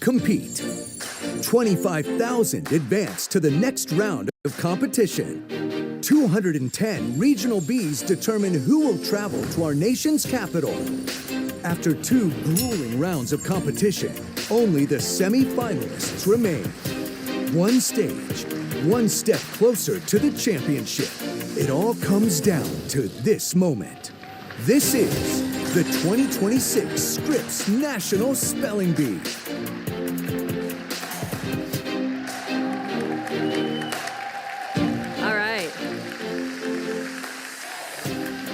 compete. 25,000 advance to the next round of competition. 210 regional bees determine who will travel to our nation's capital. After 2 grueling rounds of competition, only the semi-finalists remain. One stage, one step closer to the championship. It all comes down to this moment. This is the 2026 Scripps National Spelling Bee. All right.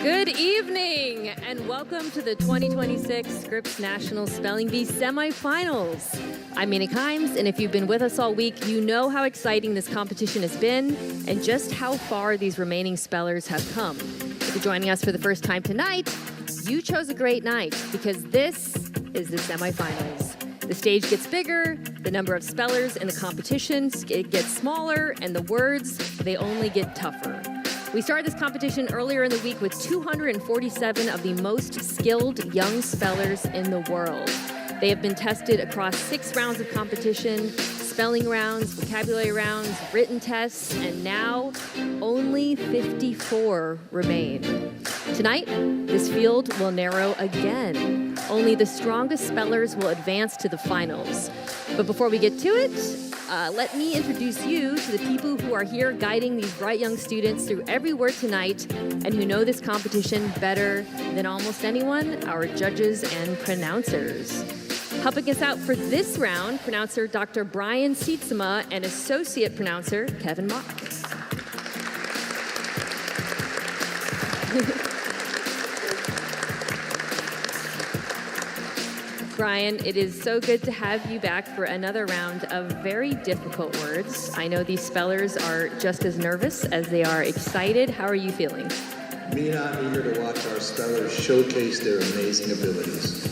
Good evening and welcome to the 2026 Scripps National Spelling Bee semifinals. I'm Mina Kimes, and if you've been with us all week, you know how exciting this competition has been and just how far these remaining spellers have come. If you're joining us for the first time tonight, you chose a great night because this is the semifinals. The stage gets bigger, the number of spellers in the competition gets smaller, and the words, they only get tougher. We started this competition earlier in the week with 247 of the most skilled young spellers in the world. They have been tested across 6 rounds of competition, spelling rounds, vocabulary rounds, written tests, and now only 54 remain. Tonight, this field will narrow again. Only the strongest spellers will advance to the finals. But before we get to it, let me introduce you to the people who are here guiding these bright young students through every word tonight and who know this competition better than almost anyone, our judges and pronouncers. Helping us out for this round, pronouncer Dr. Brian Sietsema and associate pronouncer Kevin Mock. Brian, it is so good to have you back for another round of very difficult words. I know these spellers are just as nervous as they are excited. How are you feeling? Mina, I'm eager to watch our spellers showcase their amazing abilities.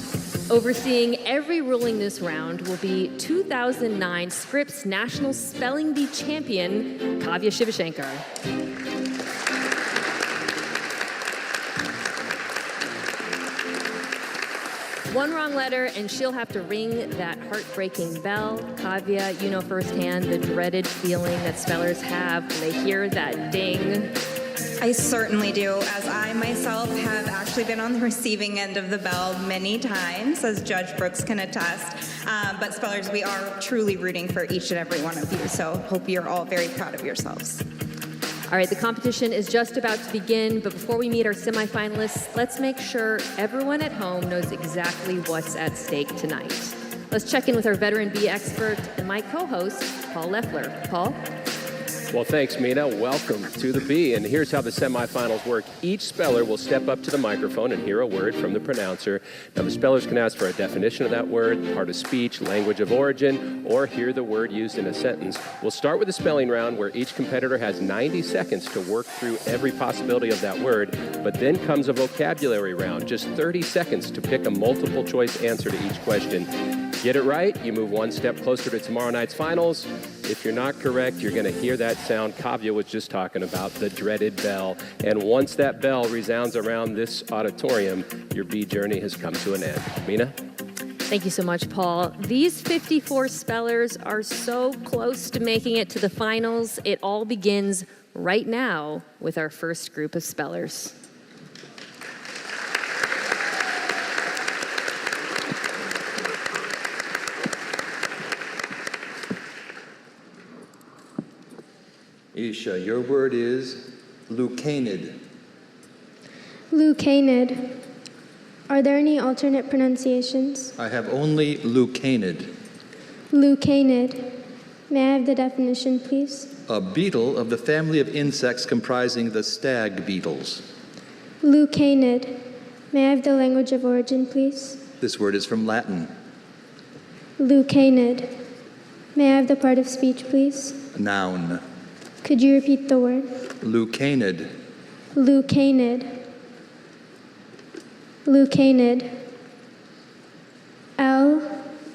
Overseeing every ruling this round will be 2009 Scripps National Spelling Bee champion, Kavya Shivashankar. One wrong letter and she'll have to ring that heartbreaking bell. Kavya, you know firsthand the dreaded feeling that spellers have when they hear that ding. I certainly do, as I myself have actually been on the receiving end of the bell many times, as Judge Brooks can attest. But spellers, we are truly rooting for each and every one of you, so hope you're all very proud of yourselves. All right, the competition is just about to begin, but before we meet our semifinalists, let's make sure everyone at home knows exactly what's at stake tonight. Let's check in with our veteran bee expert and my co-host, Paul Leffler. Paul? Well, thanks, Mina. Welcome to the Bee. And here's how the semifinals work. Each speller will step up to the microphone and hear a word from the pronouncer. Now, the spellers can ask for a definition of that word, part of speech, language of origin, or hear the word used in a sentence. We'll start with a spelling round where each competitor has 90 seconds to work through every possibility of that word. But then comes a vocabulary round, just 30 seconds to pick a multiple choice answer to each question. Get it right, you move one step closer to tomorrow night's finals. If you're not correct, you're going to hear that sound Kavya was just talking about, the dreaded bell. And once that bell resounds around this auditorium, your bee journey has come to an end. Mina? Thank you so much, Paul. These 54 spellers are so close to making it to the finals. It all begins right now with our first group of spellers. Isha, your word is leucanid. Leucanid. Are there any alternate pronunciations? I have only leucanid. Leucanid. May I have the definition, please? A beetle of the family of insects comprising the stag beetles. Leucanid. May I have the language of origin, please? This word is from Latin. Leucanid. May I have the part of speech, please? Noun. Could you repeat the word? Leucanid. Leucanid. Leucanid. L-U-C-A-N-I-D.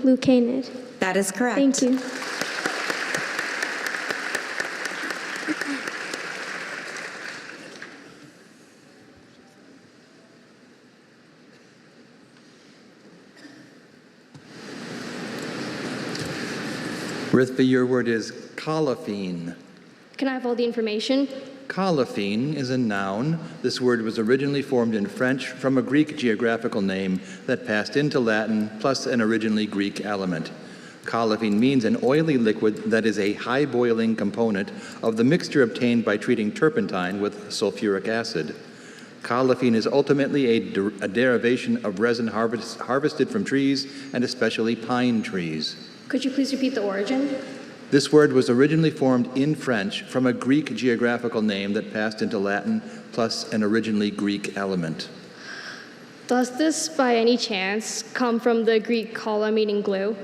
Leucanid. That is correct. Thank you. Rithvi, your word is colophene. Can I have all the information? Colophene is a noun. This word was originally formed in French from a Greek geographical name that passed into Latin, plus an originally Greek element. Colophene means an oily liquid that is a high boiling component of the mixture obtained by treating turpentine with sulfuric acid. Colophene is ultimately a derivation of resin harvested from trees, and especially pine trees. Could you please repeat the origin? This word was originally formed in French from a Greek geographical name that passed into Latin, plus an originally Greek element. Does this by any chance come from the Greek kala, meaning glue?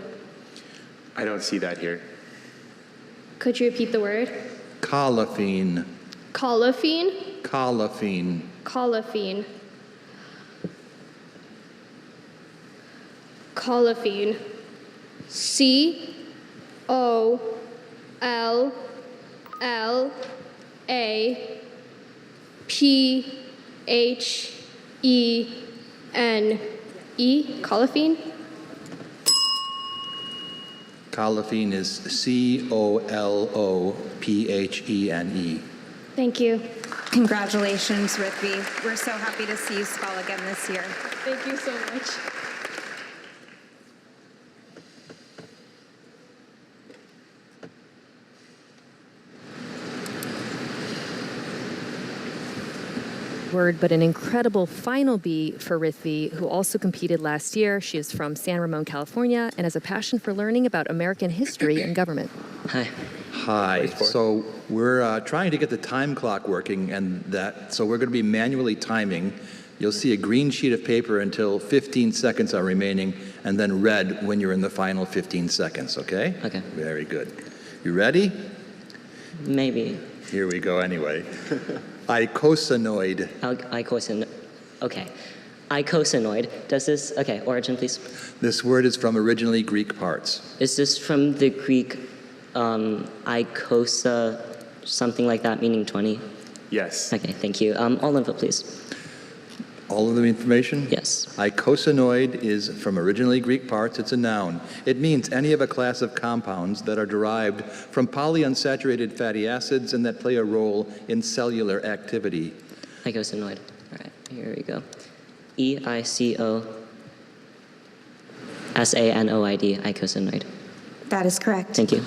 I don't see that here. Could you repeat the word? Colophene. Colophene? Colophene. Colophene. Colophene. C-O-L-L-A-P-H-E-N-E. Colophene? Colophene is C-O-L-O-P-H-E-N-E. Thank you. Congratulations, Rithvi. We're so happy to see you spell again this year. Thank you so much. Word, but an incredible final B for Rithvi, who also competed last year. She is from San Ramon, California, and has a passion for learning about American history and government. Hi. Hi. So we're trying to get the time clock working, so we're going to be manually timing. You'll see a green sheet of paper until 15 seconds are remaining, and then red when you're in the final 15 seconds, okay? Okay. Very good. You ready? Maybe. Here we go anyway. Icosanoid. Okay. Icosanoid. Does this, okay, origin please. This word is from originally Greek parts. Is this from the Greek icosa, something like that, meaning 20? Yes. Okay, thank you. All of it, please. All of the information? Yes. Icosanoid is from originally Greek parts. It's a noun. It means any of a class of compounds that are derived from polyunsaturated fatty acids and that play a role in cellular activity. Icosanoid. All right, here we go. E-I-C-O-S-A-N-O-I-D, icosanoid. That is correct. Thank you.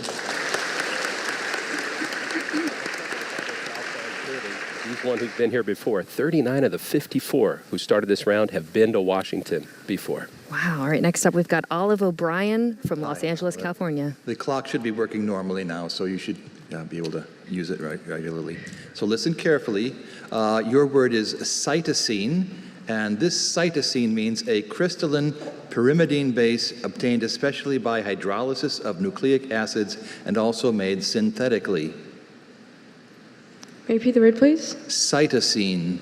He's one who's been here before. 39 of the 54 who started this round have been to Washington before. Wow. All right. Next up, we've got Olive O'Brien from Los Angeles, California. The clock should be working normally now, so you should be able to use it regularly. So listen carefully. Your word is cytosine, and this cytosine means a crystalline pyrimidine base obtained especially by hydrolysis of nucleic acids and also made synthetically. Repeat the word, please. Cytosine.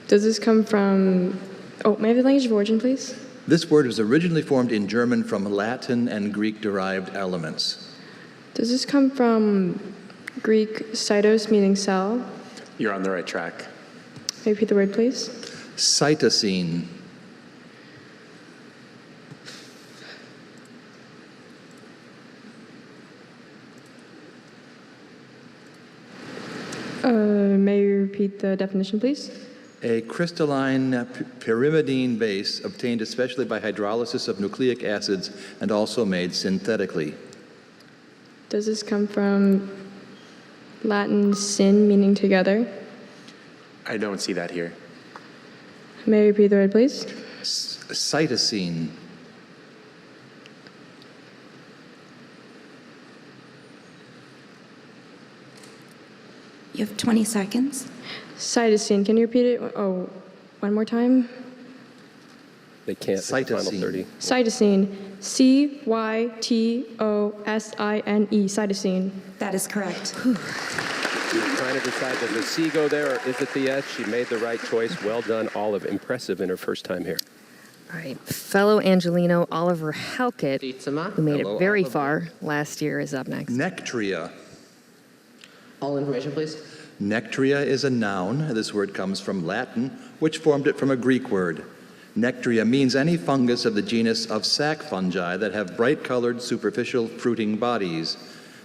Does this come from... Oh, may I have the language of origin, please? This word was originally formed in German from Latin and Greek-derived elements. Does this come from Greek cytos, meaning cell? You're on the right track. May I repeat the word, please? Cytosine. May you repeat the definition, please? A crystalline pyrimidine base obtained especially by hydrolysis of nucleic acids and also made synthetically. Does this come from Latin syn, meaning together? I don't see that here. May you repeat the word, please? Cytosine. You have 20 seconds. Cytosine. Can you repeat it? Oh, one more time? They can't. It's the final Cytosine. 30. Cytosine. C-Y-T-O-S-I-N-E. Cytosine. That is correct. She was trying to decide, does the C go there or is it the S? She made the right choice. Well done, Olive. Impressive in her first time here. All right. Fellow Angelino Oliver Halkett, who made Hello, it very Oliver. far last year, is up next. Nectria. All information, please. Nectria is a noun. This word comes from Latin, which formed it from a Greek word. Nectria means any fungus of the genus of sac fungi that have bright-colored superficial fruiting bodies.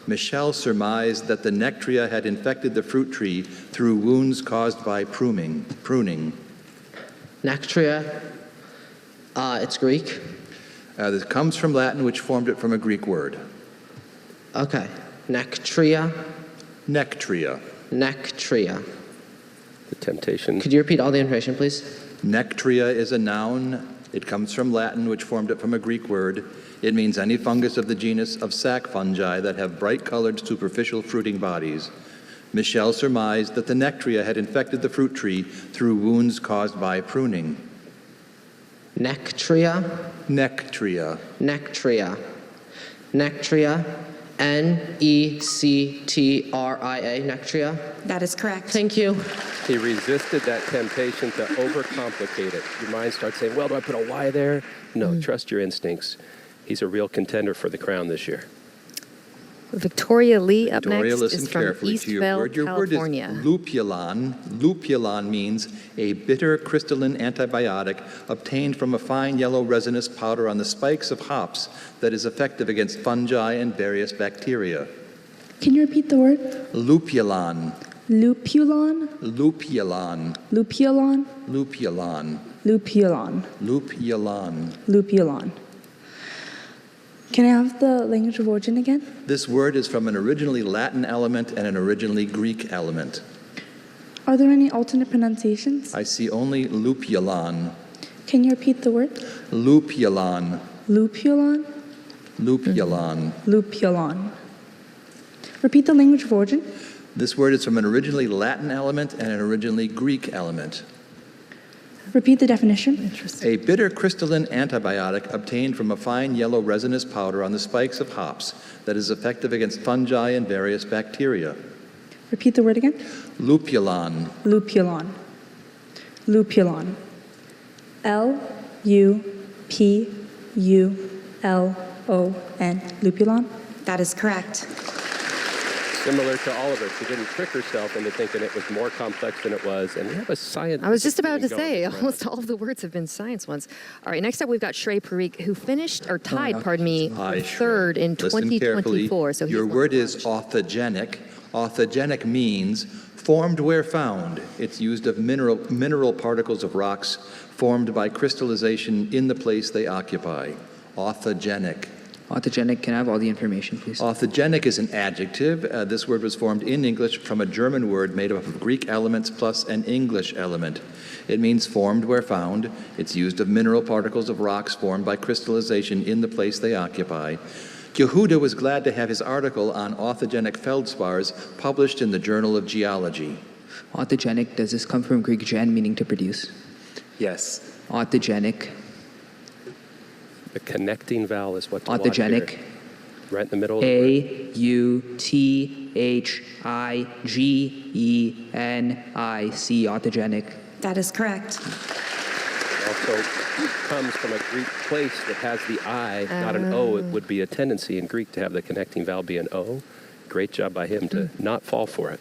Michelle surmised that the Nectria had infected the fruit tree through wounds caused by pruning. Nectria, it's Greek. This comes from Latin, which formed it from a Greek word. Okay. Nectria. Nectria. Nectria. The temptation. Could you repeat all the information, please? Nectria is a noun. It comes from Latin, which formed it from a Greek word. It means any fungus of the genus of sac fungi that have bright-colored superficial fruiting bodies. Michelle surmised that the Nectria had infected the fruit tree through wounds caused by pruning. Nectria. Nectria. Nectria. Nectria. Nectria. Nectria. That is correct. Thank you. He resisted that temptation to overcomplicate it. Your mind starts saying, well, do I put a Y there? No, trust your instincts. He's a real contender for the crown this year. Victoria Lee up Victoria, next listen is from carefully to your Eastvale, word. Your California. word is lupulon. Lupulon means a bitter crystalline antibiotic obtained from a fine yellow resinous powder on the spikes of hops that is effective against fungi and various bacteria. Can you repeat the word? Lupulon. Lupulon? Lupulon. Lupulon? Lupulon. Lupulon. Lupulon. Lupulon. Can I have the language of origin again? This word is from an originally Latin element and an originally Greek element. Are there any alternate pronunciations? I see only lupulon. Can you repeat the word? Lupulon. Lupulon? Lupulon. Lupulon. Repeat the language of origin. This word is from an originally Latin element and an originally Greek element. Repeat the definition. A bitter crystalline antibiotic obtained from a fine yellow resinous powder on the spikes of hops that is effective against fungi and various bacteria. Repeat the word again. Lupulon. Lupulon. Lupulon. Lupulon. Lupulon. That is correct. Similar to Oliver, she didn't trick herself into thinking it was more complex than it was. And we have a science. I was just about to going say, around. almost all of the words have been science ones. All right, next up we've got Shrey Parikh, who finished, or tied, pardon me, Hi, third in Listen 2024. carefully. So your word is authogenic. Authogenic means formed where found. It's used of mineral particles of rocks formed by crystallization in the place they occupy. Authogenic. Autogenic, can I have all the information, please? Authogenic is an adjective. This word was formed in English from a German word made up of Greek elements plus an English element. It means formed where found. It's used of mineral particles of rocks formed by crystallization in the place they occupy. Yehuda was glad to have his article on authogenic feldspars published in the Journal of Geology. Autogenic, does this come from Greek gen, meaning to produce? Yes. Autogenic. The connecting vowel is what to watch Autogenic. here. Right in the middle of the word. A-U-T-H-I-G-E-N-I-C, autogenic. That is correct. Also comes from a Greek place that has the I, not an O. It would be a tendency in Greek to have the connecting vowel be an O. Great job by him to not fall for it.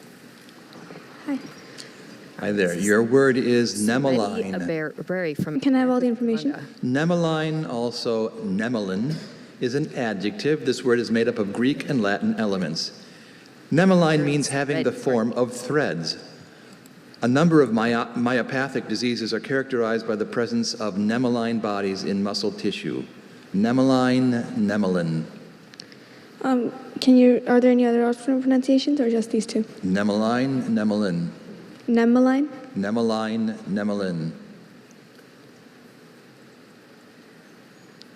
Hi there. Your word is nemeline. Can I have all the information? Nemeline, also nemelin, is an adjective. This word is made up of Greek and Latin elements. Nemeline means having the form of threads. A number of myopathic diseases are characterized by the presence of nemeline bodies in muscle tissue. Nemeline, nemelin. Are there any other alternate pronunciations or just these two? Nemeline, nemelin. Nemeline? Nemeline, nemelin.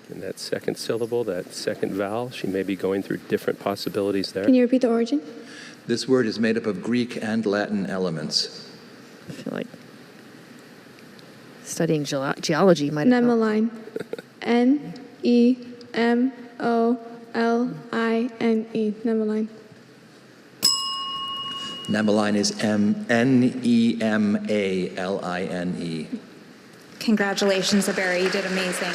And that second syllable, that second vowel, she may be going through different possibilities there. Can you repeat the origin? This word is made up of Greek and Latin elements. I feel like studying geology might help. Nemeline. N-E-M-O-L-I-N-E. Nemeline. Nemeline is N-E-M-A-L-I-N-E. Congratulations, Abera. You did amazing.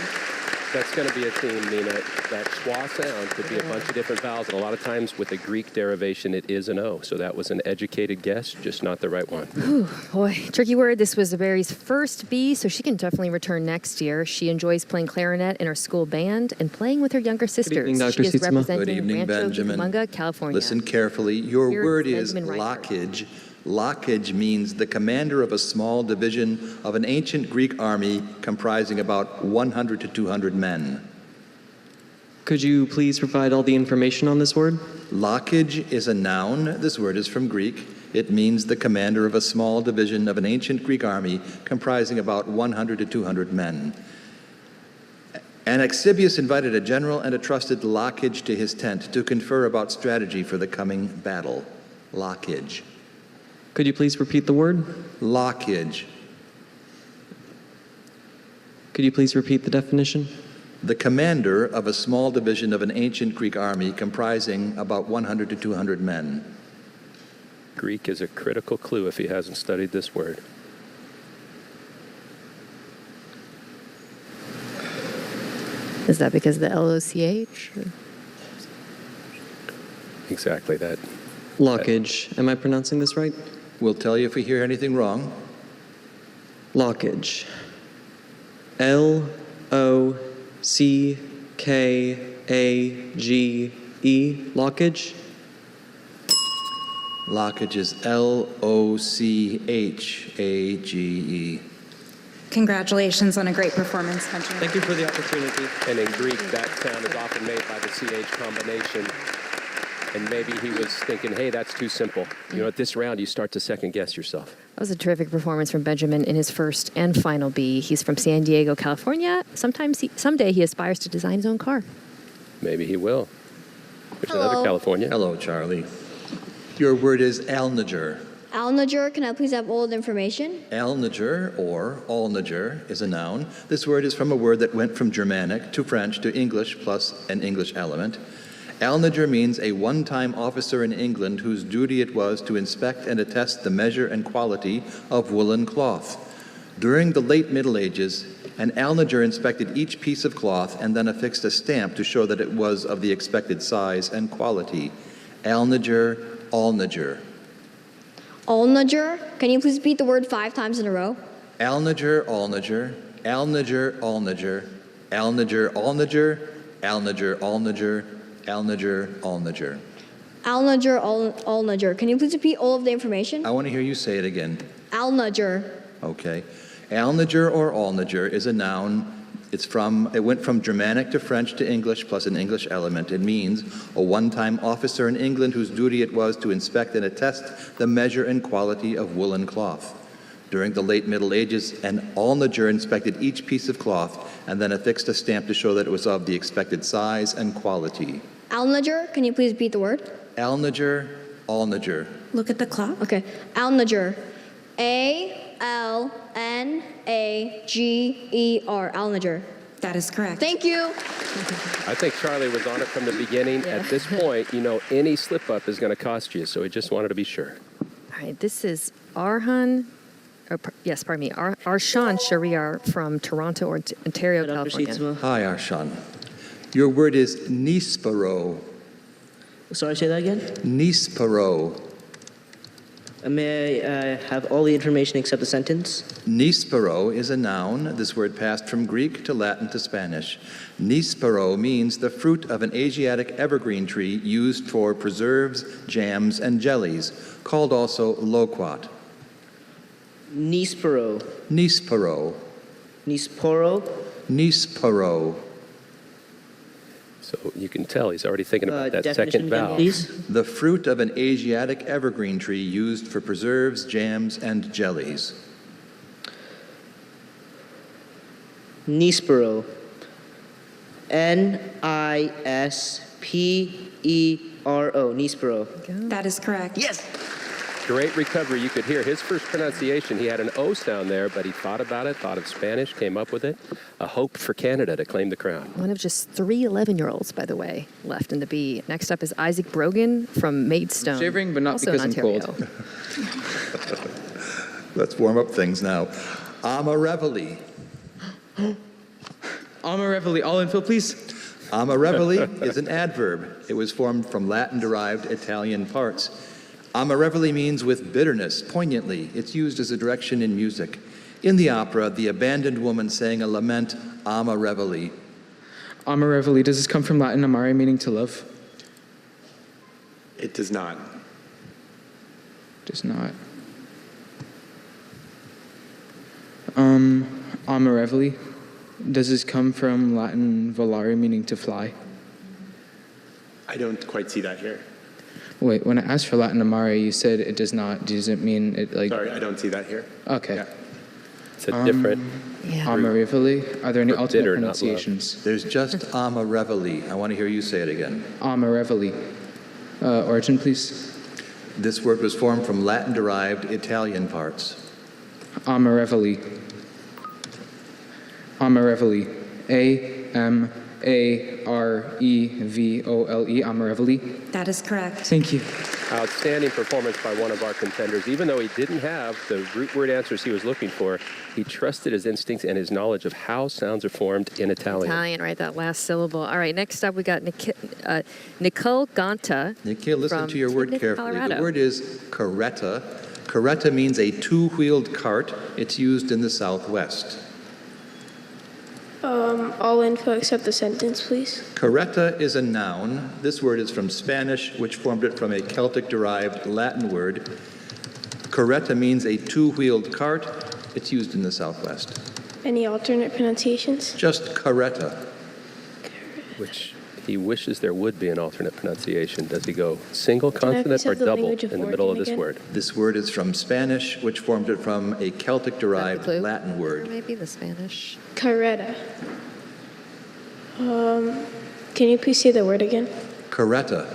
That's going to be a theme, Nina. That schwa sound could be a bunch of different vowels, and a lot of times with the Greek derivation, it is an O. So that was an educated guess, just not the right one. Whew, boy, tricky word. This was Barry's first B, so she can definitely return next year. She enjoys playing clarinet in her school band and playing with her younger sisters. evening, Dr. She is Sietsema. representing Good evening, Rancho Benjamin. Cucamonga, California. Listen carefully. Your Here's word is Benjamin Reifert. lockage. Lockage means the commander of a small division of an ancient Greek army comprising about 100 to 200 men. Could you please provide all the information on this word? Lockage is a noun. This word is from Greek. It means the commander of a small division of an ancient Greek army comprising about 100 to 200 men. Anaxibius invited a general and a trusted lockage to his tent to confer about strategy for the coming battle. Lockage. Could you please repeat the word? Lockage. Could you please repeat the definition? The commander of a small division of an ancient Greek army comprising about 100 to 200 men. Greek is a critical clue if he hasn't studied this word. Is that because of the LOCH? Exactly that. Lockage. Am I pronouncing this right? We'll tell you if we hear anything wrong. Lockage. L-O-C-K-A-G-E. Lockage. Lockage is L-O-C-H-A-G-E. Congratulations on a great performance, Benjamin. Thank you for the opportunity. And in Greek, that sound is often made by the CH combination. And maybe he was thinking, hey, that's too simple. You know, at this round, you start to second guess yourself. That was a terrific performance from Benjamin in his first and final B. He's from San Diego, California. Someday he aspires to design his own car. Maybe he will. There's Hello. another California. Hello, Charlie. Your word is alnager. Alnager, can I please have all the information? Alnager, or alnager, is a noun. This word is from a word that went from Germanic to French to English plus an English element. Alnager means a one-time officer in England whose duty it was to inspect and attest the measure and quality of woolen cloth. During the late Middle Ages, an alnager inspected each piece of cloth and then affixed a stamp to show that it was of the expected size and quality. Alnager, alnager. Alnager, can you please repeat the word 5 times in a row? Alnager, alnager, alnager, alnager, alnager, alnager, alnager, alnager, alnager, alnager. Alnager, alnager. Can you please repeat all of the information? I want to hear you say it again. Alnager. Okay. Alnager or alnager is a noun. It went from Germanic to French to English plus an English element. It means a one-time officer in England whose duty it was to inspect and attest the measure and quality of woolen cloth. During the late Middle Ages, an alnager inspected each piece of cloth and then affixed a stamp to show that it was of the expected size and quality. Alnager, can you please repeat the word? Alnager, alnager. Look at the clock. Okay. Alnager. A-L-N-A-G-E-R. Alnager. That is correct. Thank you. I think Charlie was on it from the beginning. At this point, you know, any slip-up is going to cost you, so he just wanted to be sure. All right, this is Arshan Shariar from Toronto, Ontario, California. Hi, Arshan. Your word is nispero. Sorry, say that again? Nispero. May I have all the information except the sentence? Nispero is a noun. This word passed from Greek to Latin to Spanish. Nispero means the fruit of an Asiatic evergreen tree used for preserves, jams, and jellies, called also loquat. Nispero. Nispero. Nisporo. Nispero. So you can tell he's already thinking about that Definition second again, vowel. please. The fruit of an Asiatic evergreen tree used for preserves, jams, and jellies. Nispero. N-I-S-P-E-R-O. Nispero. That is correct. Yes. Great recovery. You could hear his first pronunciation. He had an O sound there, but he thought about it, thought of Spanish, came up with it. A hope for Canada to claim the crown. One of just 3 11-year-olds, by the way, left in the B. Next up is Isaac Brogan from Maidstone. Shivering, but not also because in I'm Ontario. cold. Let's warm up things now. Amarevoli. Amarevoli, all info, please. Amarevoli is an adverb. It was formed from Latin-derived Italian parts. Amarevoli means with bitterness, poignantly. It's used as a direction in music. In the opera, the abandoned woman sang a lament, Amarevoli. Amarevoli, does this come from Latin amare, meaning to love? It does not. Does not. Amarevoli, does this come from Latin volare, meaning to fly? I don't quite see that here. Wait, when I asked for Latin amare, you said it does not. Does it mean it like? Sorry, I don't see that here. Okay. Yeah. It's a different. Amarevoli. Are there any For alternate bitter, not love. pronunciations? There's just Amarevoli. I want to hear you say it again. Amarevoli. Origin, please. This word was formed from Latin-derived Italian parts. Amarevoli. Amarevoli. Amarevoli. Amarevoli. That is correct. Thank you. Outstanding performance by one of our contenders. Even though he didn't have the root word answers he was looking for, he trusted his instincts and his knowledge of how sounds are formed in Italian. Italian, right? That last syllable. All right, next up we got Nicole Ganta. Nikhil, listen from to your word Timnath, carefully. Colorado. The word is carretta. Carretta means a two-wheeled cart. It's used in the Southwest. All info except the sentence, please. Carretta is a noun. This word is from Spanish, which formed it from a Celtic-derived Latin word. Carretta means a two-wheeled cart. It's used in the Southwest. Any alternate pronunciations? Just carretta. Which he wishes there would be an alternate pronunciation. Does he go single Can I consonant please or have the double language of in the middle of origin this again? word? This word is from Spanish, which formed it from a Celtic-derived clue? Latin Or word. maybe the Spanish. Carretta. Can you please say the word again? Carretta.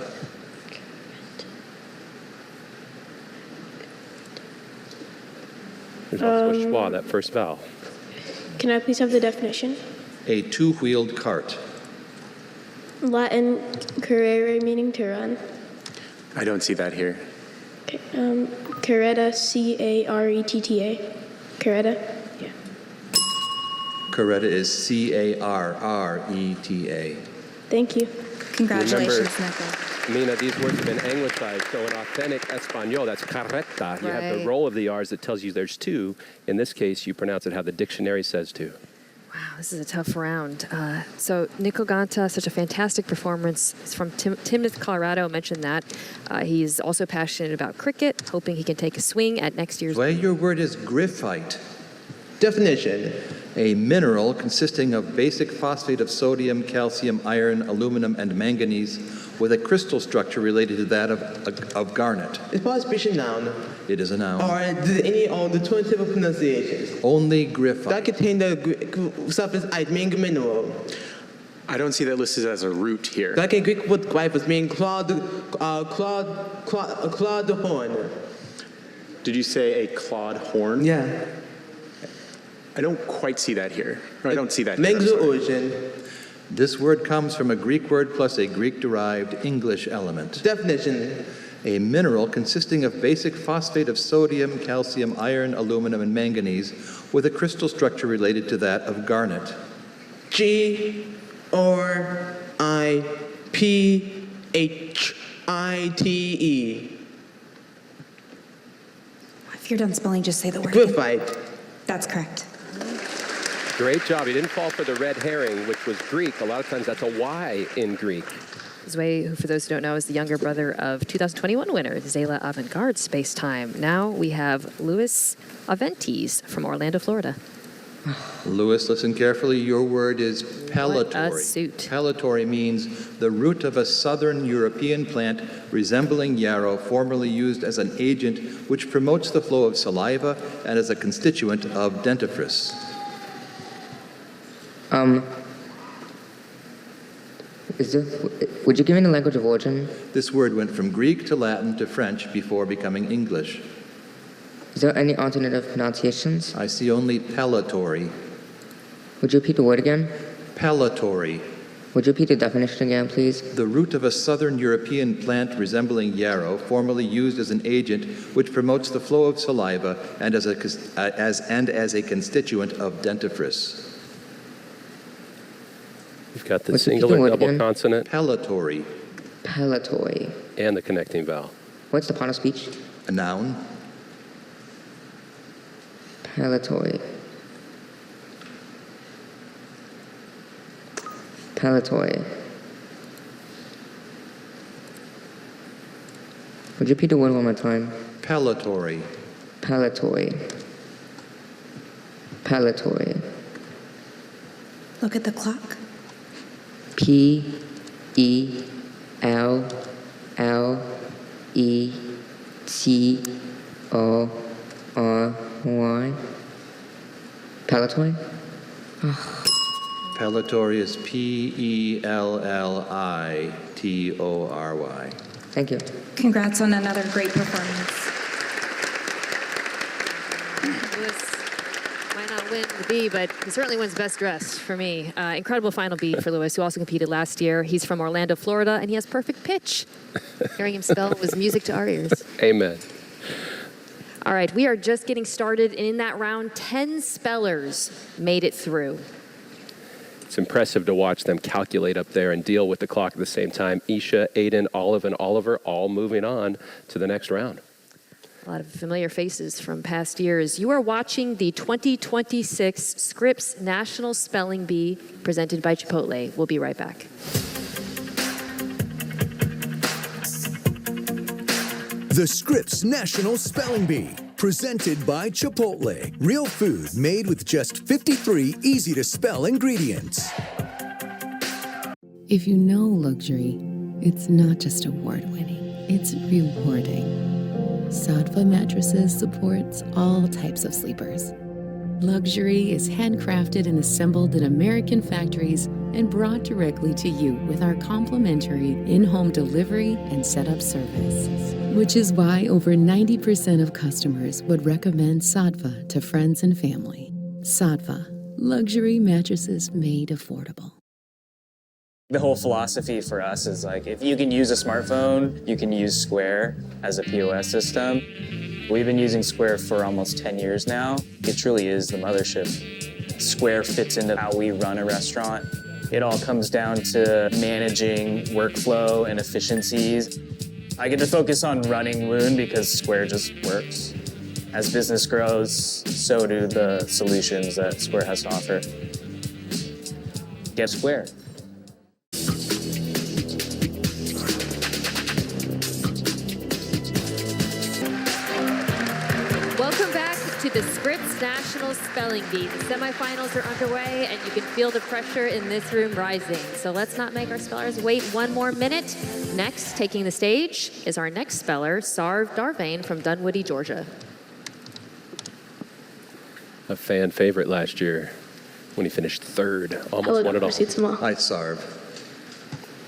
There's also a schwa, that first vowel. Can I please have the definition? A two-wheeled cart. Latin carrere, meaning to run. I don't see that here. Okay. Carretta, C-A-R-E-T-T-A. Carretta? Yeah. Carretta is C-A-R-R-E-T-A. Thank you. Congratulations, Remember- Nicole. Mina, these words have been anglicized, so in authentic Espanol, that's carreta. You have the Right. roll of the R's that tells you there's two. In this case, you pronounce it how the dictionary says to. Wow, this is a tough round. So Nicole Ganta, such a fantastic performance. He's from Timnath, Colorado. I mentioned that. He's also passionate about cricket, hoping he can take a swing at next year's. Well, your word is graphite. Definition. A mineral consisting of basic phosphate of sodium, calcium, iron, aluminum, and manganese with a crystal structure related to that of garnet. Is participation noun? It is a noun. Or any of the 27 pronunciations? Only That graphite. contain the substance ite, meaning mineral. I don't see that listed as a root here. That can Greek word glyphos, meaning cloud horn. Did you say a clawed horn? Yeah. I don't quite see that here. I don't see that here. I'm Mango sorry. origin. This word comes from a Greek word plus a Greek-derived English element. Definition. A mineral consisting of basic phosphate of sodium, calcium, iron, aluminum, and manganese with a crystal structure related to that of garnet. G-R-I-P-H-I-T-E. If you're done spelling, just say the word. Graphite. That's correct. Great job. He didn't fall for the red herring, which was Greek. A lot of times that's a Y in Greek. Zway, who for those who don't know, is the younger brother of 2021 winner, Zayla Avantgarde Space Time. Now we have Louis Aventis from Orlando, Florida. Louis, listen carefully. Your word is pellitory. What a suit. Pellitory means the root of a southern European plant resembling yarrow, formerly used as an agent which promotes the flow of saliva and as a constituent of dentifrice. Would you give me the language of origin? This word went from Greek to Latin to French before becoming English. Is there any alternative pronunciations? I see only pellitory. Would you repeat the word again? Pellitory. Would you repeat the definition again, please? The root of a southern European plant resembling yarrow, formerly used as an agent which promotes the flow of saliva and as a constituent of dentifrice. You've got the What's the single second or word double again? consonant Pellitory. Pellitory. and the connecting vowel. What's the part of speech? A noun. Pellitory. Pellitory. Would you repeat the word one more time? Pellitory. Pellitory. Pellitory. Look at the clock. Pellitory. Pellitory? Pellitory is Pellitory. Thank you. Congrats on another great performance. Lewis might not win the B, but he certainly wins best dressed for me. Incredible final B for Lewis, who also competed last year. He's from Orlando, Florida, and he has perfect pitch. Hearing him spell was music to our ears. Amen. All right, we are just getting started. And in that round, 10 spellers made it through. It's impressive to watch them calculate up there and deal with the clock at the same time. Isha, Aiden, Olive, and Oliver all moving on to the next round. A lot of familiar faces from past years. You are watching the 2026 Scripps National Spelling Bee presented by Chipotle. We'll be right back. The Scripps National Spelling Bee, presented by Chipotle. Real food made with just 53 easy-to-spell ingredients. If you know luxury, it's not just award-winning, it's rewarding. Saatva Mattresses supports all types of sleepers. Luxury is handcrafted and assembled in American factories and brought directly to you with our complimentary in-home delivery and setup service. Which is why over 90% of customers would recommend Saatva to friends and family. Saatva, luxury mattresses made affordable. The whole philosophy for us is like, if you can use a smartphone, you can use Square as a POS system. We've been using Square for almost 10 years now. It truly is the mothership. Square fits into how we run a restaurant. It all comes down to managing workflow and efficiencies. I get to focus on running Loon because Square just works. As business grows, so do the solutions that Square has to offer. Get Square. Welcome back to the Scripps National Spelling Bee. The semifinals are underway, and you can feel the pressure in this room rising. So let's not make our spellers wait one more minute. Next, taking the stage is our next speller, Sarv Darvain from Dunwoody, Georgia. A fan favorite last year when he finished third, almost won it all. Hi, Sarv.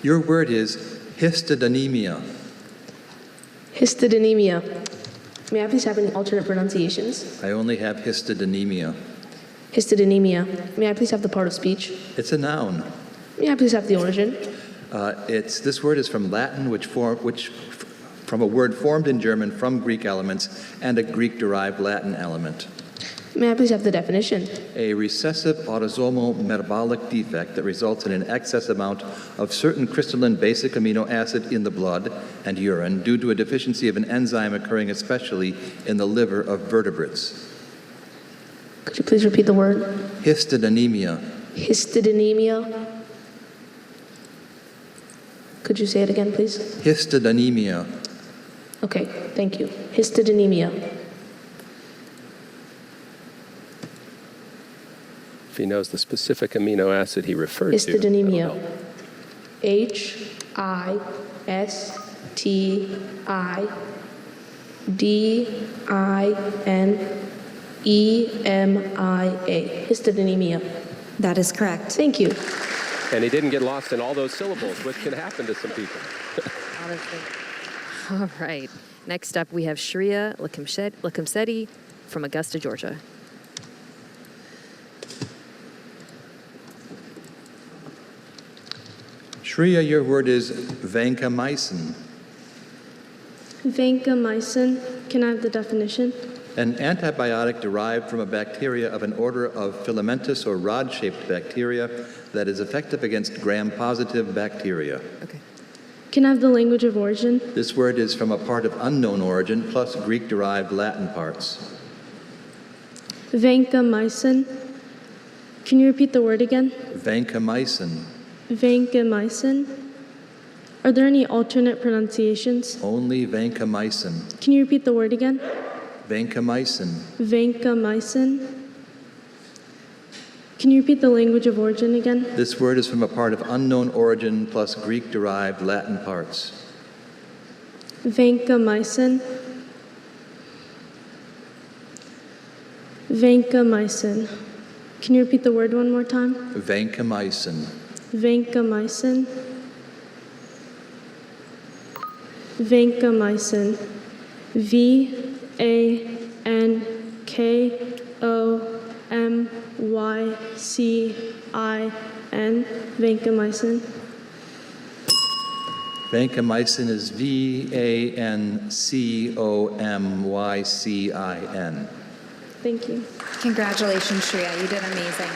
Your word is histodynemia. Histodynemia. May I please have any alternate pronunciations? I only have histodynemia. Histodynemia. May I please have the part of speech? It's a noun. May I please have the origin? This word is from Latin, from a word formed in German from Greek elements and a Greek-derived Latin element. May I please have the definition? A recessive autosomal metabolic defect that results in an excess amount of certain crystalline basic amino acid in the blood and urine due to a deficiency of an enzyme occurring especially in the liver of vertebrates. Could you please repeat the word? Histodynemia. Histodynemia. Could you say it again, please? Histodynemia. Okay, thank you. Histodynemia. If he knows the specific amino acid he referred Histodynemia. to. Histodynemia. Histodynemia. That is correct. Thank you. And he didn't get lost in all those syllables, which can happen to some people. All right. Next up, we have Shreya Lakumseti from Augusta, Georgia. Shreya, your word is vancomycin. Vancomycin. Can I have the definition? An antibiotic derived from a bacteria of an order of filamentous or rod-shaped bacteria that is effective against gram-positive bacteria. Okay. Can I have the language of origin? This word is from a part of unknown origin plus Greek-derived Latin parts. Vancomycin. Can you repeat the word again? Vancomycin. Vancomycin. Are there any alternate pronunciations? Only vancomycin. Can you repeat the word again? Vancomycin. Vancomycin. Can you repeat the language of origin again? This word is from a part of unknown origin plus Greek-derived Latin parts. Vancomycin. Vancomycin. Can you repeat the word one more time? Vancomycin. Vancomycin. Vancomycin. Vancomycin. Vancomycin. Vancomycin is Vancomycin. Thank you. Congratulations, Shreya. You did amazing.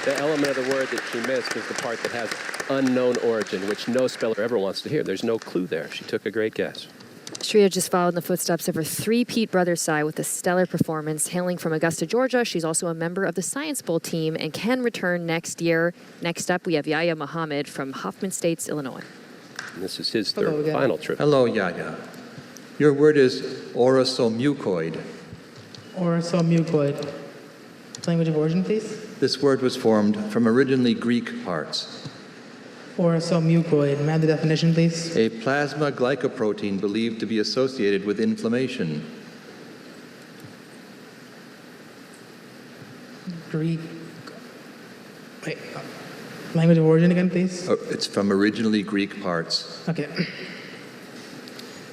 The element of the word that she missed was the part that has unknown origin, which no speller ever wants to hear. There's no clue there. She took a great guess. Shreya just followed in the footsteps of her three-peat brother Sai with a stellar performance. Hailing from Augusta, Georgia, she's also a member of the Science Bowl team and can return next year. Next up, we have Yahya Muhammad from Hoffman Estates, Illinois. And this is his third and final trip. Hello, Yahya. Your word is orosomucoid. Orosomucoid. Language of origin, please. This word was formed from originally Greek parts. Orosomucoid. May I have the definition, please? A plasma glycoprotein believed to be associated with inflammation. Greek. Wait. Language of origin again, please? It's from originally Greek parts. Okay.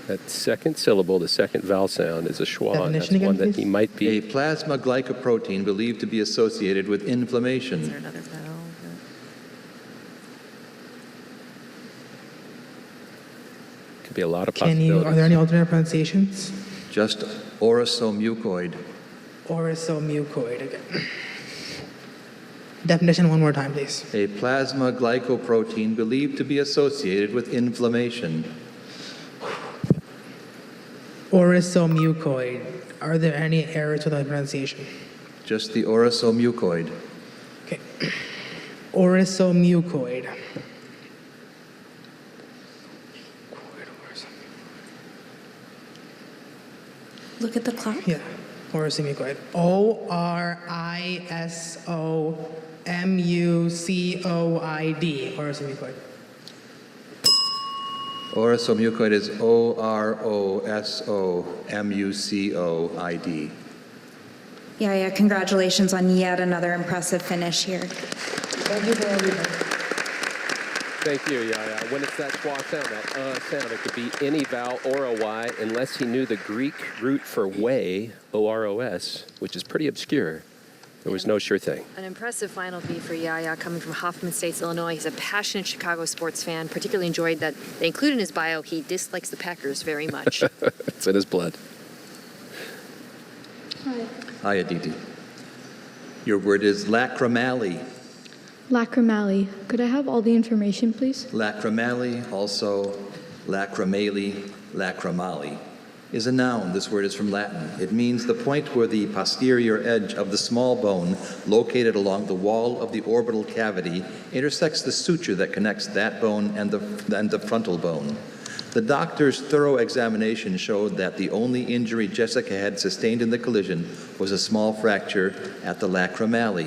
That second syllable, the second vowel sound, is a schwa. That's Definition again, one that please? he might be. A plasma glycoprotein believed to be associated with inflammation. Is there another vowel? Could be a lot of Are possibilities. there any alternate pronunciations? Just orosomucoid. Orosomucoid. Okay. Definition one more time, please. A plasma glycoprotein believed to be associated with inflammation. Orosomucoid. Are there any errors with the pronunciation? Just the orosomucoid. Okay. Orosomucoid. Look at the clock. Yeah. Orosomucoid. Orosomucoid. Orosomucoid. Orosomucoid is orosomucoid. Yeah, congratulations on yet another impressive finish here. Thank you for everything. Thank you, Yahya. When it's that schwa sound, that sound, it could be any vowel or a Y, unless he knew the Greek root for way, O-R-O-S, which is pretty obscure. There was no sure thing. An impressive final beat for Yahya coming from Hoffman Estates, Illinois. He's a passionate Chicago sports fan. Particularly enjoyed that they included in his bio he dislikes the Packers very much. It's in his blood. Hi. Hi, Aditi. Your word is lacrimale. Lacrimale. Could I have all the information, please? Lacrimale, also lacrimale, lacrimale, is a noun. This word is from Latin. It means the point where the posterior edge of the small bone located along the wall of the orbital cavity intersects the suture that connects that bone and the frontal bone. The doctor's thorough examination showed that the only injury Jessica had sustained in the collision was a small fracture at the lacrimale.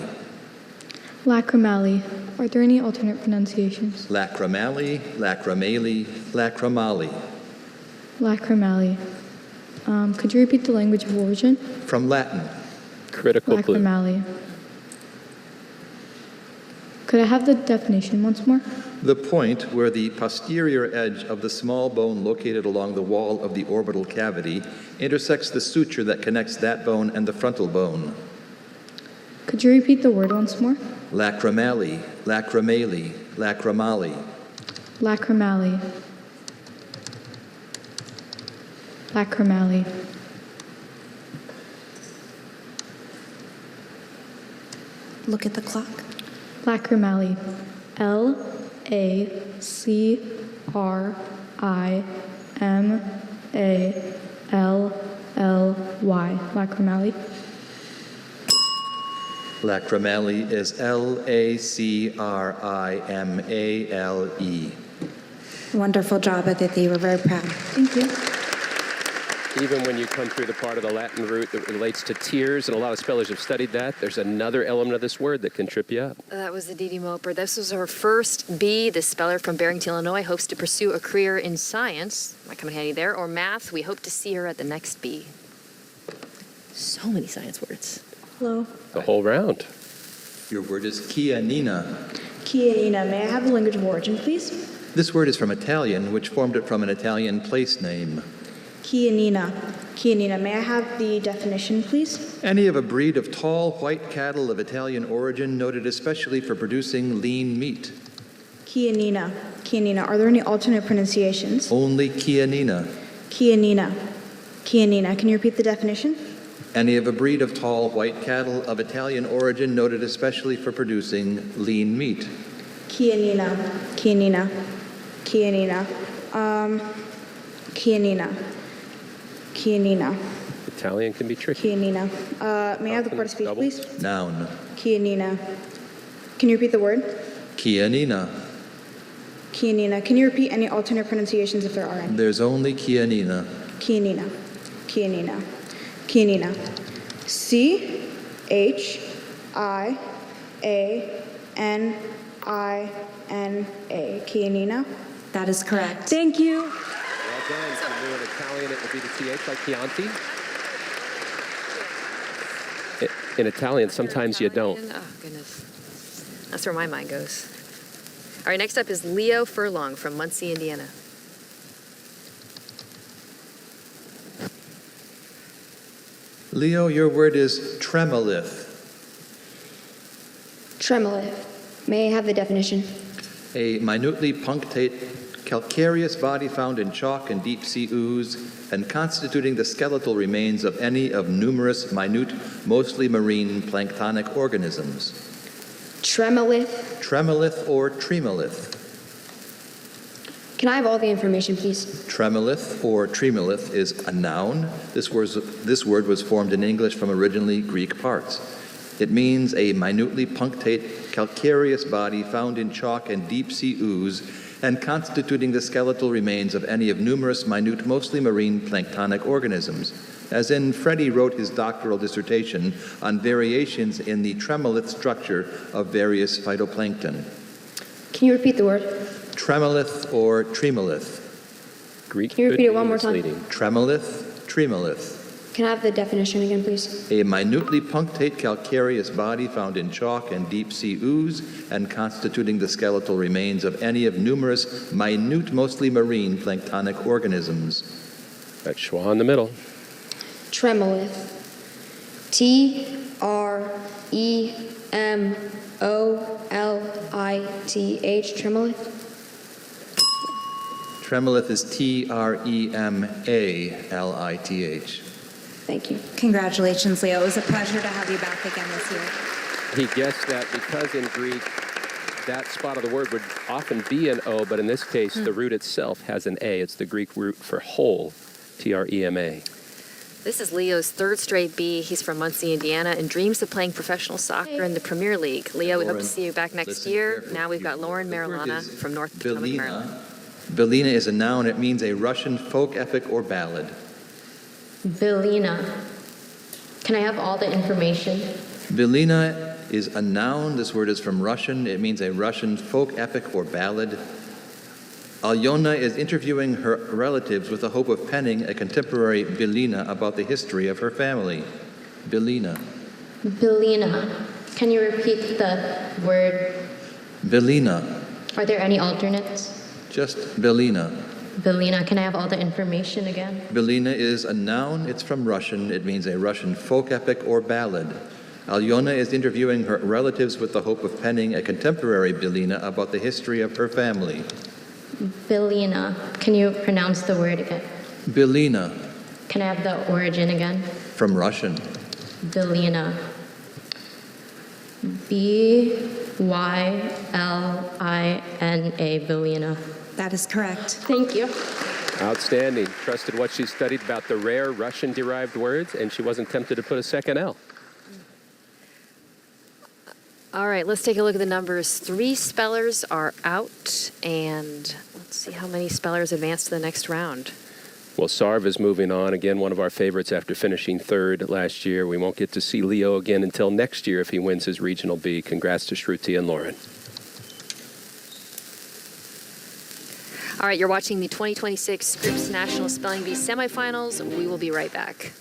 Lacrimale. Are there any alternate pronunciations? Lacrimale, lacrimale, lacrimale. Lacrimale. Could you repeat the language of origin? From Latin. Critical clue. Lacrimale. Could I have the definition once more? The point where the posterior edge of the small bone located along the wall of the orbital cavity intersects the suture that connects that bone and the frontal bone. Could you repeat the word once more? Lacrimale, lacrimale, lacrimale. Lacrimale. Lacrimale. Look at the clock. Lacrimally. Lacrimally. Lacrimally. Lacrimale is Lacrimale. Wonderful job, Aditi. We're very proud. Thank you. Even when you come through the part of the Latin root that relates to tears, and a lot of spellers have studied that, there's another element of this word that can trip you up. That was Aditi Moper. This was her first B. The speller from Barrington, Illinois, hopes to pursue a career in science. Might come in handy there. Or math. We hope to see her at the next B. So many science words. Hello. The whole round. Your word is chianina. Chianina. May I have the language of origin, please? This word is from Italian, which formed it from an Italian place name. Chianina. Chianina. May I have the definition, please? Any of a breed of tall white cattle of Italian origin, noted especially for producing lean meat. Chianina. Chianina. Are there any alternate pronunciations? Only chianina. Chianina. Chianina. Can you repeat the definition? Any of a breed of tall white cattle of Italian origin, noted especially for producing lean meat. Chianina. Chianina. Chianina. Chianina. Chianina. Italian can be tricky. Chianina. May I have the part of speech, please? Noun. Chianina. Can you repeat the word? Chianina. Chianina. Can you repeat any alternate pronunciations if there are any? There's only chianina. Chianina. Chianina. Chianina. Chianina. Chianina. That is correct. Thank you. Well done. If you knew in Italian, it would be the TH like Chianti. In Italian, sometimes you don't. Oh, goodness. That's where my mind goes. All right, next up is Leo Furlong from Muncie, Indiana. Leo, your word is tremolith. Tremolith. May I have the definition? A minutely punctate calcareous body found in chalk and deep sea ooze and constituting the skeletal remains of any of numerous minute, mostly marine planktonic organisms. Tremolith. Tremolith or tremolith. Can I have all the information, please? Tremolith or tremolith is a noun. This word was formed in English from originally Greek parts. It means a minutely punctate calcareous body found in chalk and deep sea ooze and constituting the skeletal remains of any of numerous minute, mostly marine planktonic organisms. As in, Freddie wrote his doctoral dissertation on variations in the tremolith structure of various phytoplankton. Can you repeat the word? Tremolith or tremolith. Greek. Can you repeat it one more time? Tremolith, tremolith. Can I have the definition again, please? A minutely punctate calcareous body found in chalk and deep sea ooze and constituting the skeletal remains of any of numerous minute, mostly marine planktonic organisms. That's schwa in the middle. Tremolith. Tremolith. Tremolith. Tremolith is Tremalith. Thank you. Congratulations, Leo. It was a pleasure to have you back again this year. He guessed that because in Greek, that spot of the word would often be an O, but in this case, the root itself has an A. It's the Greek root for whole, Trema. This is Leo's third straight B. He's from Muncie, Indiana, and dreams of playing professional soccer in the Premier League. Leo, we hope to see you back next year. Now we've got Lauren Marilana from North Potomac, Maryland. Belina is a noun. It means a Russian folk epic or ballad. Belina. Can I have all the information? Belina is a noun. This word is from Russian. It means a Russian folk epic or ballad. Alyona is interviewing her relatives with the hope of penning a contemporary Belina about the history of her family. Belina. Belina. Can you repeat the word? Belina. Are there any alternates? Just Belina. Belina. Can I have all the information again? Belina is a noun. It's from Russian. It means a Russian folk epic or ballad. Alyona is interviewing her relatives with the hope of penning a contemporary Belina about the history of her family. Belina. Can you pronounce the word again? Belina. Can I have the origin again? From Russian. Belina. B-Y-L-I-N-A, Billina. That is correct. Thank you. Outstanding. Trusted what she studied about the rare Russian-derived words, and she wasn't tempted to put a second L. All right, let's take a look at the numbers. 3 spellers are out, and let's see how many spellers advance to the next round. Well, Sarv is moving on. Again, one of our favorites after finishing 3rd last year. We won't get to see Leo again until next year if he wins his Regional B. Congrats to Shruti and Lauren. All right, you're watching the 2026 Scripps National Spelling Bee semifinals. We will be right back.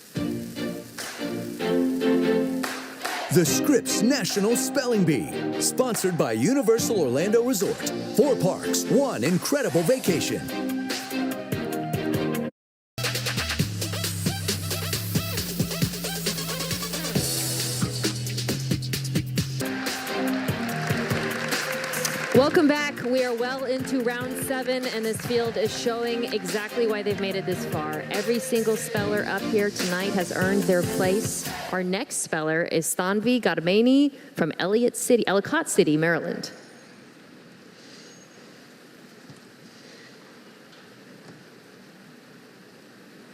The Scripps National Spelling Bee, sponsored by Universal Orlando Resort. 4 parks, 1 incredible vacation. Welcome back. We are well into round 7, and this field is showing exactly why they've made it this far. Every single speller up here tonight has earned their place. Our next speller is Thanvi Gadamani from Ellicott City, Maryland.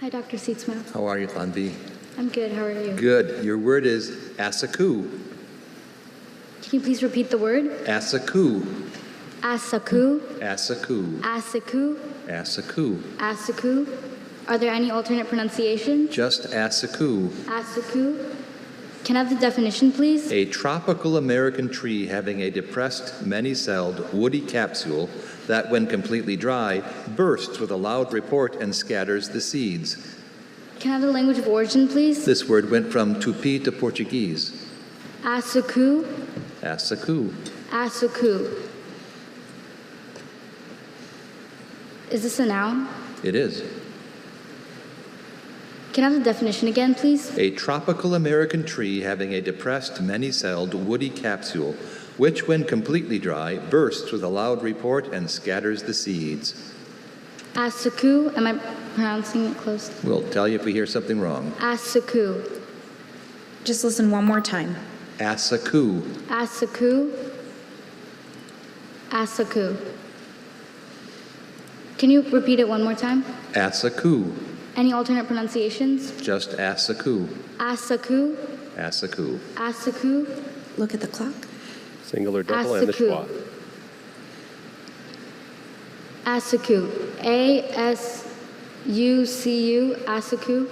Hi, Dr. Seatsma. How are you, Thanvi? I'm good. How are you? Good. Your word is asaku. Can you please repeat the word? Asaku. Asaku. Asaku. Asaku. Asaku. Asaku. Are there any alternate pronunciations? Just asaku. Asaku. Can I have the definition, please? A tropical American tree having a depressed, many-celled, woody capsule that, when completely dry, bursts with a loud report and scatters the seeds. Can I have the language of origin, please? This word went from Tupi to Portuguese. Asaku. Asaku. Asaku. Is this a noun? It is. Can I have the definition again, please? A tropical American tree having a depressed, many-celled, woody capsule, which, when completely dry, bursts with a loud report and scatters the seeds. Asaku. Am I pronouncing it close? We'll tell you if we hear something wrong. Asaku. Just listen one more time. Asaku. Asaku. Asaku. Can you repeat it one more time? Asaku. Any alternate pronunciations? Just asaku. Asaku. Asaku. Asaku. Look at the clock. Single or double and the schwa. Asaku. A-S-U-C-U. Asaku.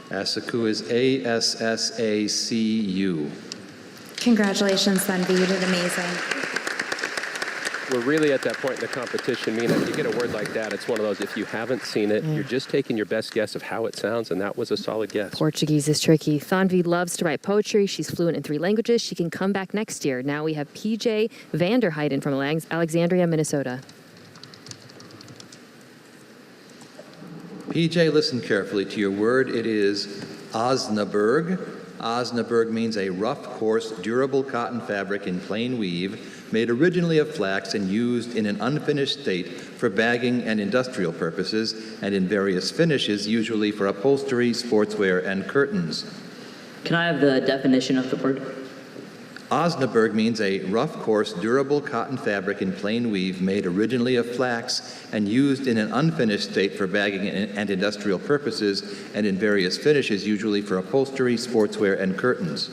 Asaku is A-S-S-A-C-U. Congratulations, Thanvi. You did amazing. We're really at that point in the competition, Mina. If you get a word like that, it's one of those, if you haven't seen it, you're just taking your best guess of how it sounds, and that was a solid guess. Portuguese is tricky. Thanvi loves to write poetry. She's fluent in 3 languages. She can come back next year. Now we have PJ Vanderheiden from Alexandria, Minnesota. PJ, listen carefully to your word. It is Osnaburg. Osnaburg means a rough, coarse, durable cotton fabric in plain weave, made originally of flax and used in an unfinished state for bagging and industrial purposes, and in various finishes, usually for upholstery, sportswear, and curtains. Can I have the definition of the word? Osnaburg means a rough, coarse, durable cotton fabric in plain weave made originally of flax and used in an unfinished state for bagging and industrial purposes, and in various finishes, usually for upholstery, sportswear, and curtains.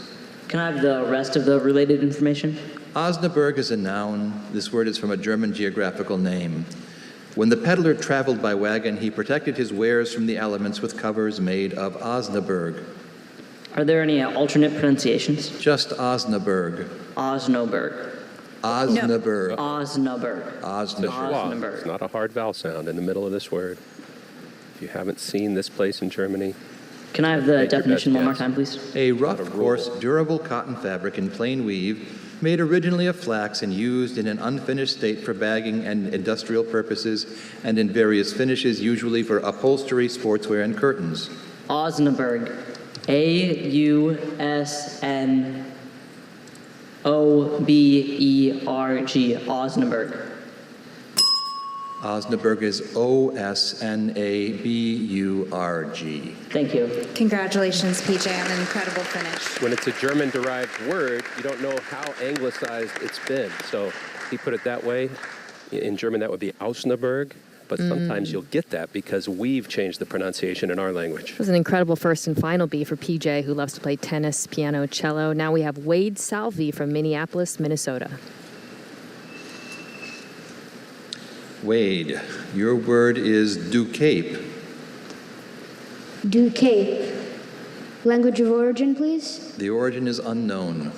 Can I have the rest of the related information? Osnaburg is a noun. This word is from a German geographical name. When the peddler traveled by wagon, he protected his wares from the elements with covers made of Osnaburg. Are there any alternate pronunciations? Just Osnaburg. Osnaburg. Osnaburg. No. Osnaburg. Osnaburg. It's not a hard vowel sound in the middle of this word. If you haven't seen this place in Germany, can I have the definition one more time, please? A rough, coarse, durable cotton fabric in plain weave, made originally of flax and used in an unfinished state for bagging and industrial purposes, and in various finishes, usually for upholstery, sportswear, and curtains. Osnaburg. A-U-S-N-O-B-E-R-G. Osnaburg. Osnaburg is Osnaburg. Thank you. Congratulations, PJ, on an incredible finish. When it's a German-derived word, you don't know how anglicized it's been. So he put it that way. In German, that would be Osnaburg. But sometimes you'll get that because we've changed the pronunciation in our language. It was an incredible first and final B for PJ, who loves to play tennis, piano, cello. Now we have Wade Salvi from Minneapolis, Minnesota. Wade, your word is Ducape. Ducape. Language of origin, please. The origin is unknown.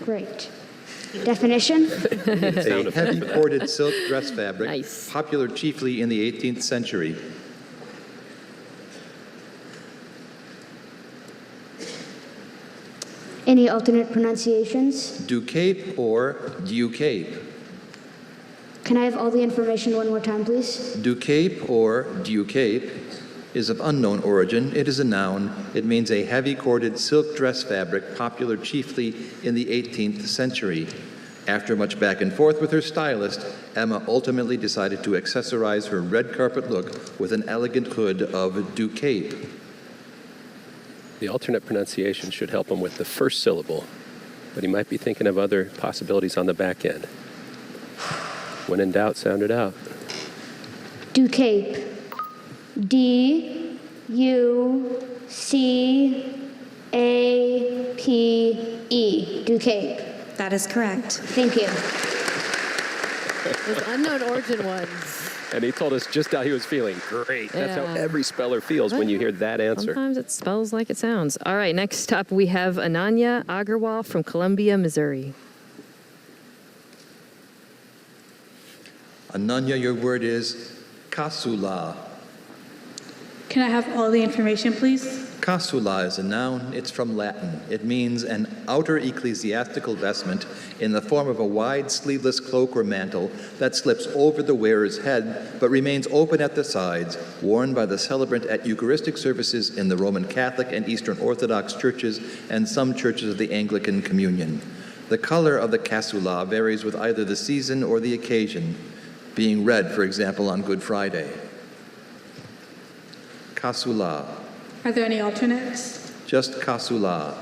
Great. Definition? A heavy corded silk dress fabric, Nice. popular chiefly in the 18th century. Any alternate pronunciations? Ducape or Ducape. Can I have all the information one more time, please? Ducape or Ducape is of unknown origin. It is a noun. It means a heavy corded silk dress fabric popular chiefly in the 18th century. After much back and forth with her stylist, Emma ultimately decided to accessorize her red carpet look with an elegant hood of Ducape. The alternate pronunciation should help him with the first syllable, but he might be thinking of other possibilities on the back end. When in doubt, sound it out. Ducape. D-U-C-A-P-E. Ducape. That is correct. Thank you. Those unknown origin ones. And he told us just how he was feeling. Great. That's how Yeah. every speller feels when you hear that answer. Sometimes it spells like it sounds. All right, next up we have Ananya Agarwal from Columbia, Missouri. Ananya, your word is Kasula. Can I have all the information, please? Kasula is a noun. It's from Latin. It means an outer ecclesiastical vestment in the form of a wide sleeveless cloak or mantle that slips over the wearer's head but remains open at the sides, worn by the celebrant at Eucharistic services in the Roman Catholic and Eastern Orthodox churches and some churches of the Anglican Communion. The color of the kasula varies with either the season or the occasion, being red, for example, on Good Friday. Kasula. Are there any alternates? Just kasula.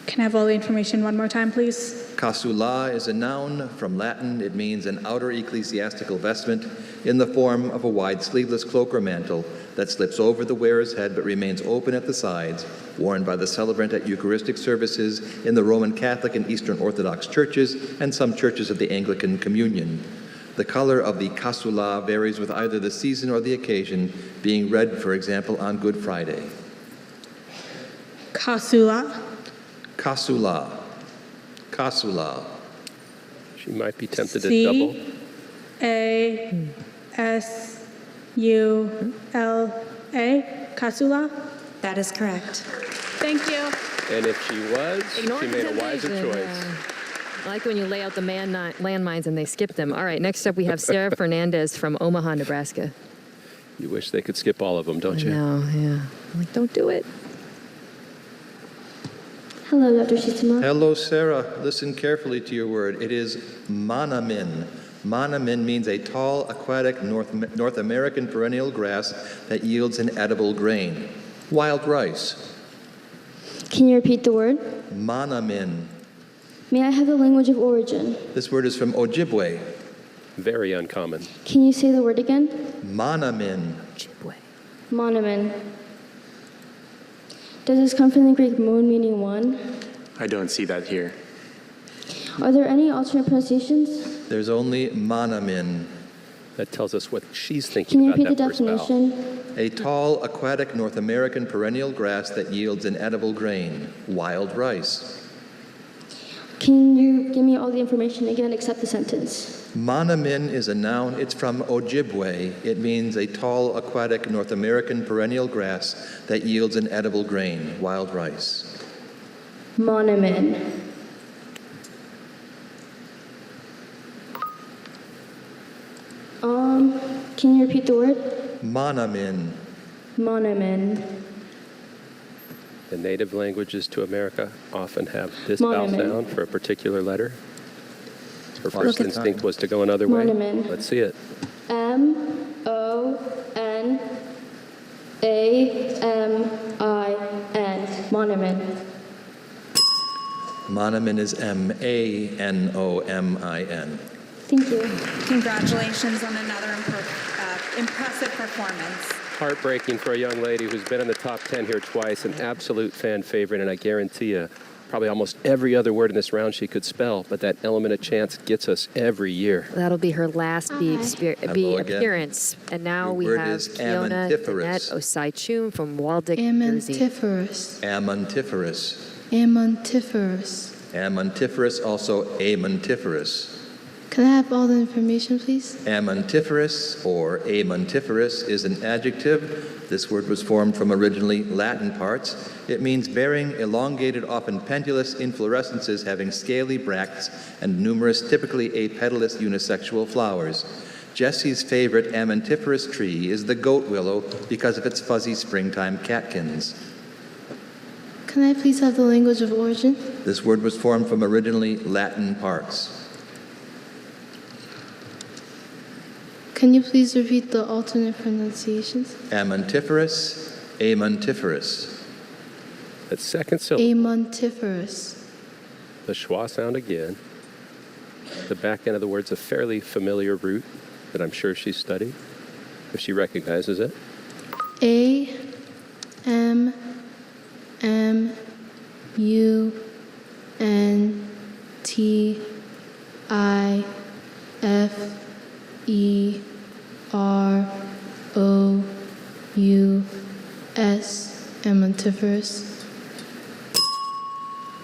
Can I have all the information one more time, please? Kasula is a noun from Latin. It means an outer ecclesiastical vestment in the form of a wide sleeveless cloak or mantle that slips over the wearer's head but remains open at the sides, worn by the celebrant at Eucharistic services in the Roman Catholic and Eastern Orthodox churches and some churches of the Anglican Communion. The color of the kasula varies with either the season or the occasion, being red, for example, on Good Friday. Kasula. Kasula. Kasula. She might be tempted to double. C-A-S-U-L-A. Kasula. That is correct. Thank you. And if she was, Ignore she the made a wiser temptation, choice. yeah. I like when you lay out the landmines and they skip them. All right, next up we have Sarah Fernandez from Omaha, Nebraska. You wish they could skip all of them, don't you? No, yeah. I'm like, don't do it. Hello, Dr. Shitsuma. Hello, Sarah. Listen carefully to your word. It is monomin. Monomin means a tall, aquatic North American perennial grass that yields an edible grain. Wild rice. Can you repeat the word? Monomin. May I have the language of origin? This word is from Ojibwe. Very uncommon. Can you say the word again? Monomin. Monomen. Does this come from the Greek mon meaning one? I don't see that here. Are there any alternate pronunciations? There's only monomin. That tells us what she's thinking Can you about repeat the that first vowel. definition? A tall, aquatic North American perennial grass that yields an edible grain. Wild rice. Can you give me all the information again except the sentence? Monomin is a noun. It's from Ojibwe. It means a tall, aquatic North American perennial grass that yields an edible grain. Wild rice. Monomen. Can you repeat the word? Monomin. Monomen. The native languages to America often have this vowel Monomen. sound for a particular letter. Her first instinct was to go another way. Monument. Let's see it. M-O-N-A-M-I-N. Monument. Monument is M-A-N-O-M-I-N. Thank you. Congratulations on another impressive performance. Heartbreaking for a young lady who's been in the top 10 here twice, an absolute fan favorite, and I guarantee you, probably almost every other word in this round she could spell, but that element of chance gets us every year. That'll be her last B appearance. And now we have Fiona Danette Osai-Chum from Waldick, Jersey. Amantiferous. Amantiferous. Amantiferous. Amantiferous, also amantiferous. Can I have all the information, please? Amantiferous or amantiferous is an adjective. This word was formed from originally Latin parts. It means bearing elongated, often pendulous inflorescences having scaly bracts and numerous, typically apetalous unisexual flowers. Jessie's favorite amantiferous tree is the goat willow because of its fuzzy springtime catkins. Can I please have the language of origin? This word was formed from originally Latin parts. Can you please repeat the alternate pronunciations? Amantiferous, amantiferous. That second syllable. Amantiferous. The schwa sound again. The back end of the word's a fairly familiar root that I'm sure she studied, if she recognizes it. A-M-M-U-N-T-I-F-E-R-O-U-S. Amantiferous.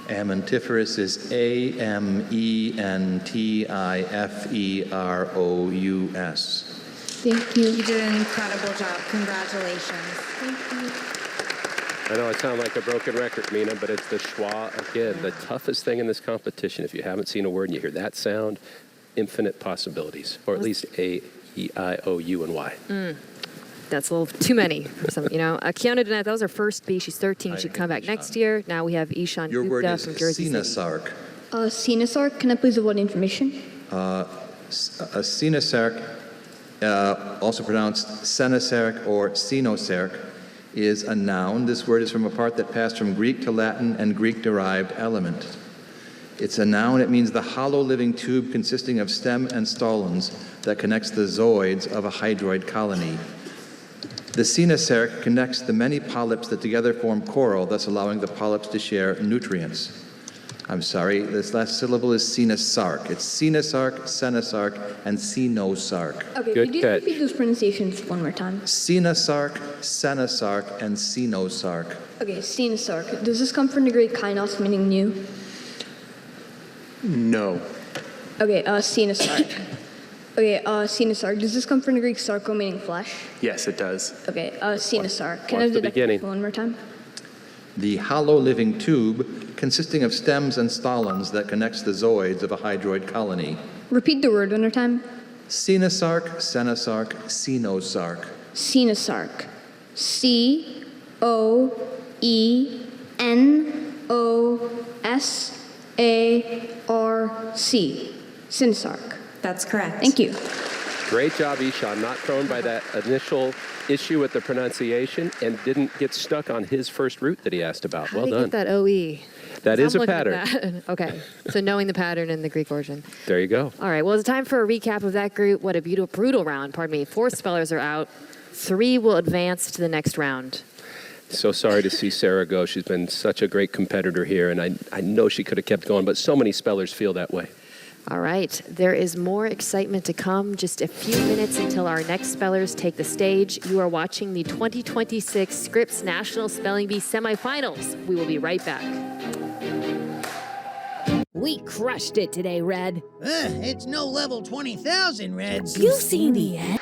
Amantiferous is A-M-E-N-T-I-F-E-R-O-U-S. Thank you. You did an incredible job. Congratulations. Thank you. I know I sound like a broken record, Mina, but it's the schwa again, the toughest thing in this competition. If you haven't seen a word and you hear that sound, infinite possibilities, or at least A-E-I-O-U-N-Y. That's a little too many for some, Kiana Danette, that was her first B. She's 13. She'd come back next year. Now we have Ishan Your word Gupta is from Jersey City. Sinasarc. Sinasarc, can I please have what information? A Sinasarc, also pronounced Senasarc or Sinosarc, is a noun. This word is from a part that passed from Greek to Latin and Greek-derived element. It's a noun. It means the hollow living tube consisting of stem and stolons that connects the zooids of a hydroid colony. The Sinasarc connects the many polyps that together form coral, thus allowing the polyps to share nutrients. I'm sorry, this last syllable is Sinasarc. It's Sinasarc, Senasarc, and Sinosarc. Okay, could you repeat those pronunciations one more time? Sinasarc, Senasarc, and Sinosarc. Okay, Sinasarc. Does this come from the Greek kainos, meaning new? No. Okay, Sinasarc. Okay, Sinasarc. Does this come from the Greek sarko, meaning flesh? Yes, it does. Okay, Sinasarc. Can I What's have the beginning? one more time? The hollow living tube consisting of stems and stolons that connects the zooids of a hydroid colony. Repeat the word one more time. Sinasarc, Senasarc, Sinosarc. Sinasarc. C-O-E-N-O-S-A-R-C. Sinasarc. That's correct. Thank you. Great job, Ishan. Not thrown by that initial issue with the pronunciation and didn't get stuck on his first root that he asked about. How Well did done. he get that OE? That is I'm a looking at pattern. that. Okay, so knowing the pattern and the Greek origin. There you go. All right, well, it's time for a recap of that group. What a brutal round, pardon me. 4 spellers are out. 3 will advance to the next round. So sorry to see Sarah go. She's been such a great competitor here, and I know she could have kept going, but so many spellers feel that way. All right, there is more excitement to come. Just a few minutes until our next spellers take the stage. You are watching the 2026 Scripps National Spelling Bee Semifinals. We will be right back. We crushed it today, Red. It's no level 20,000, Reds. You seen the end?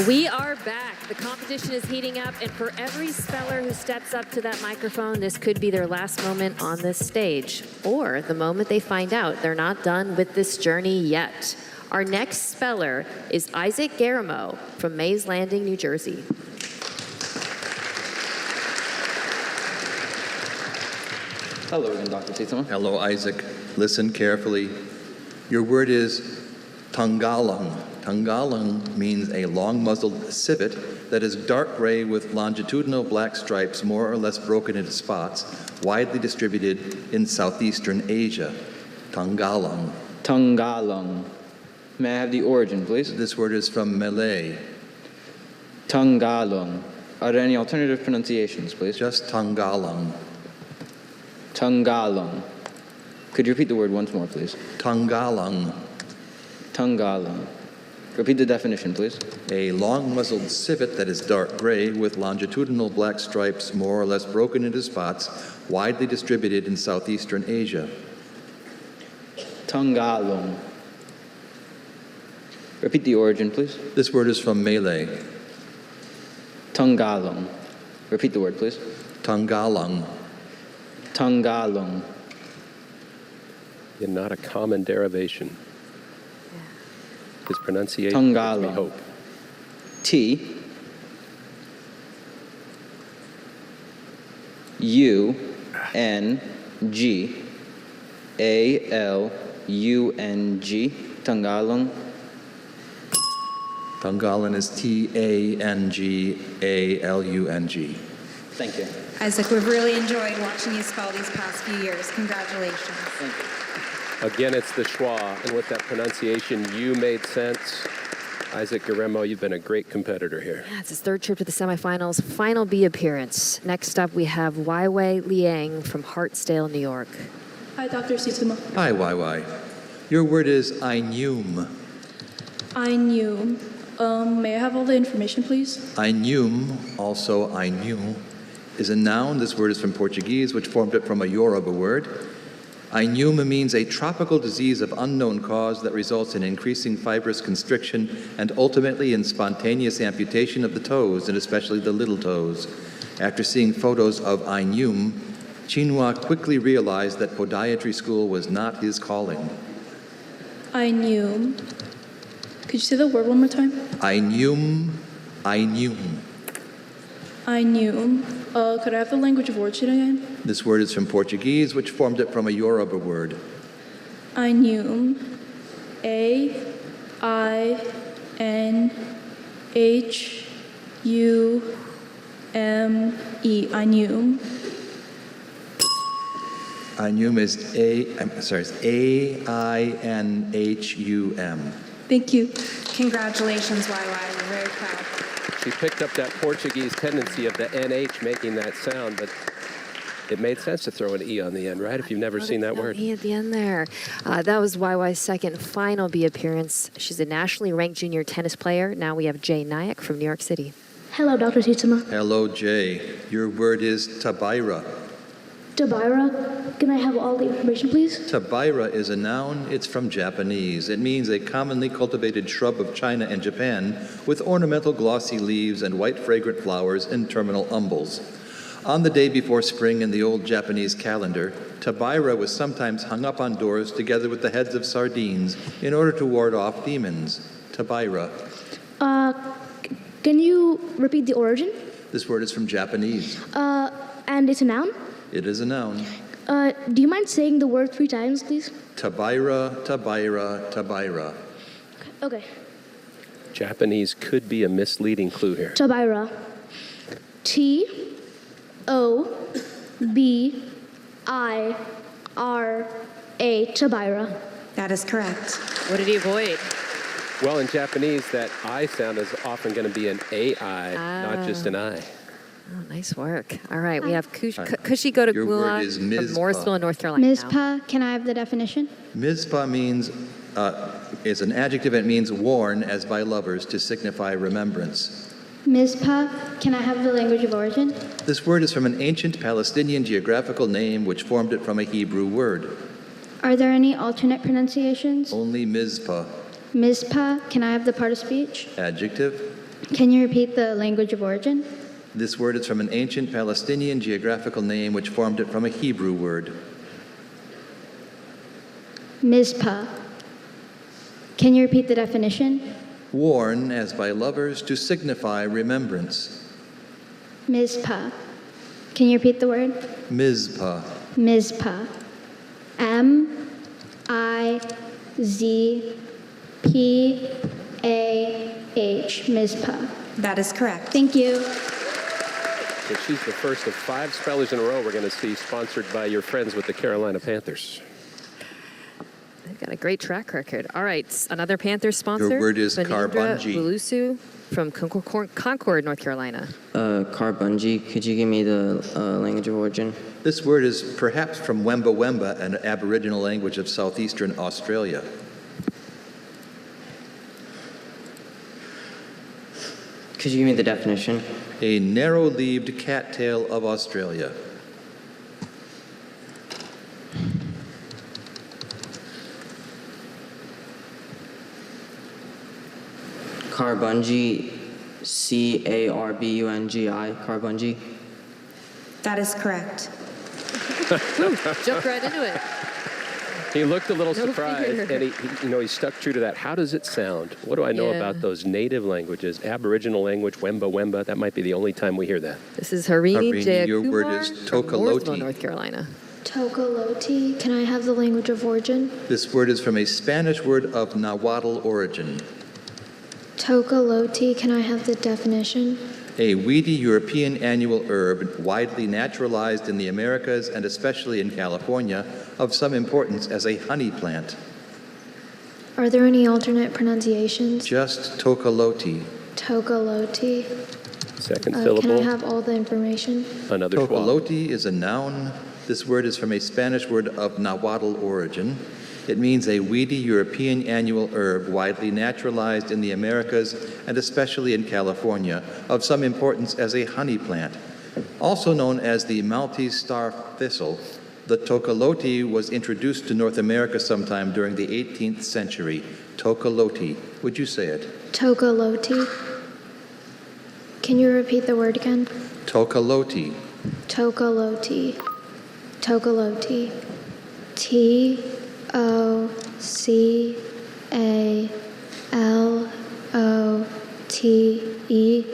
We are back. The competition is heating up, and for every speller who steps up to that microphone, this could be their last moment on this stage, or the moment they find out they're not done with this journey yet. Our next speller is Isaac Garamo from Mays Landing, New Jersey. Hello again, Dr. Seitama. Hello, Isaac. Listen carefully. Your word is Tanggalang. Tanggalang means a long-muzzled civet that is dark gray with longitudinal black stripes more or less broken into spots, widely distributed in southeastern Asia. Tanggalang. Tanggalang. May I have the origin, please? This word is from Malay. Tanggalang. Are there any alternative pronunciations, please? Just Tanggalang. Tanggalang. Could you repeat the word once more, please? Tanggalang. Tanggalang. Repeat the definition, please. A long-muzzled civet that is dark gray with longitudinal black stripes more or less broken into spots, widely distributed in southeastern Asia. Tanggalang. Repeat the origin, please. This word is from Malay. Tanggalang. Repeat the word, please. Tanggalang. Tanggalang. And not a common derivation. His pronunciation Tanggalang. gives me hope. T U N G A L U N G. Tanggalang. Tanggalang is Tanggalang. Thank you. Isaac, we've really enjoyed watching you spell these past few years. Congratulations. Thank you. Again, it's the schwa, and with that pronunciation, you made sense. Isaac Guerrero, you've been a great competitor here. Yeah, it's his third trip to the semifinals, final B appearance. Next up, we have Weiwei Liang from Hartsdale, New York. Hi, Dr. Sitsuma. Hi, YY. Your word is Ainum. I knew. May I have all the information, please? Ainum, also Ainu, is a noun. This word is from Portuguese, which formed it from a Yoruba word. Ainum means a tropical disease of unknown cause that results in increasing fibrous constriction and ultimately in spontaneous amputation of the toes, and especially the little toes. After seeing photos of Ainum, Chinua quickly realized that podiatry school was not his calling. I knew. Could you say the word one more time? Ainum. I knew. Could I have the language of origin again? This word is from Portuguese, which formed it from a Yoruba word. I knew. A-I-N-H-U-M-E. I knew. Ainum is it's A-I-N-H-U-M. Thank you. Congratulations, YY. We're very proud. She picked up that Portuguese tendency of the NH making that sound, but it made sense to throw an E on the end, right? If you've never seen that word. E at the end there. That was YY's second final B appearance. She's a nationally ranked junior tennis player. Now we have Jay Nayak from New York City. Hello, Dr. Sitsuma. Hello, Jay. Your word is tabaira. Tabaira, can I have all the information, please? Tabaira is a noun. It's from Japanese. It means a commonly cultivated shrub of China and Japan with ornamental glossy leaves and white fragrant flowers in terminal umbels. On the day before spring in the old Japanese calendar, tabaira was sometimes hung up on doors together with the heads of sardines in order to ward off demons. Tabaira. Can you repeat the origin? This word is from Japanese. And it's a noun? It is a noun. Do you mind saying the word 3 times, please? Tabaira, tabaira, tabaira. Okay. Japanese could be a misleading clue here. Tabaira. T-O-B-I-R-A. Tabaira. That is correct. What did he avoid? Well, in Japanese, that I sound is often going to be an AI, not just an I. Oh, nice work. All right, we have Kushi Go to Your word is from Mizpah. Morrisville, North Carolina. Mizpah, can I have the definition? Mizpah means, is an adjective. It means worn as by lovers to signify remembrance. Mizpah, can I have the language of origin? This word is from an ancient Palestinian geographical name which formed it from a Hebrew word. Are there any alternate pronunciations? Only Mizpah. Mizpah, can I have the part of speech? Adjective. Can you repeat the language of origin? This word is from an ancient Palestinian geographical name which formed it from a Hebrew word. Mizpah. Can you repeat the definition? Worn as by lovers to signify remembrance. Mizpah. Can you repeat the word? Mizpah. Mizpah. Mizpah. That is correct. Thank you. So she's the first of 5 spellers in a row we're going to see sponsored by your friends with the Carolina Panthers. They've got a great track record. All right, another Panthers sponsor. Your word is Vanindra carbunji. Bulusu from Concord, North Carolina. Carbunji, could you give me the language of origin? This word is perhaps from Wemba Wemba, an Aboriginal language of southeastern Australia. Could you give me the definition? A narrow-leaved cattail of Australia. Carbunji, Carbungi, Carbunji. That is correct. Jumped right into it. He looked a little No surprised, fear. and he stuck true to that. How does it sound? What do I know Yeah. about those native languages? Aboriginal language, Wemba Wemba. That might be the only time we hear that. This is Harini Harini, your word Jayakumar is from Mooresville, Tokoloti. North Carolina. Tokoloti. Can I have the language of origin? This word is from a Spanish word of Nahuatl origin. Tokoloti. Can I have the definition? A weedy European annual herb widely naturalized in the Americas and especially in California, of some importance as a honey plant. Are there any alternate pronunciations? Just Tokoloti. Tokoloti. Second Can I syllable. have all the information? Another schwa. Tokoloti is a noun. This word is from a Spanish word of Nahuatl origin. It means a weedy European annual herb widely naturalized in the Americas and especially in California, of some importance as a honey plant. Also known as the Maltese star thistle, the Tokoloti was introduced to North America sometime during the 18th century. Tokoloti. Would you say it? Tokoloti. Can you repeat the word again? Tokoloti. Tokoloti. Tokoloti. Tocalote.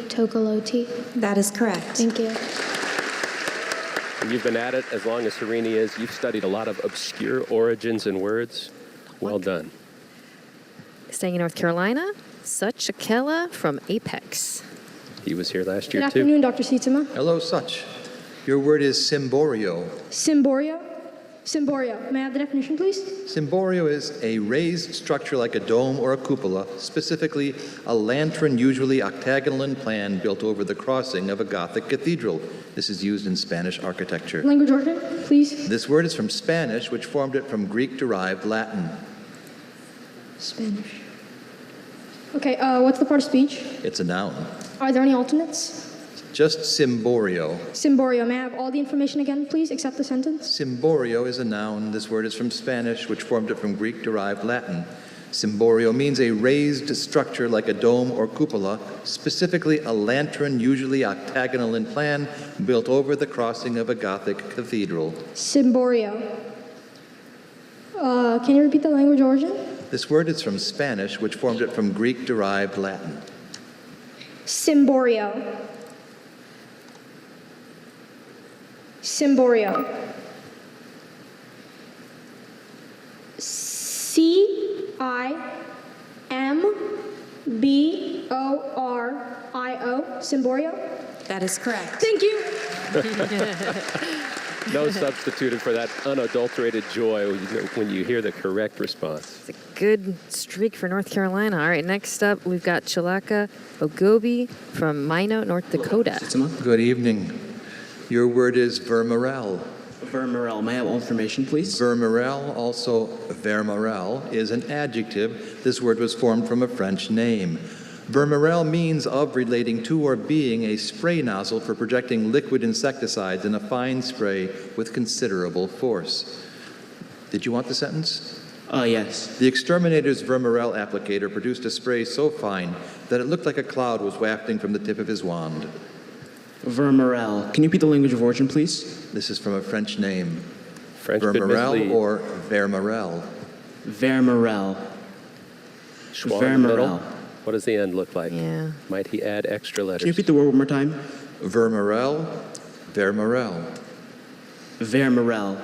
Tokoloti. That is correct. Thank you. And you've been at it as long as Harini is. You've studied a lot of obscure origins and words. Well done. Staying in North Carolina, Such Akela from Apex. He was here last Good year, too. afternoon, Dr. Sietsema. Hello, Such. Your word is Cymborio. Cymborio. Cymborio. May I have the definition, please? Cymborio is a raised structure like a dome or a cupola, specifically a lantern, usually octagonal in plan, built over the crossing of a Gothic cathedral. This is used in Spanish architecture. Language origin, please. This word is from Spanish, which formed it from Greek-derived Latin. Spanish. Okay, what's the part of speech? It's a noun. Are there any alternates? Just Cymborio. Cymborio. May I have all the information again, please, except the sentence? Cymborio is a noun. This word is from Spanish, which formed it from Greek-derived Latin. Cymborio means a raised structure like a dome or cupola, specifically a lantern, usually octagonal in plan, built over the crossing of a Gothic cathedral. Cymborio. Can you repeat the language origin? This word is from Spanish, which formed it from Greek-derived Latin. Cymborio. Cymborio. Cimborio. Cymborio. That is correct. Thank you. No substitute for that unadulterated joy when you hear the correct response. It's a good streak for North Carolina. All right, next up, we've got Chalaka Ogobi from Minot, North Dakota. Good evening. Your word is vermerel. Vermerel. May I have all information, please? Vermerel, also vermerel, is an adjective. This word was formed from a French name. Vermerel means of, relating to, or being a spray nozzle for projecting liquid insecticides in a fine spray with considerable force. Did you want the sentence? Yes. The exterminator's vermerel applicator produced a spray so fine that it looked like a cloud was wafting from the tip of his wand. Vermerel. Can you repeat the language of origin, please? This is from a French name. French vermerel or vermerel. Vermerel. Schwa in the middle. What does the end look like? Yeah. Might he add extra letters? Can you repeat the word one more time? Vermerel, vermerel. Vermerel.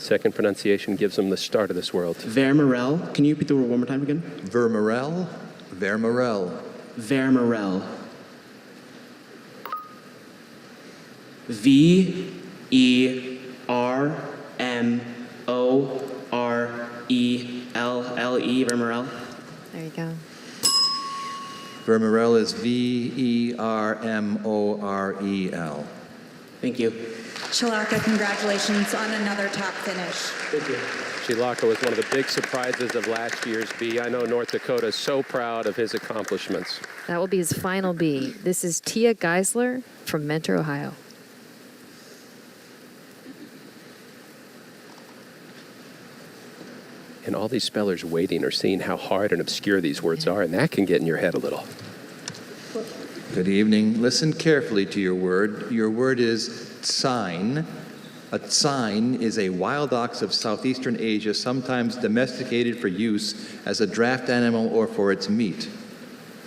Second pronunciation gives them the start of this world. Vermerel. Can you repeat the word one more time again? Vermerel, Vermerel. Vermerel. Vermerelle. Vermerel. There you go. Vermerel is Vermorel. Thank you. Shalaka, congratulations on another top finish. Thank you. Chilaka was one of the big surprises of last year's B. I know North Dakota is so proud of his accomplishments. That will be his final B. This is Tia Geisler from Mentor, Ohio. And all these spellers waiting are seeing how hard and obscure these words are, and that can get in your head a little. Good evening. Listen carefully to your word. Your word is sign. A sign is a wild ox of southeastern Asia, sometimes domesticated for use as a draft animal or for its meat.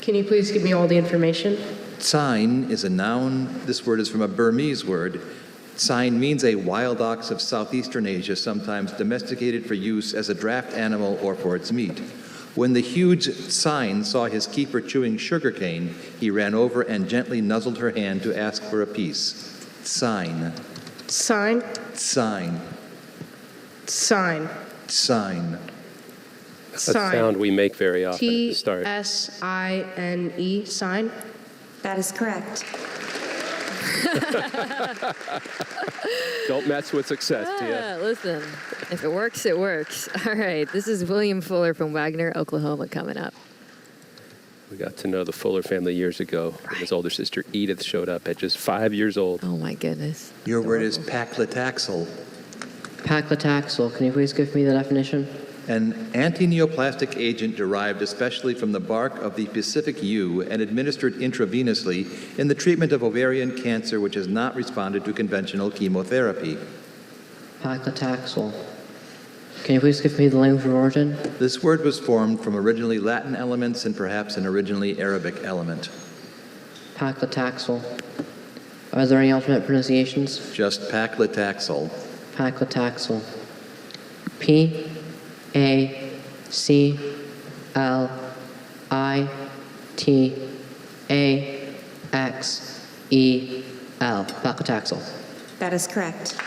Can you please give me all the information? Sign is a noun. This word is from a Burmese word. Sign means a wild ox of southeastern Asia, sometimes domesticated for use as a draft animal or for its meat. When the huge sign saw his keeper chewing sugarcane, he ran over and gently nuzzled her hand to ask for a piece. Sign. Sign. Sign. Sign. Sign. That's a sound we make very often at the start. T-S-I-N-E, sign? That is correct. Don't mess with success, Tia. Listen, if it works, it works. All right, this is William Fuller from Wagner, Oklahoma, coming up. We got to know the Fuller family years ago. When his older sister Edith showed up at just 5 years old. Oh my goodness. Your word is paclitaxel. Paclitaxel. Can you please give me the definition? An antineoplastic agent derived especially from the bark of the Pacific yew and administered intravenously in the treatment of ovarian cancer which has not responded to conventional chemotherapy. Paclitaxel. Can you please give me the language of origin? This word was formed from originally Latin elements and perhaps an originally Arabic element. Paclitaxel. Are there any alternate pronunciations? Just paclitaxel. Paclitaxel. P-A-C-L-I-T-A-X-E-L. Paclitaxel. That is correct.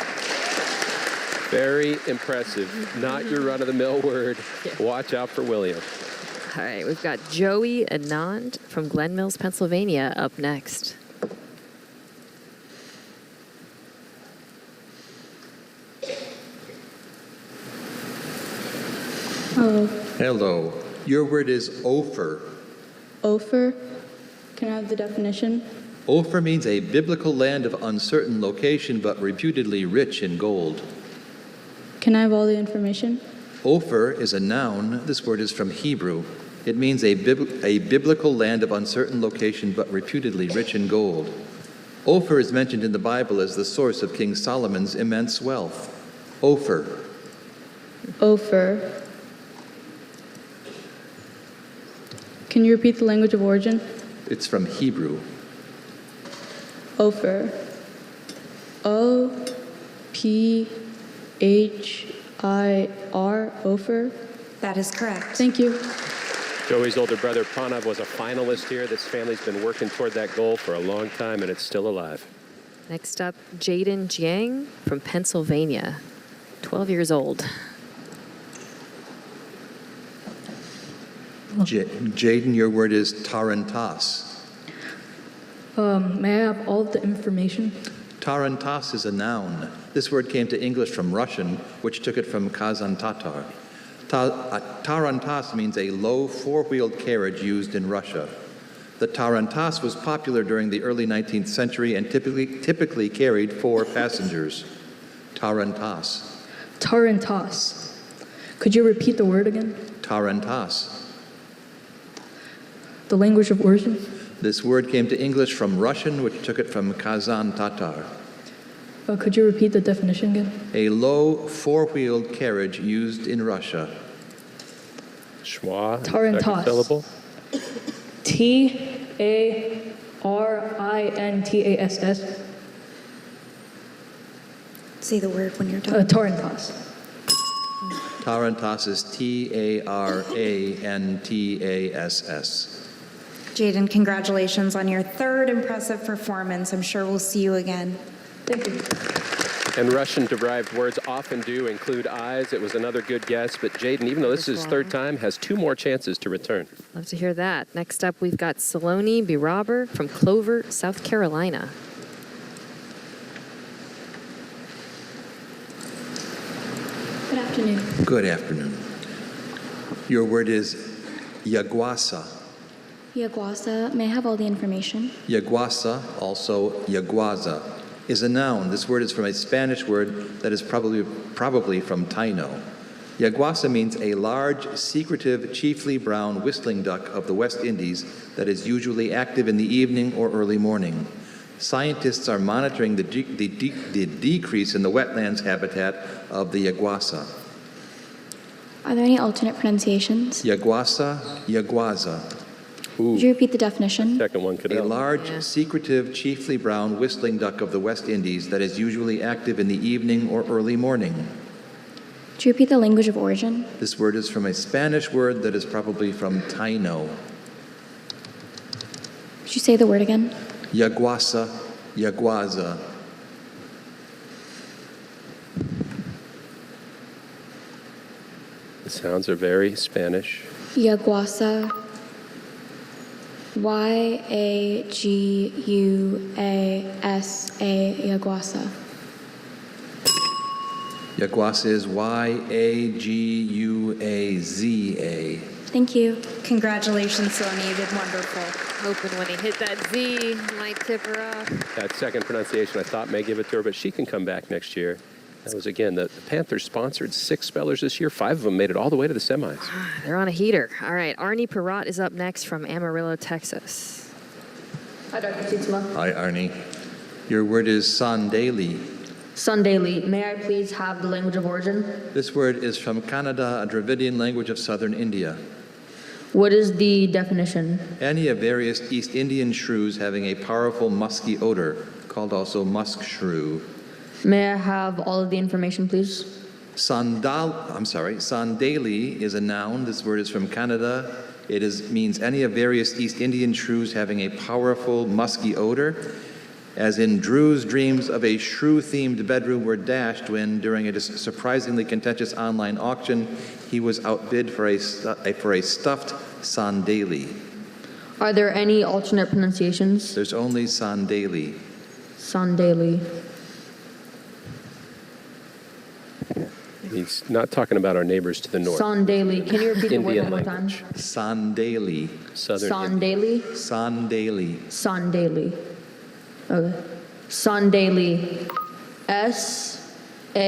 Very impressive. Not your run-of-the-mill word. Watch out for William. All right, we've got Joey Anand from Glen Mills, Pennsylvania, up next. Hello. Hello. Your word is Ophir. Ophir. Can I have the definition? Ophir means a biblical land of uncertain location but reputedly rich in gold. Can I have all the information? Ophir is a noun. This word is from Hebrew. It means a biblical land of uncertain location but reputedly rich in gold. Ophir is mentioned in the Bible as the source of King Solomon's immense wealth. Ophir. Ophir. Can you repeat the language of origin? It's from Hebrew. Ophir. O-P-H-I-R. Ophir. That is correct. Thank you. Joey's older brother Pranav was a finalist here. This family's been working toward that goal for a long time, and it's still alive. Next up, Jaden Jiang from Pennsylvania, 12 years old. Jaden, your word is tarantas. May I have all the information? Tarantas is a noun. This word came to English from Russian, which took it from Kazan Tatar. Tarantas means a low four-wheeled carriage used in Russia. The tarantas was popular during the early 19th century and typically carried 4 passengers. Tarantas. Tarantas. Could you repeat the word again? Tarantas. The language of origin? This word came to English from Russian, which took it from Kazan Tatar. Could you repeat the definition again? A low four-wheeled carriage used in Russia. Schwa. Tarantas. Syllable. T-A-R-I-N-T-A-S-S. Say the word when you're done. Tarantas. Tarantass is Tarantass. Jaden, congratulations on your third impressive performance. I'm sure we'll see you again. Thank you. And Russian-derived words often do include eyes. It was another good guess, but Jaden, even though this is his third time, has 2 more chances to return. Love to hear that. Next up, we've got Saloni Biraber from Clover, South Carolina. Good afternoon. Good afternoon. Your word is yaguasa. Yaguasa, may I have all the information? Yaguasa, also yaguaza, is a noun. This word is from a Spanish word that is probably from Taino. Yaguasa means a large, secretive, chiefly brown whistling duck of the West Indies that is usually active in the evening or early morning. Scientists are monitoring the decrease in the wetlands habitat of the yaguasa. Are there any alternate pronunciations? Yaguasa, yaguaza. Could you repeat the definition? Second one could A help. large, secretive, chiefly brown whistling duck of the West Indies that is usually active in the evening or early morning. Could you repeat the language of origin? This word is from a Spanish word that is probably from Taino. Could you say the word again? Yaguasa, yaguaza. The sounds are very Spanish. Yaguasa. Y-A-G-U-A-S-A. Yaguasa. Yaguasa is Y-A-G-U-A-Z-A. Thank you. Congratulations, Saloni. You did wonderful. Hoping when he hit that Z, might tip her off. That second pronunciation I thought may give it to her, but she can come back next year. That was, again, the Panthers sponsored 6 spellers this year. 5 of them made it all the way to the semis. They're on a heater. All right, Arnie Perrott is up next from Amarillo, Texas. Hi, Dr. Titsuma. Hi, Arnie. Your word is Sandali. Sandali. May I please have the language of origin? This word is from Kannada, a Dravidian language of southern India. What is the definition? Any of various East Indian shrews having a powerful musky odor, called also musk shrew. May I have all of the information, please? Sandali is a noun. This word is from Kannada. It means any of various East Indian shrews having a powerful musky odor. As in, Drew's dreams of a shrew-themed bedroom were dashed when, during a surprisingly contentious online auction, he was outbid for a stuffed Sandali. Are there any alternate pronunciations? There's only Sandali. Sandali. He's not talking about our neighbors to the north. Sandali. Can you repeat the word Indian one more time? Sandali. Southern Sandali? Sandali. Sandali. Okay. Sandali. S-A-N-D-E-L-I.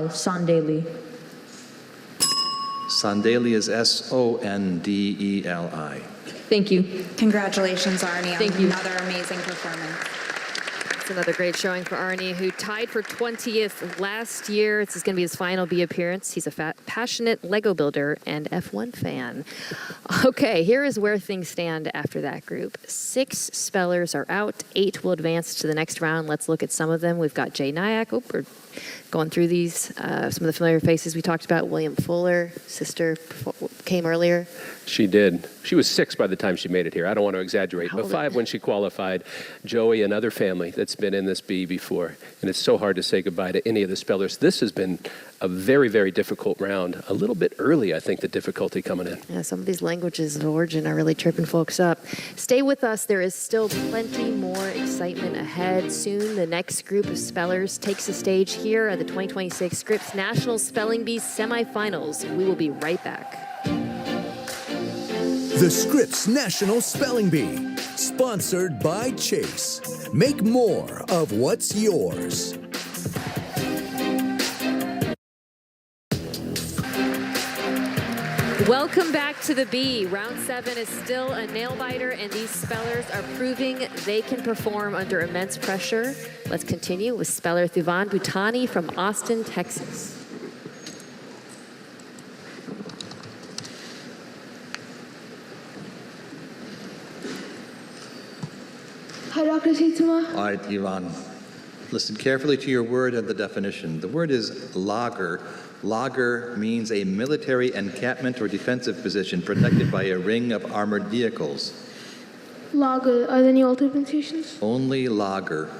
Sandali. Sandali is S-O-N-D-E-L-I. Thank you. Congratulations, Arnie, Thank on you. another amazing performance. It's another great showing for Arnie, who tied for 20th last year. This is going to be his final B appearance. He's a passionate Lego builder and F1 fan. Okay, here is where things stand after that group. 6 spellers are out. 8 will advance to the next round. Let's look at some of them. We've got Jay Nyack. Oh, we're going through these. Some of the familiar faces we talked about. William Fuller, sister, came earlier. She did. She was 6 by the time she made it here. I don't want to exaggerate, but 5 when she qualified. Joey, another family that's been in this B before. And it's so hard to say goodbye to any of the spellers. This has been a very, very difficult round. A little bit early, I think, the difficulty coming in. Yeah, some of these languages of origin are really tripping folks up. Stay with us. There is still plenty more excitement ahead. Soon, the next group of spellers takes the stage here at the 2026 Scripps National Spelling Bee Semifinals. We will be right back. The Scripps National Spelling Bee, sponsored by Chase. Make more of what's yours. Welcome back to the B. Round 7 is still a nail-biter, and these spellers are proving they can perform under immense pressure. Let's continue with speller Thuvan Bhutani from Austin, Texas. Hi, Dr. Titsuma. All right, Ivan. Listen carefully to your word and the definition. The word is lager. Lager means a military encampment or defensive position protected by a ring of armored vehicles. Lager. Are there any alternate pronunciations? Only lager.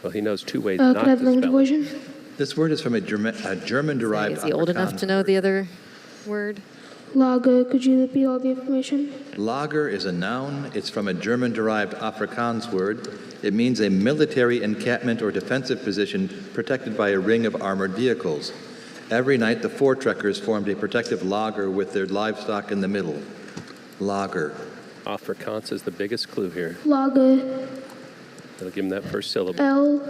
Well, he knows two ways Could not I have to the language spell it. version? This word is from a German-derived Is he old enough to know the other word? Lager. Could you repeat all the information? Lager is a noun. It's from a German-derived Afrikaans word. It means a military encampment or defensive position protected by a ring of armored vehicles. Every night, the Voortrekkers formed a protective lager with their livestock in the middle. Lager. Afrikaans is the biggest clue here. Lager. I'll give him that first syllable. Lager.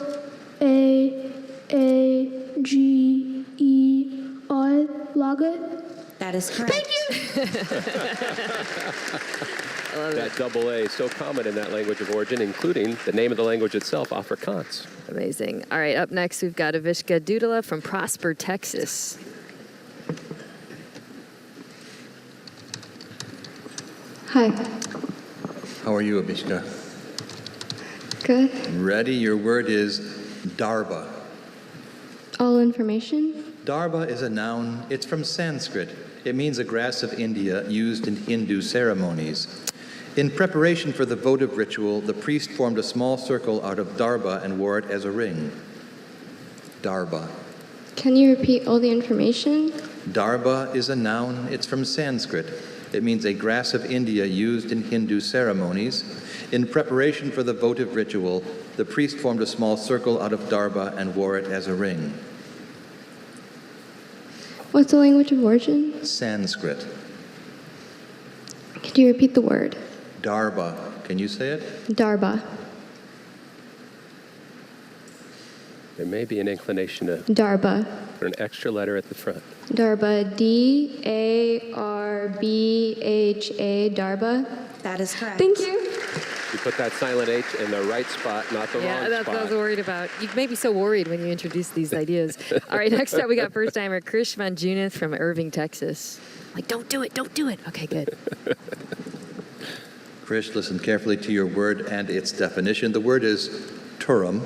Lager. That is correct. Thank you. That double A is so common in that language of origin, including the name of the language itself, Afrikaans. Amazing. All right, up next, we've got Avishka Dudala from Prosper, Texas. Hi. How are you, Abishka? Good. Ready? Your word is darba. All information? Darba is a noun. It's from Sanskrit. It means a grass of India used in Hindu ceremonies. In preparation for the votive ritual, the priest formed a small circle out of darba and wore it as a ring. Darba. Can you repeat all the information? Darba is a noun. It's from Sanskrit. It means a grass of India used in Hindu ceremonies. In preparation for the votive ritual, the priest formed a small circle out of darba and wore it as a ring. What's the language of origin? Sanskrit. Could you repeat the word? Darba. Can you say it? Darba. There may be an inclination to Darba. put an extra letter at the front. Darba. D-A-R-B-H-A. Darba. That is correct. Thank you. You put that silent H in the right spot, not the wrong Yeah, that's what I spot. was worried about. You make me so worried when you introduce these ideas. All right, next up we got first-timer Krish Von Junith from Irving, Texas. Like, don't do it, don't do it. Okay, good. Krish, listen carefully to your word and its definition. The word is turum.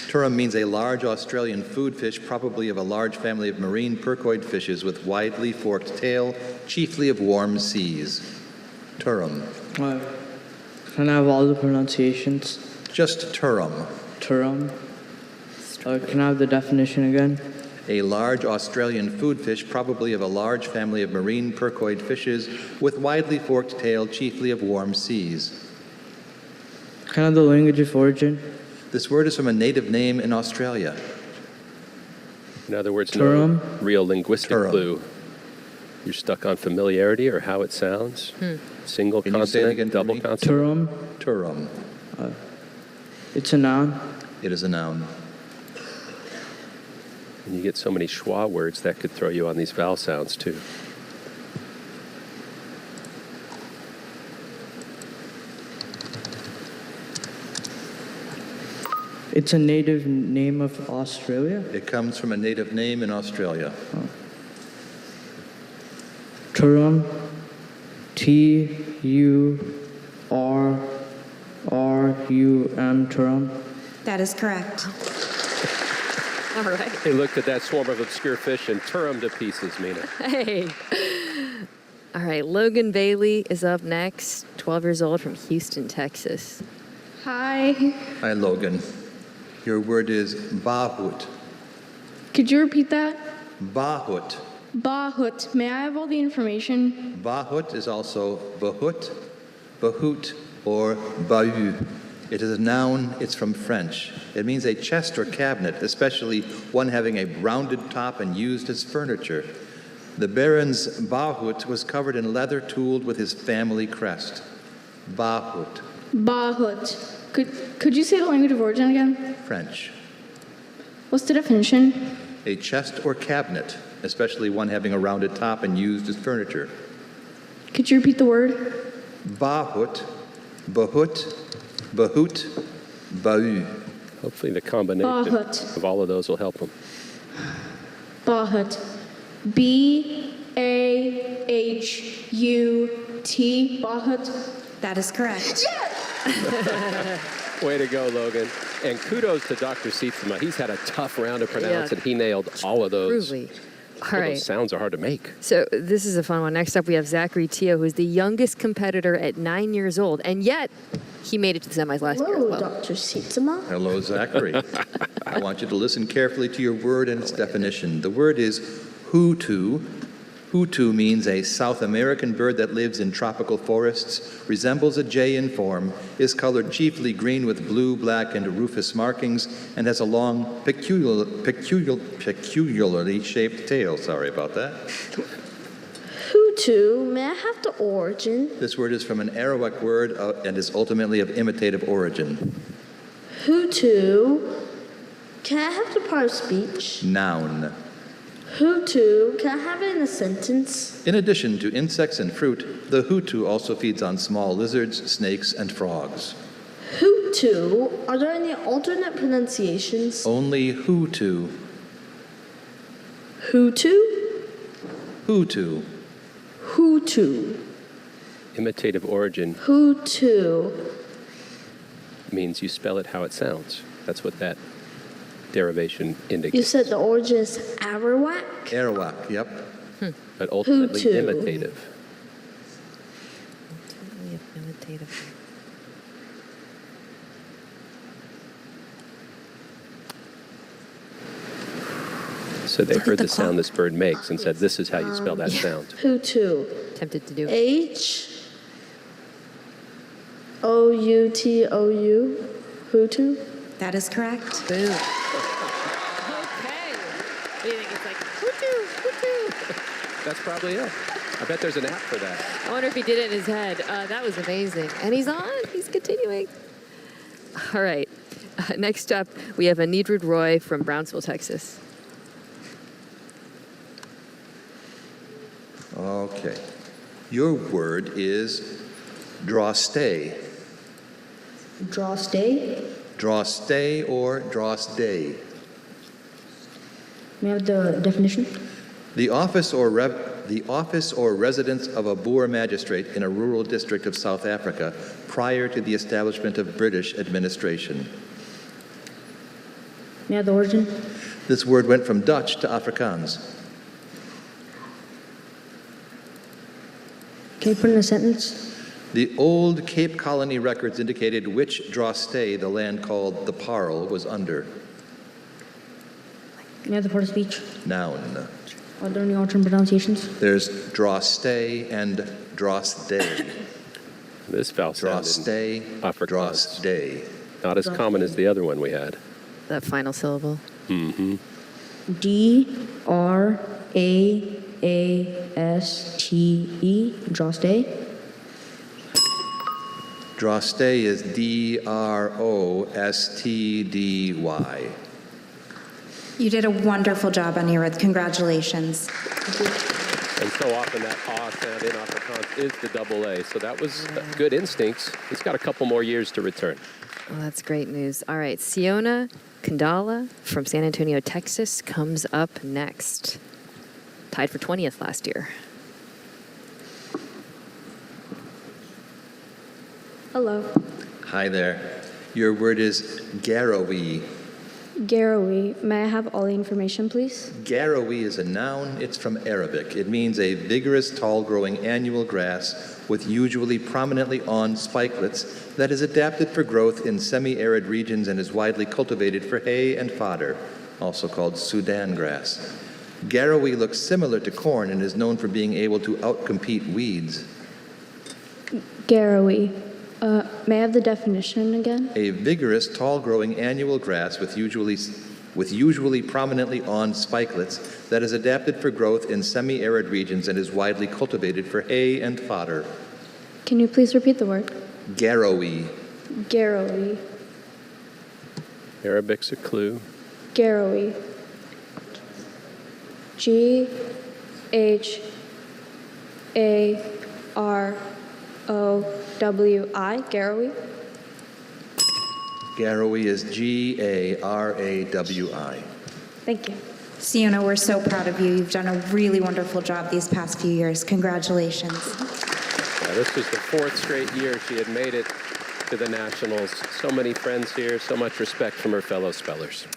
Turum means a large Australian food fish, probably of a large family of marine percoid fishes with widely forked tail, chiefly of warm seas. Turum. Can I have all the pronunciations? Just turum. Turum. Can I have the definition again? A large Australian food fish, probably of a large family of marine percoid fishes with widely forked tail, chiefly of warm seas. Can I have the language of origin? This word is from a native name in Australia. In other words, Turum. no real linguistic Turum. clue. You're stuck on familiarity or how it sounds. Single Can you say it consonant, again for double me? consonant. Turum. It's a noun. It is a noun. And you get so many schwa words that could throw you on these vowel sounds too. It's a native name of Australia. It comes from a native name in Australia. Turum. T-U-R-R-U-M. Turum. That is correct. All right. They looked at that swarm of obscure fish and tore them to pieces, Mina. Hey. All right, Logan Bailey is up next, 12 years old from Houston, Texas. Hi. Hi, Logan. Your word is bahut. Could you repeat that? Bahut. Bahut. May I have all the information? Bahut is also bahut, bahut, or bahut. It is a noun. It's from French. It means a chest or cabinet, especially one having a rounded top and used as furniture. The Baron's bahut was covered in leather tooled with his family crest. Bahut. Bahut. Could you say the language of origin again? French. What's the definition? A chest or cabinet, especially one having a rounded top and used as furniture. Could you repeat the word? Bahut, bahut, bahut, bahut. Hopefully the combination Bahut. of all of those will help them. Bahut. B-A-H-U-T. Bahut. That is correct. Yes! Way to go, Logan. And kudos to Dr. Sietsema. He's had a tough round to pronounce, Yeah. and he nailed all of those. Truly. All All right. those sounds are hard to make. So this is a fun one. Next up, we have Zachary Teo, who's the youngest competitor at 9 years old, and yet he made it to the semis last year as well. Dr. Sietsema. Hello, Zachary. I want you to listen carefully to your word and its definition. The word is Hutu. Hutu means a South American bird that lives in tropical forests, resembles a jay in form, is colored chiefly green with blue, black, and rufous markings, and has a long, peculiarly shaped tail. Sorry about that. Hutu, may I have the origin? This word is from an Arawak word and is ultimately of imitative origin. Hutu, can I have the part of speech? Noun. Hutu, can I have it in a sentence? In addition to insects and fruit, the Hutu also feeds on small lizards, snakes, and frogs. Hutu, are there any alternate pronunciations? Only Hutu. Hutu? Hutu. Hutu. Imitative origin Hutu. means you spell it how it sounds. That's what that derivation indicates. You said the origin is Arawak? Arawak, yep. But ultimately Hutu. imitative. Imitative. So they heard the sound this bird makes and said, this is how you spell that sound. Hutu. Tempted to do it. H-O-U-T-O-U. Hutu? That is correct. Boom. Okay. What do you think? It's like, Hutu, Hutu. That's probably it. I bet there's an app for that. I wonder if he did it in his head. That was amazing. And he's on. He's continuing. All right. Next up, we have Anidrid Roy from Brownsville, Texas. Okay. Your word is draw stay. Draw stay? Draw stay or draw stay. May I have the definition? The office or residence of a Boer magistrate in a rural district of South Africa prior to the establishment of British administration. May I have the origin? This word went from Dutch to Afrikaans. Can you put it in a sentence? The old Cape Colony records indicated which draste the land called the Parle was under. May I have the part of speech? Noun. Are there any alternate pronunciations? There's draste and draste. This vowel sounded Draste, Afrikaans. draste. Not as common as the other one we had. That final syllable. Mm-hmm. D-R-A-A-S-T-E. Draste. Draste is D-R-O-S-T-D-Y. You did a wonderful job, Anirudh. Congratulations. And so often that ah sound in Afrikaans is the double A. So that was good instincts. He's got a couple more years to return. Well, that's great news. All right, Siona Kandala from San Antonio, Texas comes up next. Tied for 20th last year. Hello. Hi there. Your word is garrowy. Garrowy. May I have all the information, please? Garrowy is a noun. It's from Arabic. It means a vigorous, tall-growing annual grass with usually prominently on spikelets that is adapted for growth in semi-arid regions and is widely cultivated for hay and fodder, also called Sudan grass. Garrowy looks similar to corn and is known for being able to outcompete weeds. Garrowy. May I have the definition again? A vigorous, tall-growing annual grass with usually prominently on spikelets that is adapted for growth in semi-arid regions and is widely cultivated for hay and fodder. Can you please repeat the word? Garrowy. Garrowy. Arabic's a clue. Garrowy. G-H-A-R-O-W-I. Garrowy. Garrowy is G-A-R-A-W-I. Thank you. Siona, we're so proud of you. You've done a really wonderful job these past few years. Congratulations. This was the fourth straight year she had made it to the Nationals. So many friends here, so much respect from her fellow spellers.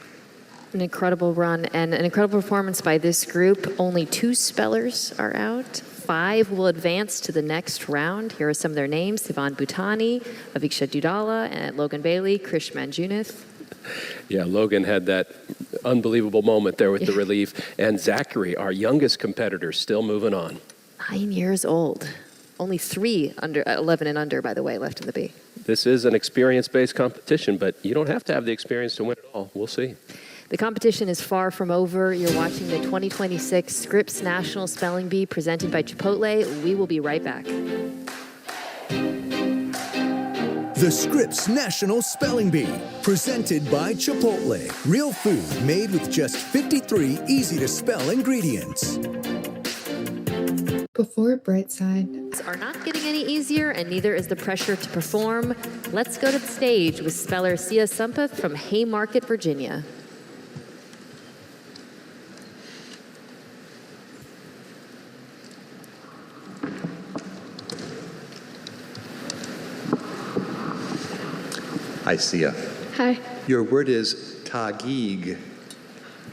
An incredible run and an incredible performance by this group. Only 2 spellers are out. 5 will advance to the next round. Here are some of their names: Sivan Bhutani, Aviksha Dudala, and Logan Bailey, Krish Manjunith. Yeah, Logan had that unbelievable moment there with the relief. And Zachary, our youngest competitor, still moving on. 9 years old. Only 3 under 11 and under, by the way, left in the B. This is an experience-based competition, but you don't have to have the experience to win it all. We'll see. The competition is far from over. You're watching the 2026 Scripps National Spelling Bee presented by Chipotle. We will be right back. The Scripps National Spelling Bee, presented by Chipotle. Real food made with just 53 easy-to-spell ingredients. Before Brightside. Are not getting any easier, and neither is the pressure to perform. Let's go to the stage with speller Sia Sumpath from Haymarket, Virginia. Hi, Sia. Hi. Your word is Taguig.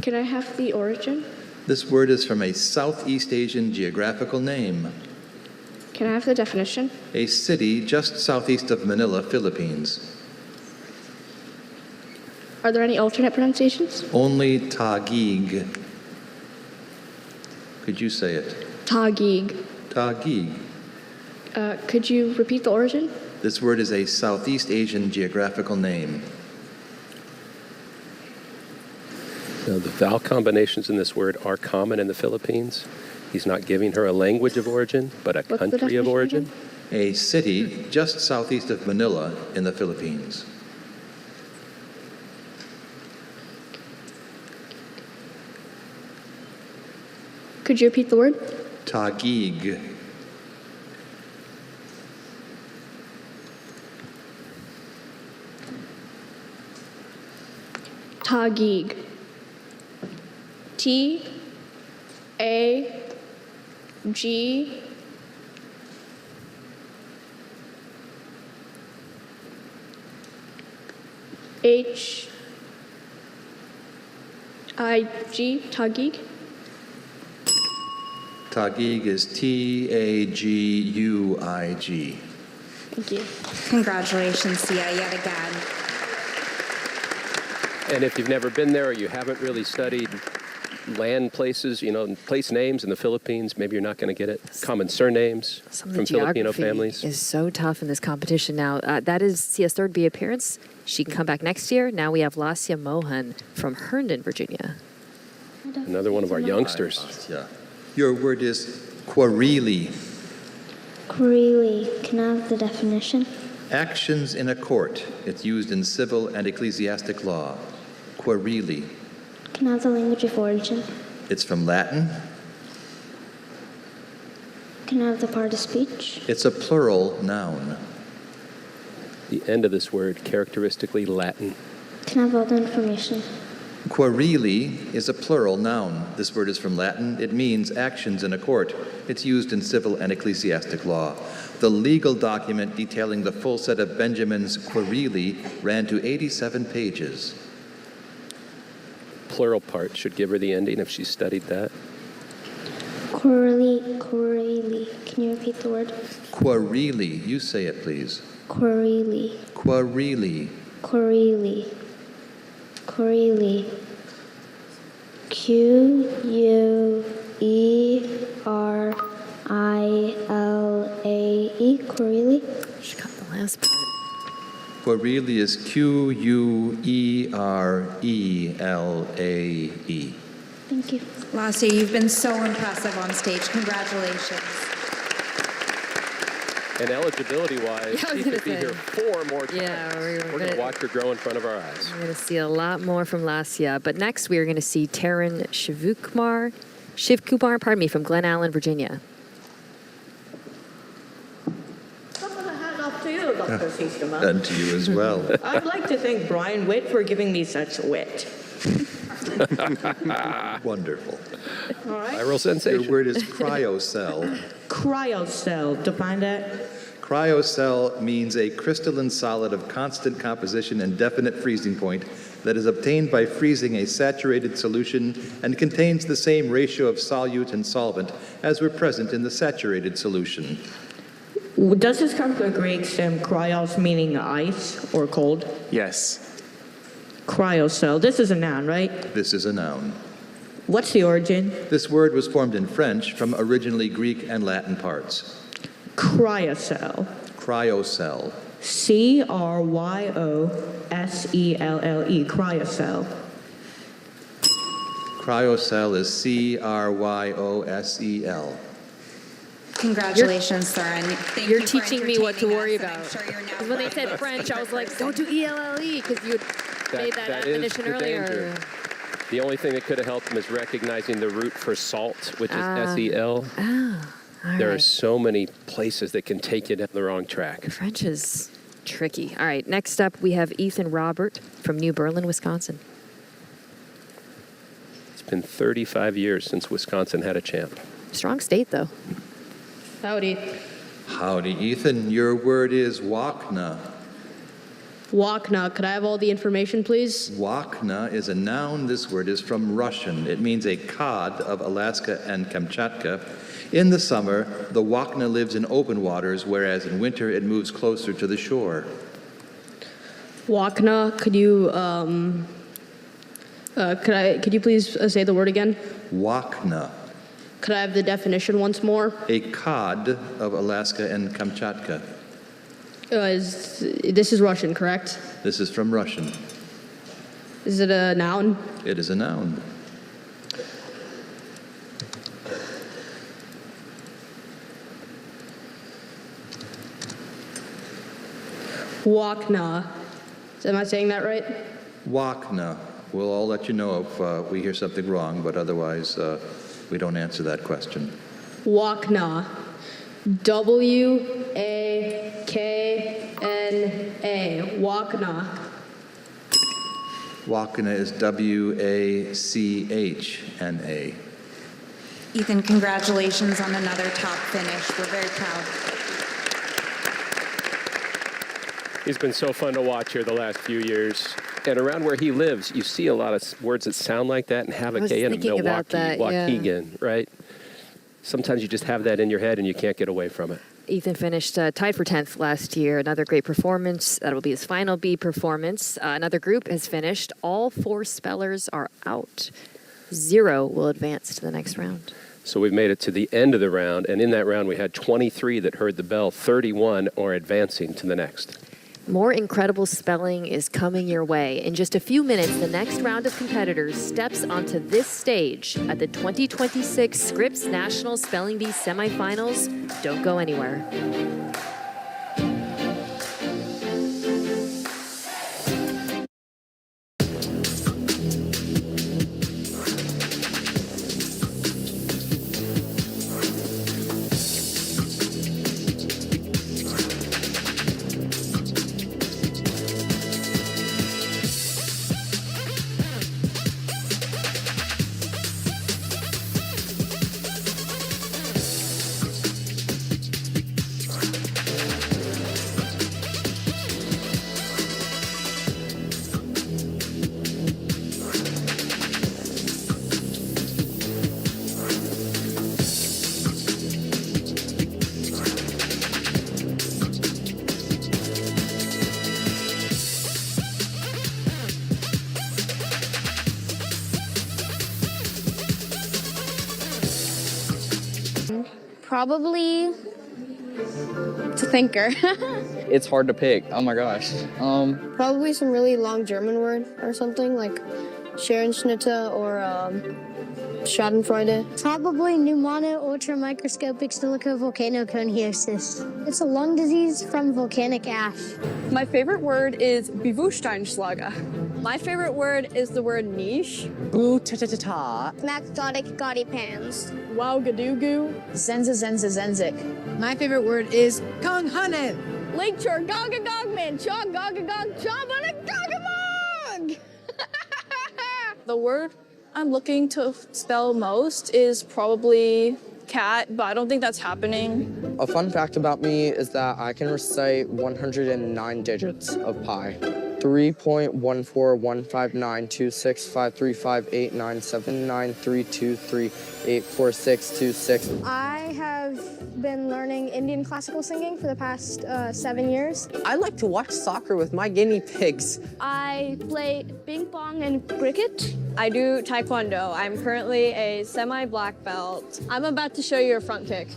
Can I have the origin? This word is from a Southeast Asian geographical name. Can I have the definition? A city just southeast of Manila, Philippines. Are there any alternate pronunciations? Only Taguig. Could you say it? Taguig. Taguig. Could you repeat the origin? This word is a Southeast Asian geographical name. Now, the vowel combinations in this word are common in the Philippines. He's not giving her a language of origin, but a country of origin. A city just southeast of Manila in the Philippines. Could you repeat the word? Taguig. Taguig. T-A-G H-I-G, Taguig. Taguig is T-A-G-U-I-G. Thank you. Congratulations, Sia, yet again. And if you've never been there or you haven't really studied land places, place names in the Philippines, maybe you're not going to get it. Common surnames from Filipino families. Is so tough in this competition now. That is Sia's third B appearance. She can come back next year. Now we have Lasya Mohan from Herndon, Virginia. Another one of our youngsters. Yeah. Your word is Quarili. Quarili. Can I have the definition? Actions in a court. It's used in civil and ecclesiastic law. Quarili. Can I have the language of origin? It's from Latin. Can I have the part of speech? It's a plural noun. The end of this word, characteristically Latin. Can I have all the information? Quarili is a plural noun. This word is from Latin. It means actions in a court. It's used in civil and ecclesiastic law. The legal document detailing the full set of Benjamin's Quarili ran to 87 pages. Plural part should give her the ending if she studied that. Quarili, Quarili. Can you repeat the word? Quarili. You say it, please. Quarili. Quarili. Quarili. Quarili. Q-U-E-R-I-L-A-E. Quarili. She got the last part. Quarili is Q-U-E-R-E-L-A-E. Thank you. Lassie, you've been so impressive on stage. Congratulations. And eligibility-wise, she could be here 4 more times. Yeah, we're going to watch her grow in front of our eyes. We're going to see a lot more from Lasya. But next, we are going to see Taryn Shivkumar, from Glen Allen, Virginia. Up to you, Dr. Siskama. And to you as well. I'd like to thank Brian Witt for giving me such wit. Wonderful. All right. Viral sensation. Your word is cryocell. Cryocell. Define that. Cryocell means a crystalline solid of constant composition and definite freezing point that is obtained by freezing a saturated solution and contains the same ratio of solute and solvent as were present in the saturated solution. Does this come from the Greek stem cryos, meaning ice or cold? Yes. Cryocell. This is a noun, right? This is a noun. What's the origin? This word was formed in French from originally Greek and Latin parts. Cryocell. Cryocell. Cryoselle. Cryocell. Cryocell is Cryosel. Congratulations, sir. And thank You're you for teaching me what to entertaining worry us, and about. I'm sure you're now 'Cause when they said French, I was like, don't do ELLE, because you made that admonition the earlier. danger. The only thing that could have helped him is recognizing the root for salt, which is SEL. There are so many places that can take you down the wrong track. French is tricky. All right, next up we have Ethan Robert from New Berlin, Wisconsin. It's been 35 years since Wisconsin had a champ. Strong state, though. Howdy. Howdy, Ethan. Your word is wakna. Wakna. Could I have all the information, please? Wakna is a noun. This word is from Russian. It means a cod of Alaska and Kamchatka. In the summer, the wakna lives in open waters, whereas in winter it moves closer to the shore. Wakna. Could you please say the word again? Wakna. Could I have the definition once more? A cod of Alaska and Kamchatka. This is Russian, correct? This is from Russian. Is it a noun? It is a noun. Wakna. Am I saying that right? Wakna. We'll all let you know if we hear something wrong, but otherwise we don't answer that question. Wakna. Wakna. Wakna. Wakna is Wachna. Ethan, congratulations on another top finish. We're very proud. He's been so fun to watch here the last few years. And around where he lives, you see a lot of words that sound like that and have a K in them. Milwaukee, Waukegan, right? Sometimes you just have that in your head and you can't get away from it. Ethan finished tied for 10th last year. Another great performance. That'll be his final B performance. Another group has finished. All 4 spellers are out. 0 will advance to the next round. So we've made it to the end of the round. And in that round, we had 23 that heard the bell. 31 are advancing to the next. More incredible spelling is coming your way. In just a few minutes, the next round of competitors steps onto this stage at the 2026 Scripps National Spelling Bee Semifinals. Don't go anywhere. Probably it's a thinker. It's hard to pick. Oh my gosh. Probably some really long German word or something like Scherenschnitte or Schadenfreude. Probably pneumono ultramicroscopic silicovolcanoconiosis. It's a lung disease from volcanic ash. My favorite word is Bewussteinschlager. My favorite word is the word niche. Boo ta ta ta ta. Maxdotic gaudy pans. Wow gadoo. Zenza zenza zenzik. My favorite word is Kong Hanen. Lakeshore Gogagogman. Chaw Gogagog. Chombanagogabog. The word I'm looking to spell most is probably cat, but I don't think that's happening. A fun fact about me is that I can recite 109 digits of pi. 3.14159265358979323844626. I have been learning Indian classical singing for the past 7 years. I like to watch soccer with my guinea pigs. I play ping pong and cricket. I do taekwondo. I'm currently a semi-black belt. I'm about to show you a front kick.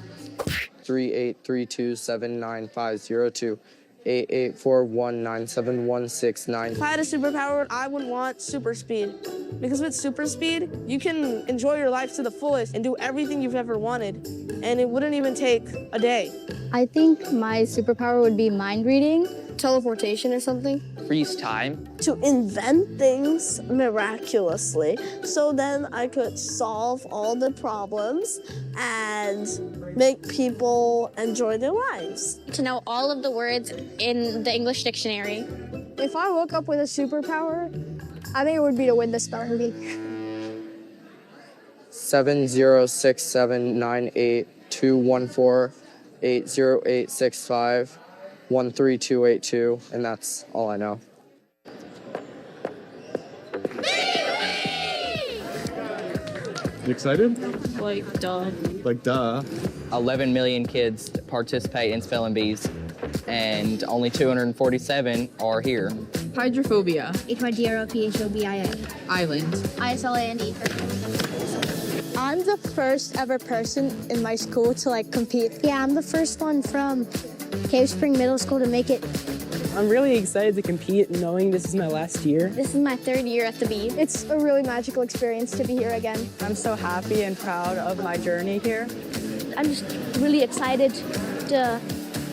383279502. 88419716. If I had a superpower, I would want super speed. Because with super speed, you can enjoy your life to the fullest and do everything you've ever wanted. And it wouldn't even take a day. I think my superpower would be mind reading, teleportation or something. Freeze time. To invent things miraculously, so then I could solve all the problems and make people enjoy their lives. To know all of the words in the English dictionary. If I woke up with a superpower, I think it would be to win the spelling bee. 7067982148086513282, and that's all I know. You excited? Like, duh. Like, duh. 11 million kids participate in spelling bees, and only 247 are here. Hydrophobia. H-Y-D-R-O-P-H-O-B-I-A. Island. I-S-L-A-N-D. I'm the first ever person in my school to compete. Yeah, I'm the first one from Cave Spring Middle School to make it. I'm really excited to compete, knowing this is my last year. This is my 3rd year at the Bee. It's a really magical experience to be here again. I'm so happy and proud of my journey here. I'm just really excited to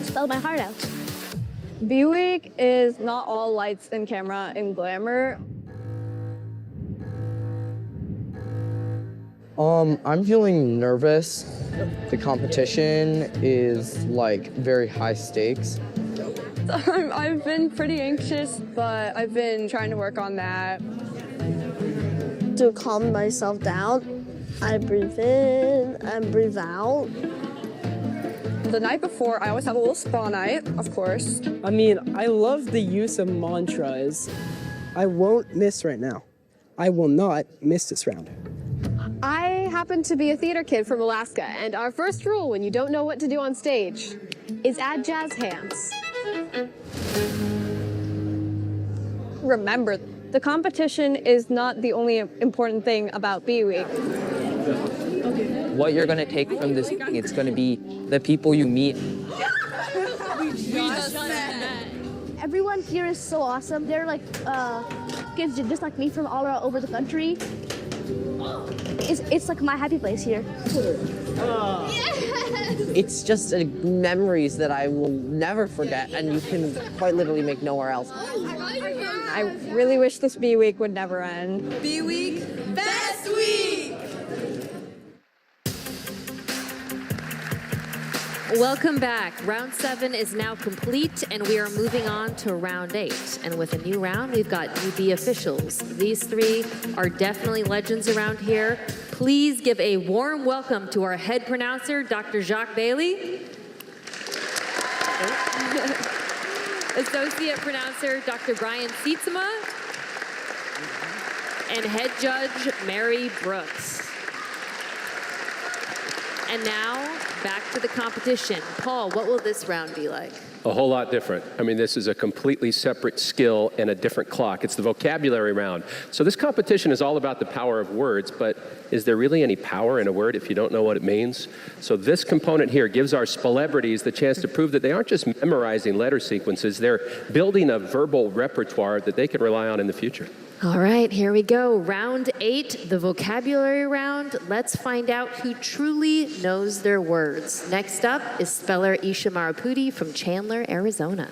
spell my heart out. Bee Week is not all lights and camera and glamour. I'm feeling nervous. The competition is very high stakes. I've been pretty anxious, but I've been trying to work on that. To calm myself down, I breathe in and breathe out. The night before, I always have a little spa night, of course. I mean, I love the use of mantras. I won't miss right now. I will not miss this round. I happen to be a theater kid from Alaska, and our first rule when you don't know what to do on stage is add jazz hands. Remember, the competition is not the only important thing about Bee Week. What you're going to take from this thing, it's going to be the people you meet. Everyone here is so awesome. They're kids just like me from all over the country. It's like my happy place here. It's just memories that I will never forget, and you can quite literally make nowhere else. I really wish this Bee Week would never end. Bee Week, best week! Welcome back. Round 7 is now complete, and we are moving on to round 8. And with a new round, we've got UB officials. These 3 are definitely legends around here. Please give a warm welcome to our head pronouncer, Dr. Jacques Bailey. Associate pronouncer, Dr. Brian Sietsema. And head judge, Mary Brooks. And now, back to the competition. Paul, what will this round be like? A whole lot different. I mean, this is a completely separate skill and a different clock. It's the vocabulary round. So this competition is all about the power of words, but is there really any power in a word if you don't know what it means? So this component here gives our celebrities the chance to prove that they aren't just memorizing letter sequences, they're building a verbal repertoire that they can rely on in the future. All right, here we go. Round 8, the vocabulary round. Let's find out who truly knows their words. Next up is speller Isha Marapudi from Chandler, Arizona.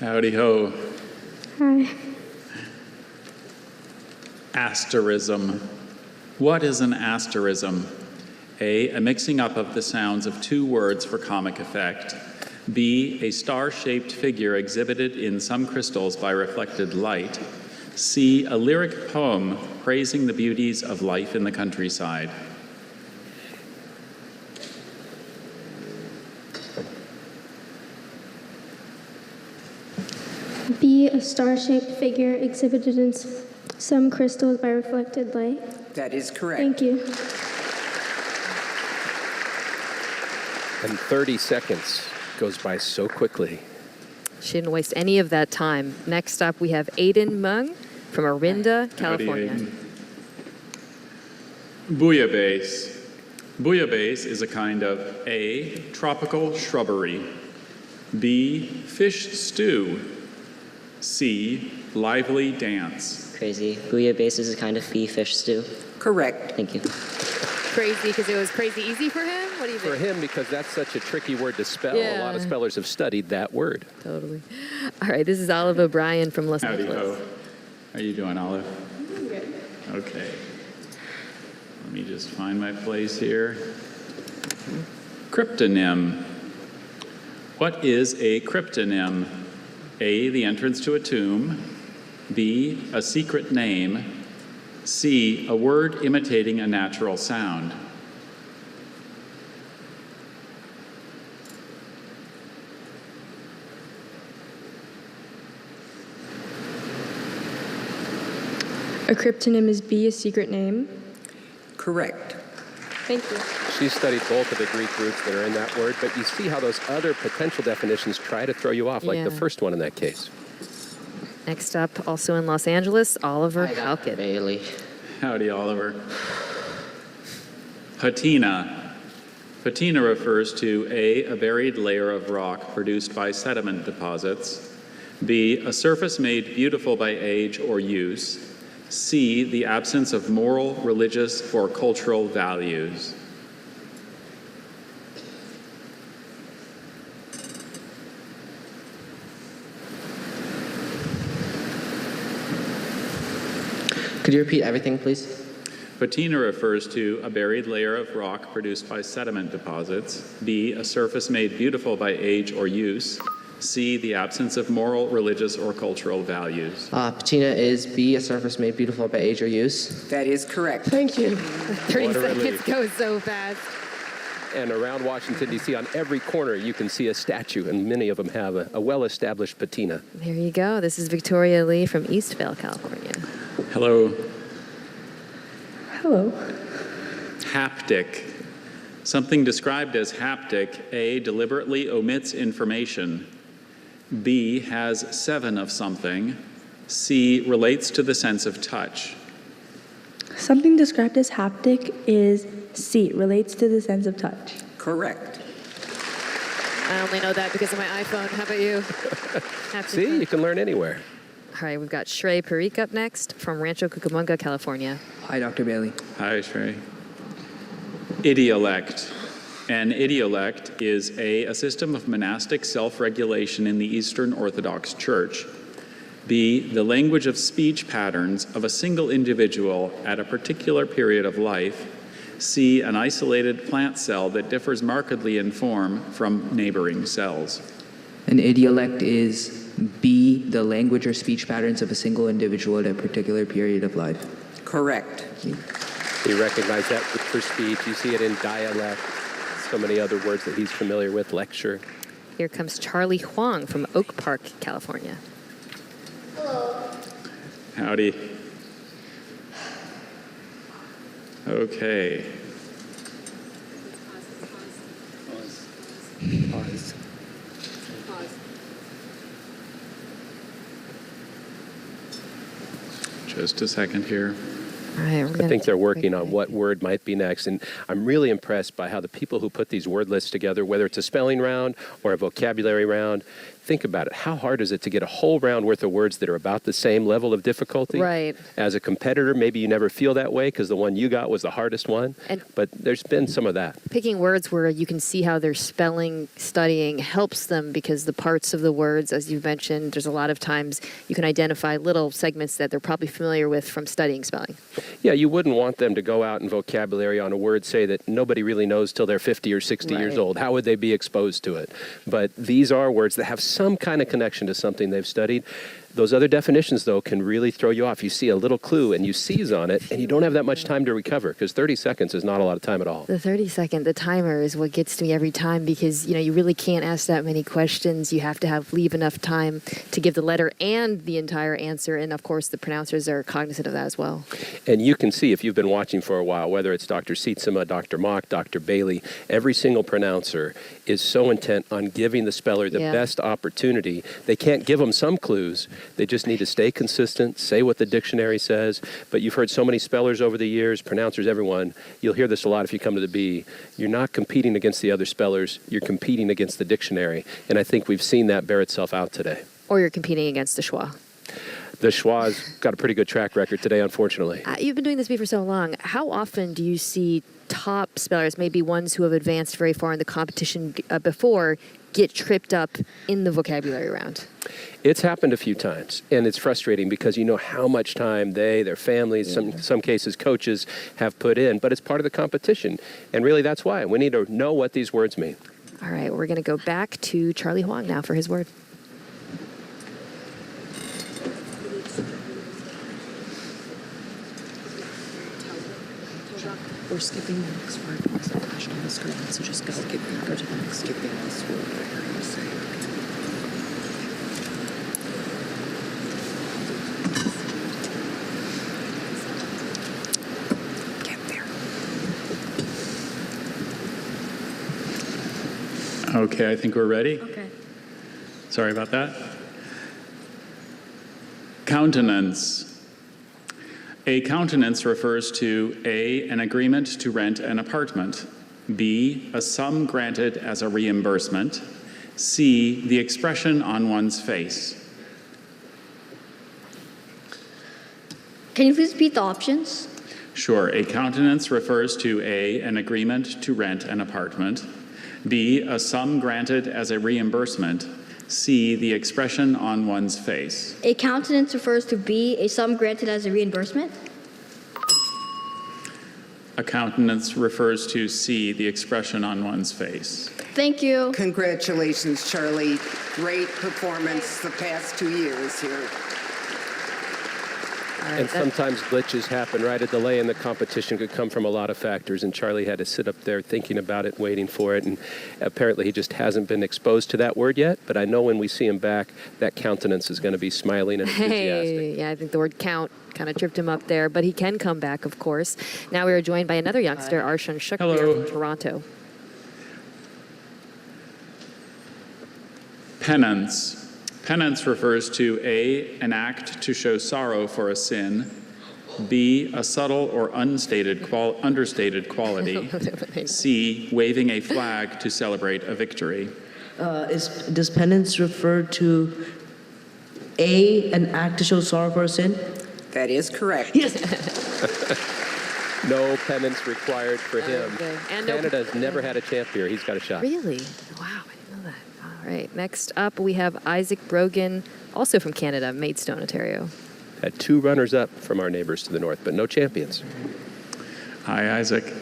Howdy ho. Hi. Asterism. What is an asterism? A mixing up of the sounds of 2 words for comic effect. B, a star-shaped figure exhibited in some crystals by reflected light. C, a lyric poem praising the beauties of life in the countryside. star-shaped figure exhibited in some crystals by reflected light. That is correct. Thank you. And 30 seconds goes by so quickly. She didn't waste any of that time. Next up, we have Aiden Mung from Orinda, California. Howdy, Aiden. Bouillabaisse. Bouillabaisse is a kind of A, tropical shrubbery, B, fish stew, C, lively dance. Crazy. Bouillabaisse is a kind of fish stew. Correct. Thank you. Crazy because it was crazy easy for him? What do you think? For him, because that's such a tricky word to spell. Yeah. A lot of spellers have studied that word. Totally. All right, this is Olive O'Brien from Los Howdy Angeles. ho. How you doing, Olive? Good. Okay. Let me just find my place here. Cryptonym. What is a cryptonym? A, the entrance to a tomb. B, a secret name. C, a word imitating a natural sound. A cryptonym is B, a secret name. Correct. Thank you. She studied both of the Greek roots that are in that word, but you see how those other potential definitions try to throw you off, like the first one in that case. Next up, also in Los Angeles, Oliver Halkett. Bailey. Howdy, Oliver. Patina. Patina refers to A, buried layer of rock produced by sediment deposits. B, a surface made beautiful by age or use. C, the absence of moral, religious, or cultural values. Could you repeat everything, please? Patina refers to a buried layer of rock produced by sediment deposits. B, a surface made beautiful by age or use. C, the absence of moral, religious, or cultural values. Patina is B, a surface made beautiful by age or use. That is correct. Thank you. 30 What a seconds relief. goes so fast. And around Washington, D.C., on every corner, you can see a statue, and many of them have a well-established patina. There you go. This is Victoria Lee from Eastvale, California. Hello. Hello. Haptic. Something described as haptic, A, deliberately omits information. B, has 7 of something. C, relates to the sense of touch. Something described as haptic is C, relates to the sense of touch. Correct. I only know that because of my iPhone. How about you? See, you can learn anywhere. All right, we've got Shrey Parikh up next from Rancho Cucamonga, California. Hi, Dr. Bailey. Hi, Shrey. Idiolect. An idiolect is A, a system of monastic self-regulation in the Eastern Orthodox Church. B, the language of speech patterns of a single individual at a particular period of life. C, an isolated plant cell that differs markedly in form from neighboring cells. An idiolect is B, the language or speech patterns of a single individual at a particular period of life. Correct. You recognize that for speech. You see it in dialect, so many other words that he's familiar with, lecture. Here comes Charlie Huang from Oak Park, California. Howdy. Okay. Pause. Just a second here. All right, we're I gonna think they're take a working quick on what word might be next. And I'm really impressed by how the people who put these word lists together, whether it's a spelling round or a vocabulary round, think about it. How hard is it to get a whole round worth of words that are about the same level of difficulty? Right. As a competitor, maybe you never feel that way because the one you got was the hardest one. But there's been some of that. Picking words where you can see how their spelling studying helps them because the parts of the words, as you mentioned, there's a lot of times you can identify little segments that they're probably familiar with from studying spelling. Yeah, you wouldn't want them to go out and vocabulary on a word, say, that nobody really knows till they're 50 or 60 years Right. old. How would they be exposed to it? But these are words that have some kind of connection to something they've studied. Those other definitions, though, can really throw you off. You see a little clue and you seize on it, and you don't have that much time to recover, because 30 seconds is not a lot of time at all. The 30-second, the timer is what gets to me every time, because, you really can't ask that many questions. You have to leave enough time to give the letter and the entire answer. And, of course, the pronouncers are cognizant of that as well. And you can see, if you've been watching for a while, whether it's Dr. Sietsema, Dr. Mock, Dr. Bailey, every single pronouncer is so intent on giving the speller the best opportunity. They can't give them some clues. They just need to stay consistent, say what the dictionary says. But you've heard so many spellers over the years, pronouncers, everyone. You'll hear this a lot if you come to the B. You're not competing against the other spellers. You're competing against the dictionary. And I think we've seen that bear itself out today. Or you're competing against the schwa. The schwa's got a pretty good track record today, unfortunately. You've been doing this for so long. How often do you see top spellers, maybe ones who have advanced very far in the competition before, get tripped up in the vocabulary round? It's happened a few times, and it's frustrating because you know how much time they, their families, some cases coaches have put in, but it's part of the competition. And really that's why. We need to know what these words mean. All right, we're going to go back to Charlie Huang now for his word. We're skipping the next word. It's not flashed on the screen, so just go to the next. Skipping this word, I heard you say. Get there. Okay, I think we're ready. Okay. Sorry about that. Countenance. A countenance refers to A, an agreement to rent an apartment, B, a sum granted as a reimbursement, C, the expression on one's face. Can you please repeat the options? Sure. A countenance refers to A, an agreement to rent an apartment, B, a sum granted as a reimbursement, C, the expression on one's face. A countenance refers to B, a sum granted as a reimbursement. A countenance refers to C, the expression on one's face. Thank you. Congratulations, Charlie. Great performance the past 2 years here. And sometimes glitches happen, right? A delay in the competition could come from a lot of factors, and Charlie had to sit up there thinking about it, waiting for it, and apparently he just hasn't been exposed to that word yet, but I know when we see him back, that countenance is going to be smiling and enthusiastic. Yeah, I think the word count kind of tripped him up there, but he can come back, of course. Now we are joined by another youngster, Arshan Shukrier from Toronto. Penance. Penance refers to A, an act to show sorrow for a sin, B, a subtle or understated quality, C, waving a flag to celebrate a victory. Does penance refer to A, an act to show sorrow for a sin? That is correct. Yes. No penance required for him. Okay. And Canada's never had a champ here. He's got a shot. Really? Wow, I didn't know that. All right, next up we have Isaac Brogan, also from Canada, Maidstone, Ontario. Had 2 runners-up from our neighbors to the north, but no champions. Hi, Isaac.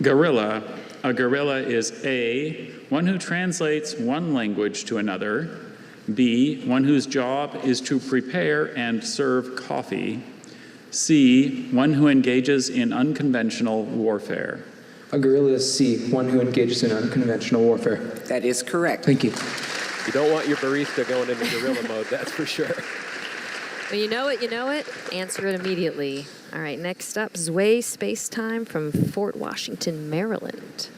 Gorilla. A gorilla is A, one who translates one language to another, B, one whose job is to prepare and serve coffee, C, one who engages in unconventional warfare. A gorilla is C, one who engages in unconventional warfare. That is correct. Thank you. You don't want your barista going into gorilla mode, that's for sure. Well, you know it. Answer it immediately. All right, next up, Zwei Spacetime from Fort Washington, Maryland.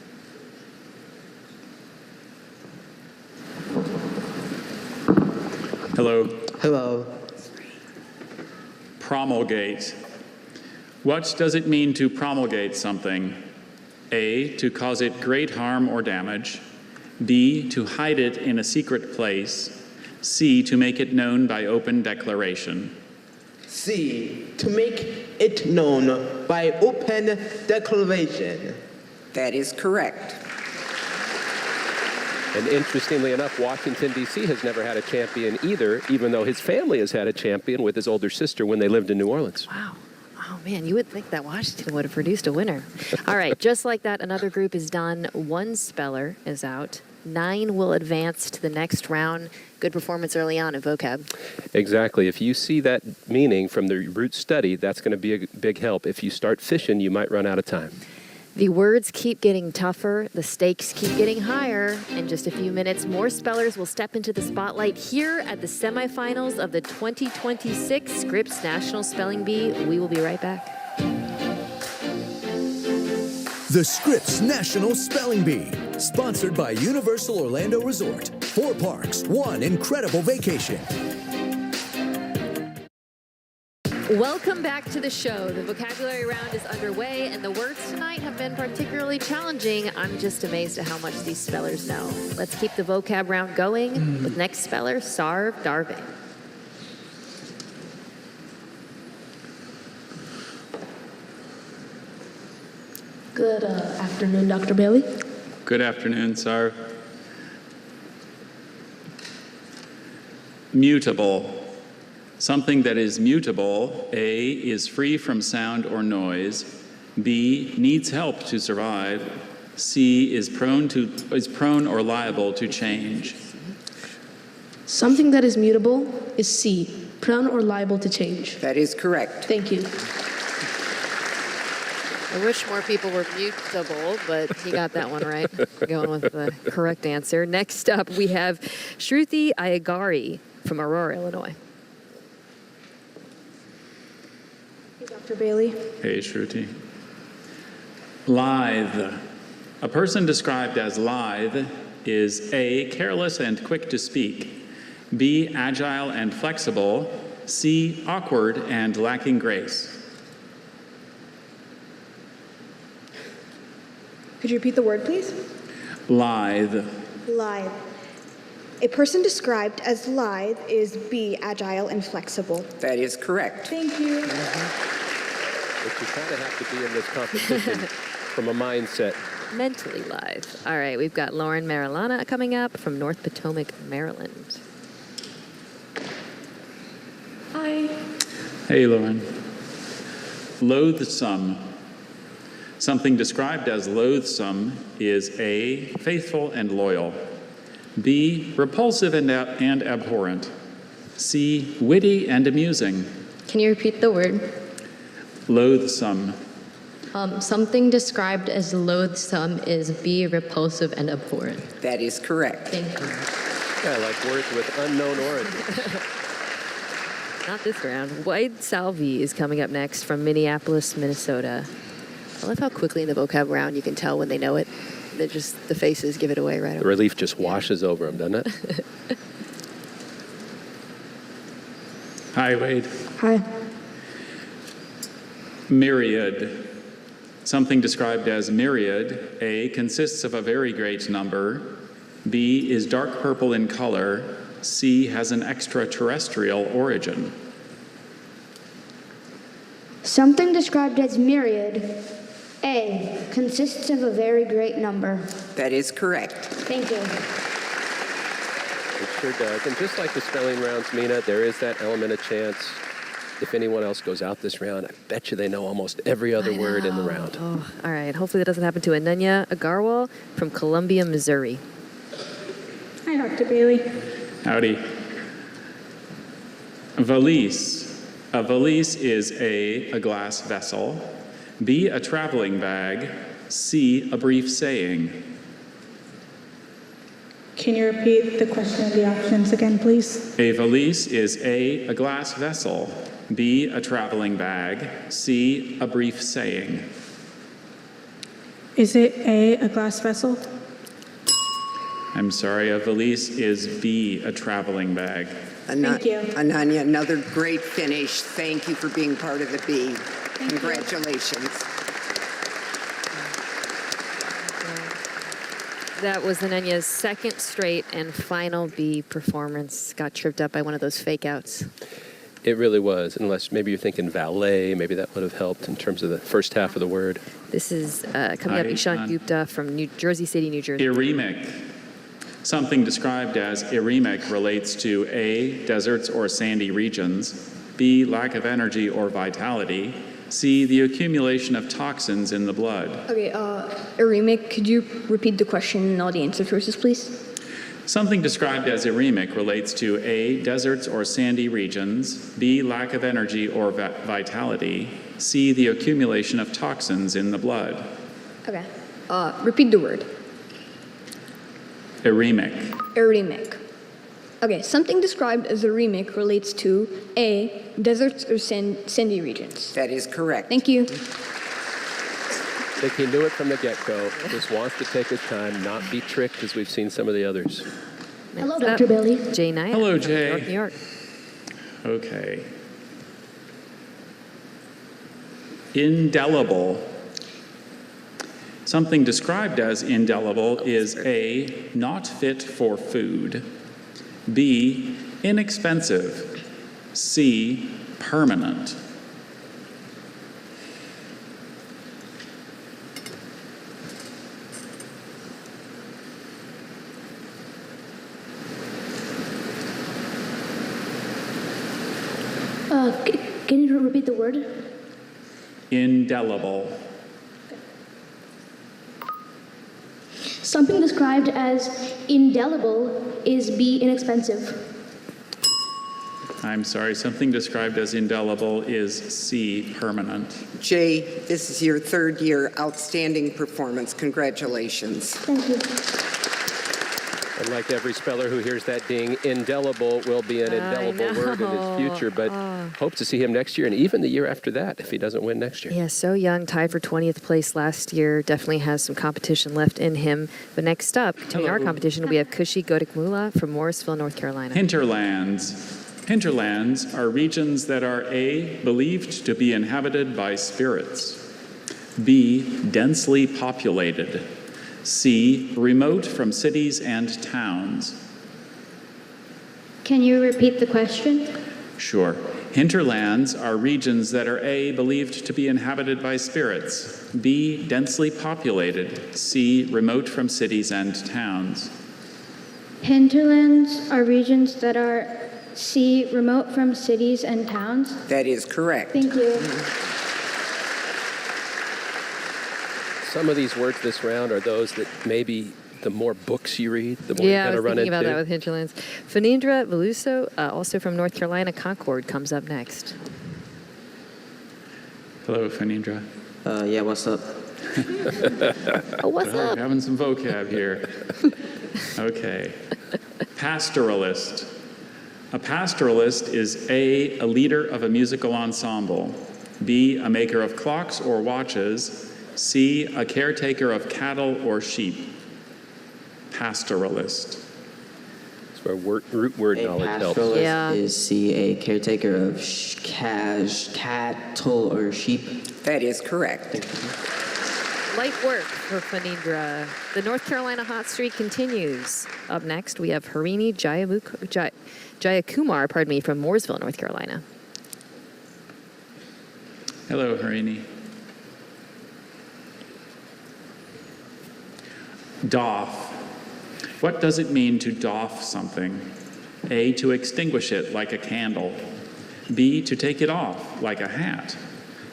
Hello. Hello. Promulgate. What does it mean to promulgate something? A, to cause it great harm or damage. B, to hide it in a secret place. C, to make it known by open declaration. C, to make it known by open declaration. That is correct. And interestingly enough, Washington, D.C. has never had a champion either, even though his family has had a champion with his older sister when they lived in New Orleans. Wow. Oh, man, you would think that Washington would have produced a winner. All right, just like that, another group is done. One speller is out. 9 will advance to the next round. Good performance early on in vocab. Exactly. If you see that meaning from the root study, that's going to be a big help. If you start fishing, you might run out of time. The words keep getting tougher, the stakes keep getting higher. In just a few minutes, more spellers will step into the spotlight here at the semifinals of the 2026 Scripps National Spelling Bee. We will be right back. The Scripps National Spelling Bee, sponsored by Universal Orlando Resort. 4 parks, 1 incredible vacation. Welcome back to the show. The vocabulary round is underway, and the words tonight have been particularly challenging. I'm just amazed at how much these spellers know. Let's keep the vocab round going with next speller, Sarv Darvin. Good afternoon, Dr. Bailey. Good afternoon, Sarv. Mutable. Something that is mutable, A, is free from sound or noise, B, needs help to survive, C, is prone or liable to change. Something that is mutable is C, prone or liable to change. That is correct. Thank you. I wish more people were mutable, but he got that one right. Going with the correct answer. Next up, we have Shruti Ayagari from Aurora, Illinois. Dr. Bailey. Hey, Shruti. Lithe. A person described as lithe is A, careless and quick to speak, B, agile and flexible, C, awkward and lacking grace. Could you repeat the word, please? Lithe. Lithe. A person described as lithe is B, agile and flexible. That is correct. Thank you. But you kind of have to be in this competition from a mindset. Mentally lithe. All right, we've got Lauren Marilana coming up from North Potomac, Maryland. Hi. Hey, Lauren. Loathsome. Something described as loathsome is A, faithful and loyal, B, repulsive and abhorrent, C, witty and amusing. Can you repeat the word? Loathsome. Something described as loathsome is B, repulsive and abhorrent. That is correct. Thank you. Yeah, like words with unknown origins. Not this round. Wade Salvi is coming up next from Minneapolis, Minnesota. I love how quickly in the vocab round you can tell when they know it. They're just, the faces give it away right away. The relief just washes over them, doesn't it? Hi, Wade. Hi. Myriad. Something described as myriad, A, consists of a very great number, B, is dark purple in color, C, has an extraterrestrial origin. Something described as myriad, A, consists of a very great number. That is correct. Thank you. It sure does. And just like the spelling rounds, Mina, there is that element of chance. If anyone else goes out this round, I bet you they know almost every other word in the round. Oh, all right. Hopefully that doesn't happen to Ananya Agarwal from Columbia, Missouri. Hi, Dr. Bailey. Howdy. Valise. A valise is A, glass vessel, B, a traveling bag, C, a brief saying. Can you repeat the question of the options again, please? A valise is A, glass vessel, B, a traveling bag, C, a brief saying. Is it A, glass vessel? I'm sorry, a valise is B, a traveling bag. Thank you. Ananya, another great finish. Thank you for being part of the bee. Congratulations. That was Ananya's second straight and final B performance. Got tripped up by one of those fake outs. It really was, unless maybe you're thinking valet, maybe that would have helped in terms of the first half of the word. This is coming up, Ishan Gupta from New Jersey City, New Jersey. Eremic. Something described as eremic relates to A, deserts or sandy regions, B, lack of energy or vitality, C, the accumulation of toxins in the blood. Okay, Eremic, could you repeat the question and all the answer choices, please? Something described as eremic relates to A, deserts or sandy regions, B, lack of energy or vitality, C, the accumulation of toxins in the blood. Okay, repeat the word. Eremic. Eremic. Okay, something described as eremic relates to A, deserts or sandy regions. That is correct. Thank you. I think he knew it from the get-go. Just wants to take his time, not be tricked as we've seen some of the others. Hello, Dr. Billy. Jay Knight. Hello, from Jay. New York. Okay. Indelible. Something described as indelible is A, not fit for food, B, inexpensive, C, permanent. Can you repeat the word? Indelible. Something described as indelible is B, inexpensive. I'm sorry, something described as indelible is C, permanent. Jay, this is your third year. Outstanding performance. Congratulations. Thank you. And like every speller who hears that ding, indelible will be an indelible word in his future, but hope to see him next year and even the year after that if he doesn't win next year. Yeah, so young, tied for 20th place last year. Definitely has some competition left in him. But next up, continuing our competition, we have Kushi Godikmula from Morrisville, North Carolina. Hinterlands. Hinterlands are regions that are A, believed to be inhabited by spirits, B, densely populated, C, remote from cities and towns. Can you repeat the question? Sure. Hinterlands are regions that are A, believed to be inhabited by spirits, B, densely populated, C, remote from cities and towns. Hinterlands are regions that are C, remote from cities and towns. That is correct. Thank you. Some of these words this round are those that maybe the more books you read, the more you're going to run into. Yeah, I was thinking about that with hinterlands. Phanindra Veluso, also from North Carolina, Concord, comes up next. Hello, Phanindra. Yeah, what's up? Oh, what's up? We're having some vocab here. Okay. Pastoralist. A pastoralist is A, a leader of a musical ensemble, B, a maker of clocks or watches, C, a caretaker of cattle or sheep. Pastoralist. That's where root word knowledge helps. Pastoralist is C, a caretaker of cattle or sheep. That is correct. Light work for Phanindra. The North Carolina hot streak continues. Up next, we have Harini Jayakumar, from Mooresville, North Carolina. Hello, Harini. Doff. What does it mean to doff something? A, to extinguish it like a candle. B, to take it off like a hat.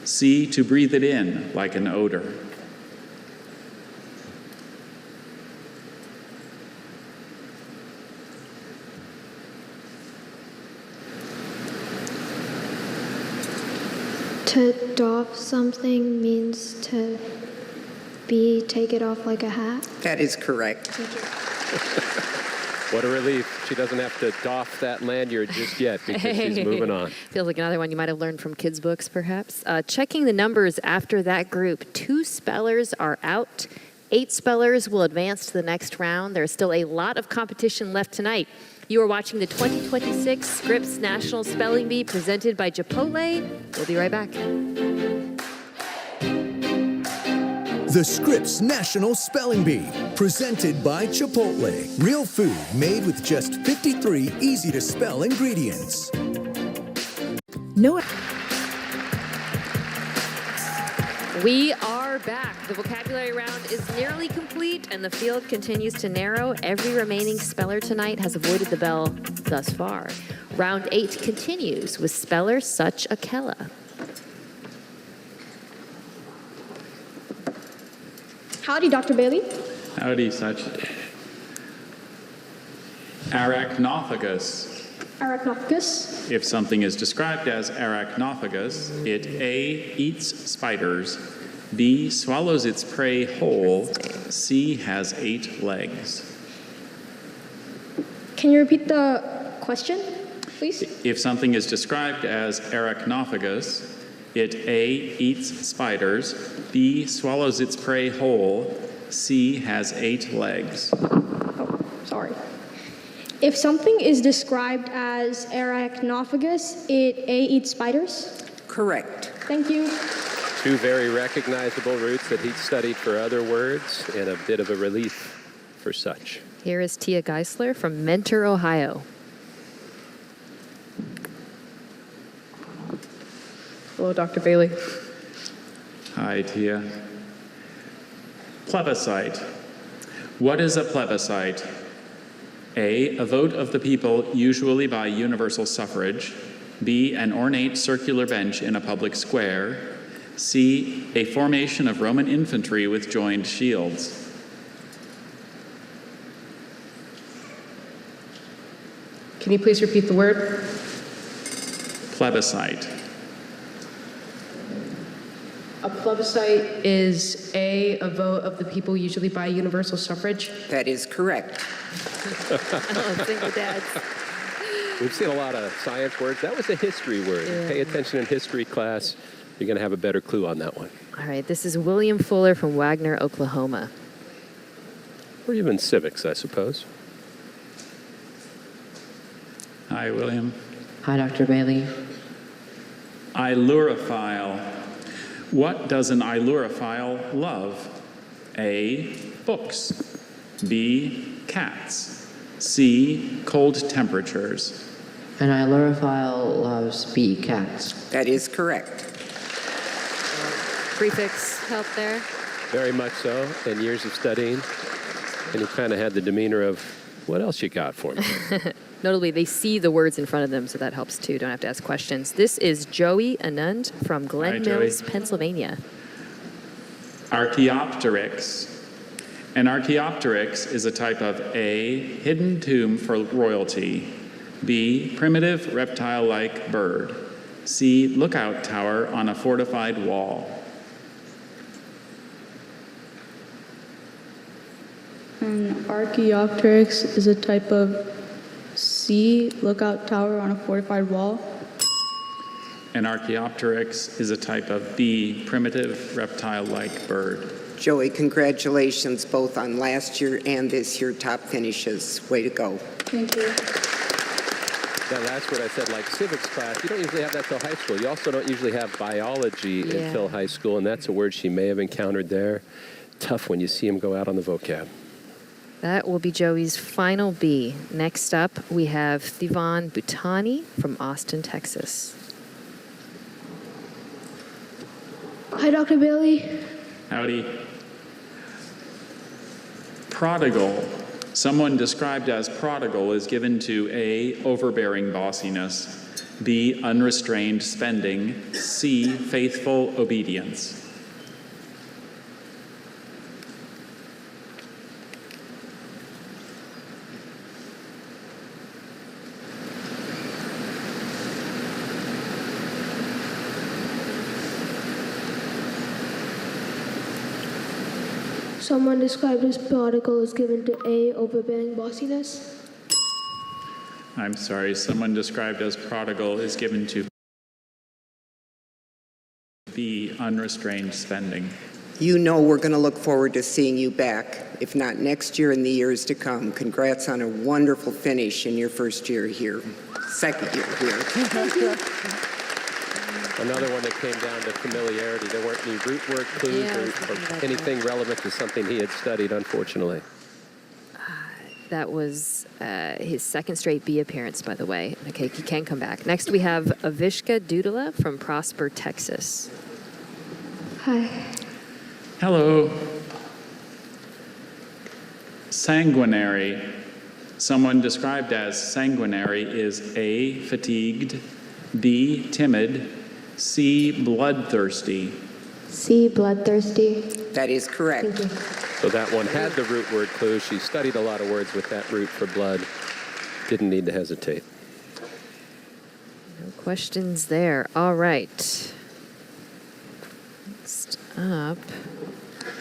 C, to breathe it in like an odor. To doff something means to take it off like a hat. That is correct. What a relief. She doesn't have to doff that lanyard just yet because she's moving on. Feels like another one you might have learned from kids' books, perhaps. Checking the numbers after that group, 2 spellers are out. 8 spellers will advance to the next round. There's still a lot of competition left tonight. You are watching the 2026 Scripps National Spelling Bee presented by Chipotle. We'll be right back. The Scripps National Spelling Bee, presented by Chipotle. Real food made with just 53 easy-to-spell ingredients. We are back. The vocabulary round is nearly complete, and the field continues to narrow. Every remaining speller tonight has avoided the bell thus far. Round 8 continues with speller such a Kella. Howdy, Dr. Bailey. Howdy, such. Arachnophagus. Arachnophagus. If something is described as arachnophagus, it A, eats spiders, B, swallows its prey whole, C, has 8 legs. Can you repeat the question, please? If something is described as arachnophagus, it A, eats spiders, B, swallows its prey whole, C, has 8 legs. Sorry. If something is described as arachnophagus, it A, eats spiders? Correct. Thank you. 2 very recognizable roots that he'd studied for other words, and a bit of a relief for such. Here is Tia Geisler from Mentor, Ohio. Hello, Dr. Bailey. Hi, Tia. Plebiscite. What is a plebiscite? A vote of the people, usually by universal suffrage. B, an ornate circular bench in a public square. C, a formation of Roman infantry with joined shields. Can you please repeat the word? Plebiscite. A plebiscite is a vote of the people, usually by universal suffrage. That is correct. Single dads. We've seen a lot of science words. That was a history word. Yeah. Pay attention in history class. You're going to have a better clue on that one. All right, this is William Fuller from Wagner, Oklahoma. Or even civics, I suppose. Hi, William. Hi, Dr. Bailey. Ilurophile. What does an ilurophile love? A, books. B, cats. C, cold temperatures. An ilurophile loves B, cats. That is correct. Prefix help there. Very much so, and years of studying. And you kind of had the demeanor of, what else you got for me? Notably, they see the words in front of them, so that helps too. Don't have to ask questions. This is Joey Anand from Glen Hi, Mills, Joey. Pennsylvania. Archaeopteryx. An archaeopteryx is a type of A, hidden tomb for royalty. B, primitive reptile-like bird. C, lookout tower on a fortified wall. An Archaeopteryx is a type of C, lookout tower on a fortified wall. An Archaeopteryx is a type of B, primitive reptile-like bird. Joey, congratulations both on last year and this year top finishes. Way to go. Thank you. That last word I said, like civics class, you don't usually have that till high school. You also don't usually have biology until high school, and that's a word she may have encountered there. Tough when you see him go out on the vocab. That will be Joey's final B. Next up, we have Thivan Bhutani from Austin, Texas. Hi, Dr. Bailey. Howdy. Prodigal. Someone described as prodigal is given to A, overbearing bossiness, B, unrestrained spending, C, faithful obedience. Someone described as prodigal is given to A, overbearing bossiness. I'm sorry, someone described as prodigal is given to B, unrestrained spending. You know we're going to look forward to seeing you back, if not next year, in the years to come. Congrats on a wonderful finish in your first year here, second year here. Another one that came down to familiarity. There weren't any root word clues or anything relevant to something he had studied, unfortunately. That was his second straight B appearance, by the way. Okay, he can come back. Next, we have Avishka Dudula from Prosper, Texas. Hi. Hello. Sanguinary. Someone described as sanguinary is A, fatigued, B, timid, C, bloodthirsty. C, bloodthirsty. That is correct. Thank you. So that one had the root word clue. She studied a lot of words with that root for blood. Didn't need to hesitate. No questions there. All right. Next up,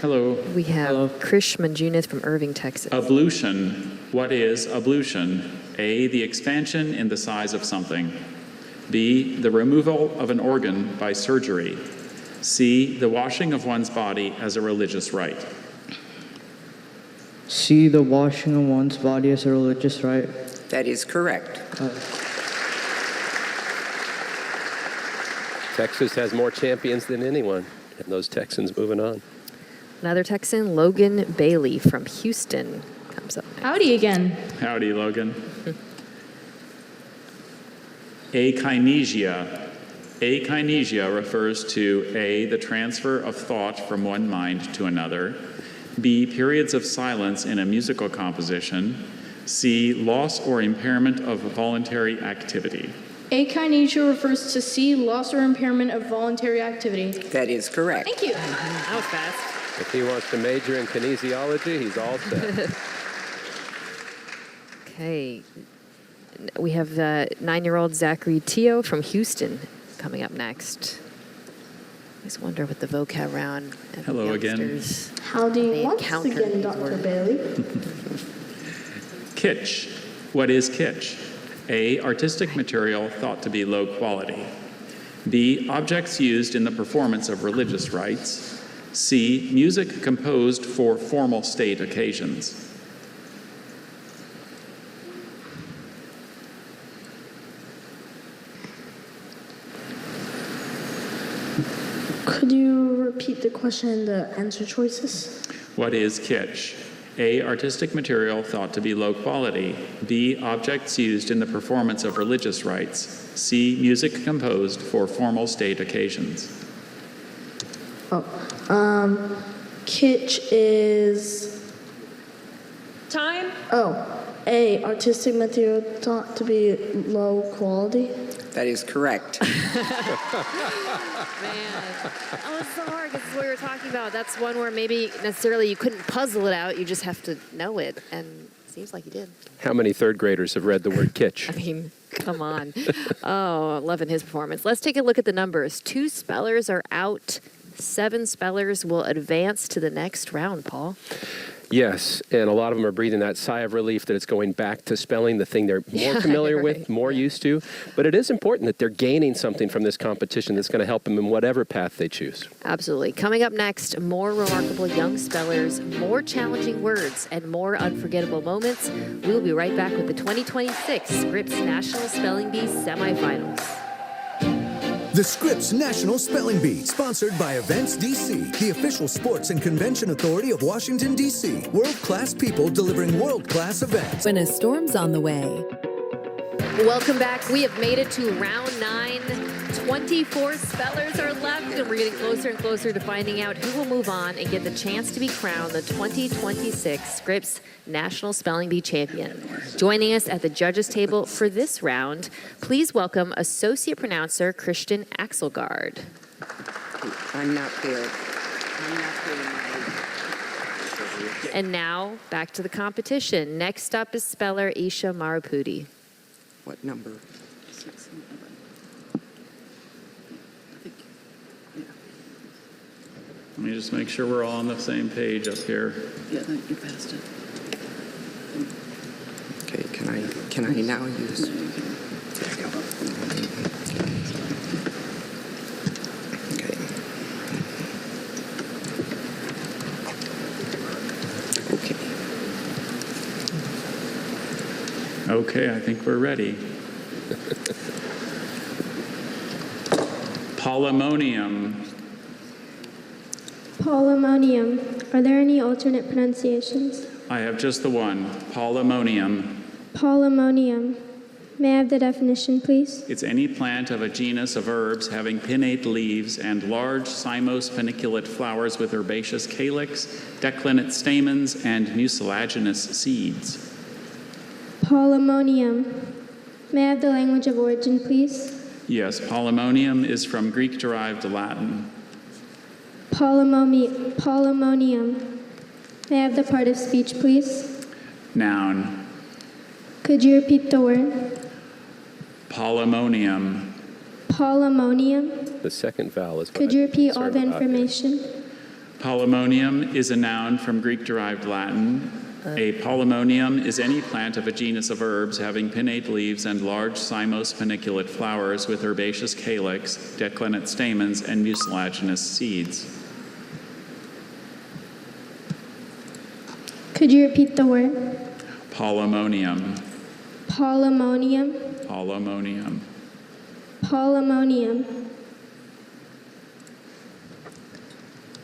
Hello. we have Krish Manjunith from Irving, Texas. Ablution. What is ablution? A, the expansion in the size of something. B, the removal of an organ by surgery. C, the washing of one's body as a religious rite. C, the washing of one's body as a religious rite. That is correct. Texas has more champions than anyone, and those Texans moving on. Another Texan, Logan Bailey from Houston, comes up next. Howdy again. Howdy, Logan. Akinesia. Akinesia refers to A, the transfer of thought from one mind to another. B, periods of silence in a musical composition. C, loss or impairment of voluntary activity. Akinesia refers to C, loss or impairment of voluntary activity. That is correct. Thank you. That was fast. If he wants to major in kinesiology, he's all set. Okay. We have 9-year-old Zachary Teo from Houston coming up next. I just wonder with the vocab round. And Hello again. youngsters, Howdy they once encounter again, these Dr. words. Bailey. Kitsch. What is kitsch? A, artistic material thought to be low quality. B, objects used in the performance of religious rites. C, music composed for formal state occasions. Could you repeat the question and the answer choices? What is kitsch? A, artistic material thought to be low quality. B, objects used in the performance of religious rites. C, music composed for formal state occasions. Kitsch is... Time? A, artistic material thought to be low quality. That is correct. Man, that was so hard because what we were talking about. That's one where maybe necessarily you couldn't puzzle it out. You just have to know it, and it seems like you did. How many third graders have read the word kitsch? I mean, come on. Oh, loving his performance. Let's take a look at the numbers. 2 spellers are out. 7 spellers will advance to the next round, Paul. Yes, and a lot of them are breathing that sigh of relief that it's going back to spelling, the thing they're more familiar with, more used to. But it is important that they're gaining something from this competition that's going to help them in whatever path they choose. Absolutely. Coming up next, more remarkable young spellers, more challenging words, and more unforgettable moments. We'll be right back with the 2026 Scripps National Spelling Bee Semifinals. The Scripps National Spelling Bee, sponsored by Events DC, the official sports and convention authority of Washington, D.C. World-class people delivering world-class events. When a storm's on the way. Welcome back. We have made it to round 9. 24 spellers are left, and we're getting closer and closer to finding out who will move on and get the chance to be crowned the 2026 Scripps National Spelling Bee Champion. Joining us at the judges' table for this round, please welcome Associate Pronouncer Christian Axelgard. I'm not there. And now, back to the competition. Next up is speller Isha Marapudi. What number? 6 and 11. I think, yeah. Let me just make sure we're all on the same page up here. Yeah, no, you passed it. Okay, can I now use? No, you can. There we go. Okay. Okay, I think we're ready. Polymonium. Polymonium. Are there any alternate pronunciations? I have just the one, polymonium. Polymonium. May I have the definition, please? It's any plant of a genus of herbs having pinnate leaves and large cymose paniculate flowers with herbaceous calyx, declinate stamens, and mucilaginous seeds. Polymonium. May I have the language of origin, please? Yes, polymonium is from Greek-derived Latin. Polymonium. May I have the part of speech, please? Noun. Could you repeat the word? Polymonium. Polymonium. The second vowel is. Could you repeat all concerned the about here. information? Polymonium is a noun from Greek-derived Latin. A polymonium is any plant of a genus of herbs having pinnate leaves and large cymose paniculate flowers with herbaceous calyx, declinate stamens, and mucilaginous seeds. Could you repeat the word? Polymonium. Polymonium. Polymonium. Polymonium.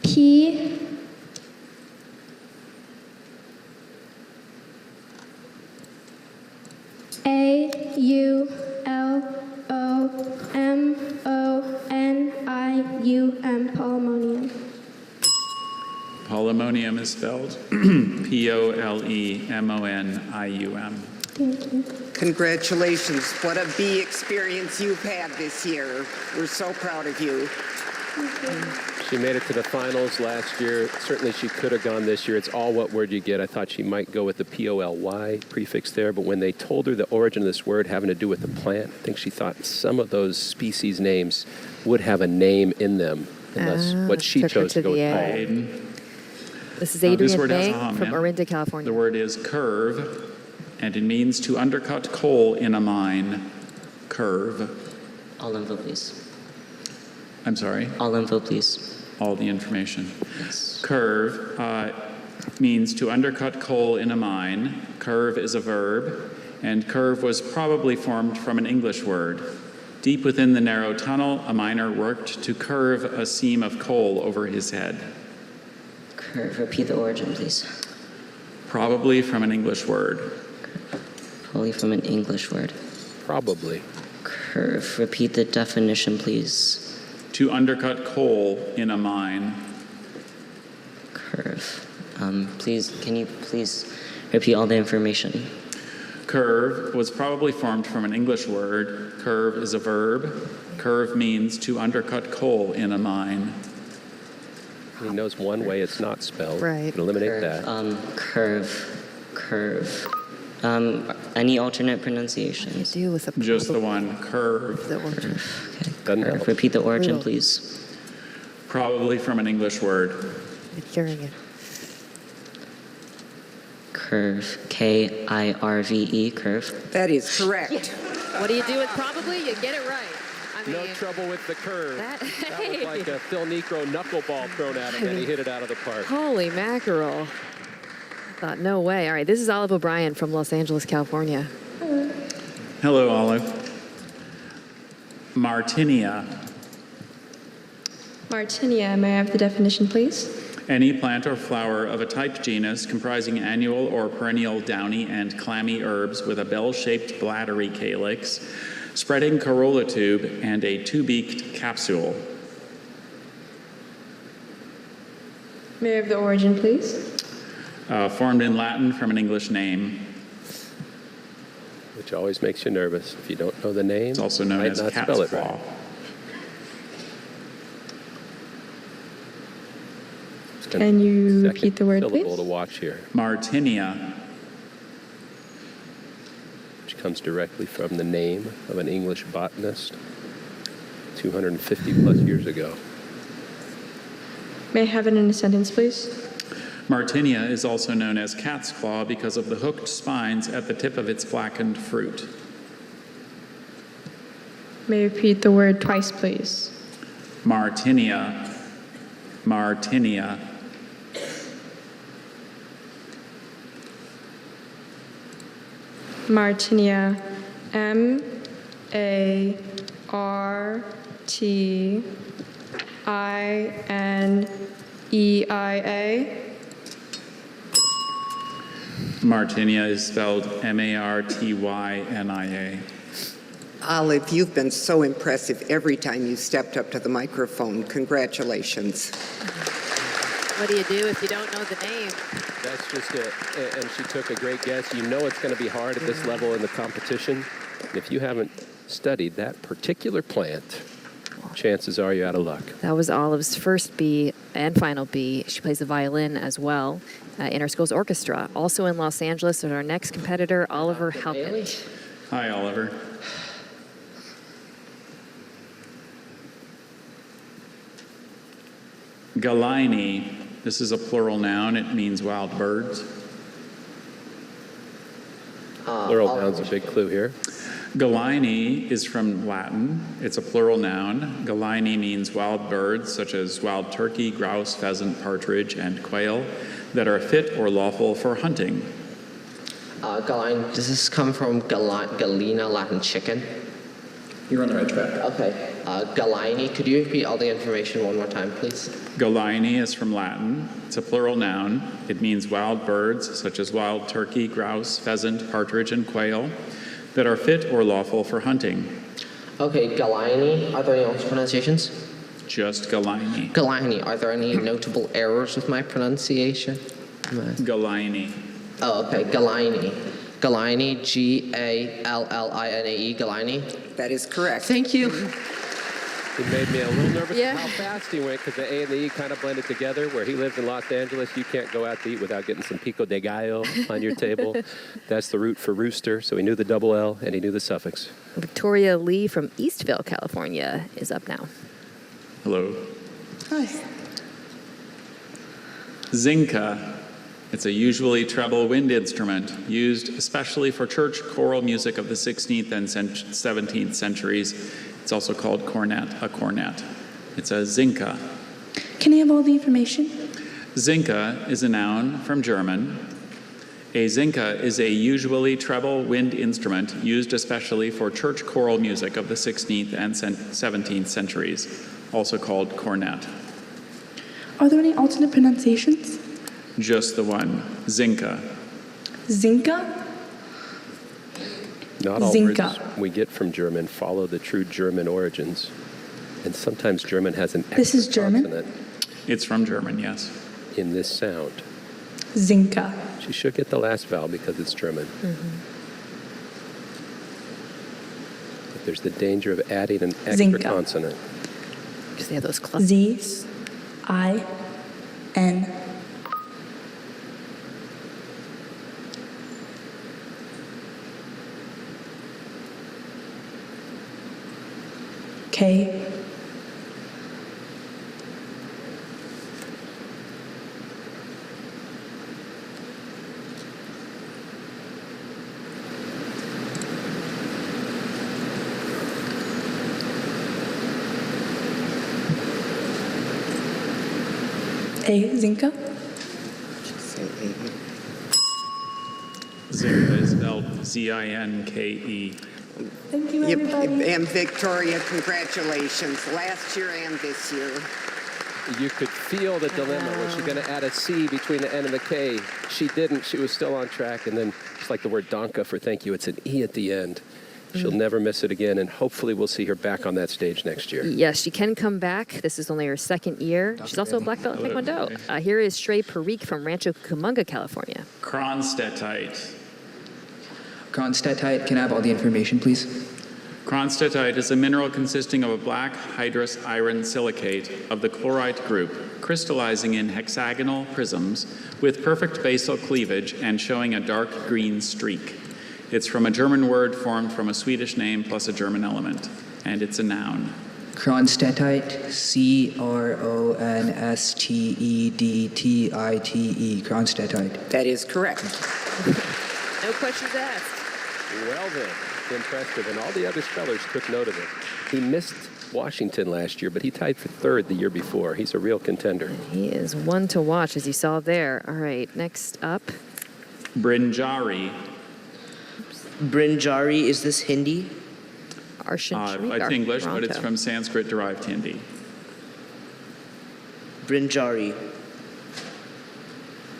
P. A-U-L-O-M-O-N-I-U-M. Polymonium. Polymonium is spelled P-O-L-E-M-O-N-I-U-M. Thank you. Congratulations. What a bee experience you've had this year. We're so proud of you. She made it to the finals last year. Certainly she could have gone this year. It's all what word you get. I thought she might go with the P-O-L-Y prefix there, but when they told her the origin of this word having to do with the plant, I think she thought some of those species names would have a name in them, and that's what she took her chose to to go the with. A. Aiden. This is This Adrian word has a Bang hum, from yeah. Orinda, California. The word is curve, and it means to undercut coal in a mine. Curve. All info, please. I'm sorry? All info, please. All the information. Yes. Curve means to undercut coal in a mine. Curve is a verb, and curve was probably formed from an English word. Deep within the narrow tunnel, a miner worked to curve a seam of coal over his head. Curve, repeat the origin, please. Probably from an English word. Probably from an English word. Probably. Curve, repeat the definition, please. To undercut coal in a mine. Curve. Please, can you please repeat all the information? Curve was probably formed from an English word. Curve is a verb. Curve means to undercut coal in a mine. He knows one way it's not spelled. Right. Eliminate Curve. that. Curve. Any alternate pronunciations? Do with a Just the one, curve. Okay. Doesn't Curve. help. Repeat the origin, Brutal. please. Probably from an English word. Hearing it. Curve. K-I-R-V-E. Curve. That is correct. What do you do with probably? You get it right. I mean, No trouble with the curve. That, That was like a Phil Necro knuckleball thrown at him, and he hit it out of the park. Holy mackerel. Thought, no way. All right, this is Olive O'Brien from Los Angeles, California. Hello, Olive. Martinia. Martinia, may I have the definition, please? Any plant or flower of a type genus comprising annual or perennial downy and clammy herbs with a bell-shaped bladdery calyx, spreading corolla tube, and a two-beaked capsule. May I have the origin, please? Formed in Latin from an English name. Which always makes you nervous. If you don't know the name, It's also known might as not cat's spell it claw. right. Can you Second repeat the word, syllable please? to watch here, Martinia. which comes directly from the name of an English botanist 250 plus years ago. May I have it in a sentence, please? Martinia is also known as cat's claw because of the hooked spines at the tip of its blackened fruit. May you repeat the word twice, please? Martinia. Martinia. Martinia. M-A-R-T-I-N-E-I-A. Martinia is spelled M-A-R-T-Y-N-I-A. Olive, you've been so impressive every time you stepped up to the microphone. Congratulations. What do you do if you don't know the name? That's just it. And she took a great guess. You know it's going to be hard at this level in the competition. If you haven't studied that particular plant, chances are you're out of luck. That was Olive's first B and final B. She plays the violin as well in our school's orchestra. Also in Los Angeles is our next competitor, Oliver Halpin. Hi, Oliver. Galaini. This is a plural noun. It means wild birds. Plural noun's a big clue here. Galaini is from Latin. It's a plural noun. Galaini means wild birds, such as wild turkey, grouse, pheasant, partridge, and quail, that are fit or lawful for hunting. Does this come from Galina, Latin chicken? You're on the right track. Okay. Galaini, could you repeat all the information one more time, please? Galaini is from Latin. It's a plural noun. It means wild birds, such as wild turkey, grouse, pheasant, partridge, and quail, that are fit or lawful for hunting. Okay, Galaini, are there any alternate pronunciations? Just Galaini. Galaini, are there any notable errors with my pronunciation? Galaini. Oh, okay, Galaini. Galaini, G-A-L-L-I-N-A-E, Galaini. That is correct. Thank you. He made me a little nervous how fast he went because the A and the E kind of blended together. Where he lives in Los Angeles, you can't go out to eat without getting some pico de gallo on your table. That's the root for rooster, so he knew the double L and he knew the suffix. Victoria Lee from Eastville, California is up now. Hello. Hi. Zinca. It's a usually treble wind instrument used especially for church choral music of the 16th and 17th centuries. It's also called a cornet. It's a Zinca. Can I have all the information? Zinca is a noun from German. A Zinca is a usually treble wind instrument used especially for church choral music of the 16th and 17th centuries, also called cornet. Are there any alternate pronunciations? Just the one, Zinca. Zinca? Not all Zinca. words we get from German follow the true German origins. And sometimes German has an This is extra German? consonant It's from German, yes. in this sound. Zinca. She should get the last vowel because it's German. But there's the danger of adding an extra Zinca. consonant. Because they have those clusters. Z-I-N. K. A. Zinca. Zinca is spelled Z-I-N-K-E. Thank you, everybody. And Victoria, congratulations. Last year and this year. You could feel the dilemma. Was she going to add a C between the N and the K? She didn't. She was still on track. And then, just like the word danke for thank you, it's an E at the end. She'll never miss it again, and hopefully we'll see her back on that stage next year. Yes, she can come back. This is only her second year. She's also a black belt in Taekwondo. Here is Shrey Parikh from Rancho Cucamonga, California. Kronstadtite. Kronstadtite, can I have all the information, please? Kronstadtite is a mineral consisting of a black hydrous iron silicate of the chlorite group, crystallizing in hexagonal prisms with perfect basal cleavage and showing a dark green streak. It's from a German word formed from a Swedish name plus a German element, and it's a noun. Kronstadtite, C-R-O-N-S-T-E-D-T-I-T-E, Kronstadtite. That is correct. No questions asked. Well then, impressive. And all the other spellers took note of it. He missed Washington last year, but he tied for third the year before. He's a real contender. He is one to watch, as you saw there. All right, next up. Brinjari. Brinjari, is this Hindi? It's English, but it's from Sanskrit-derived Hindi. Brinjari.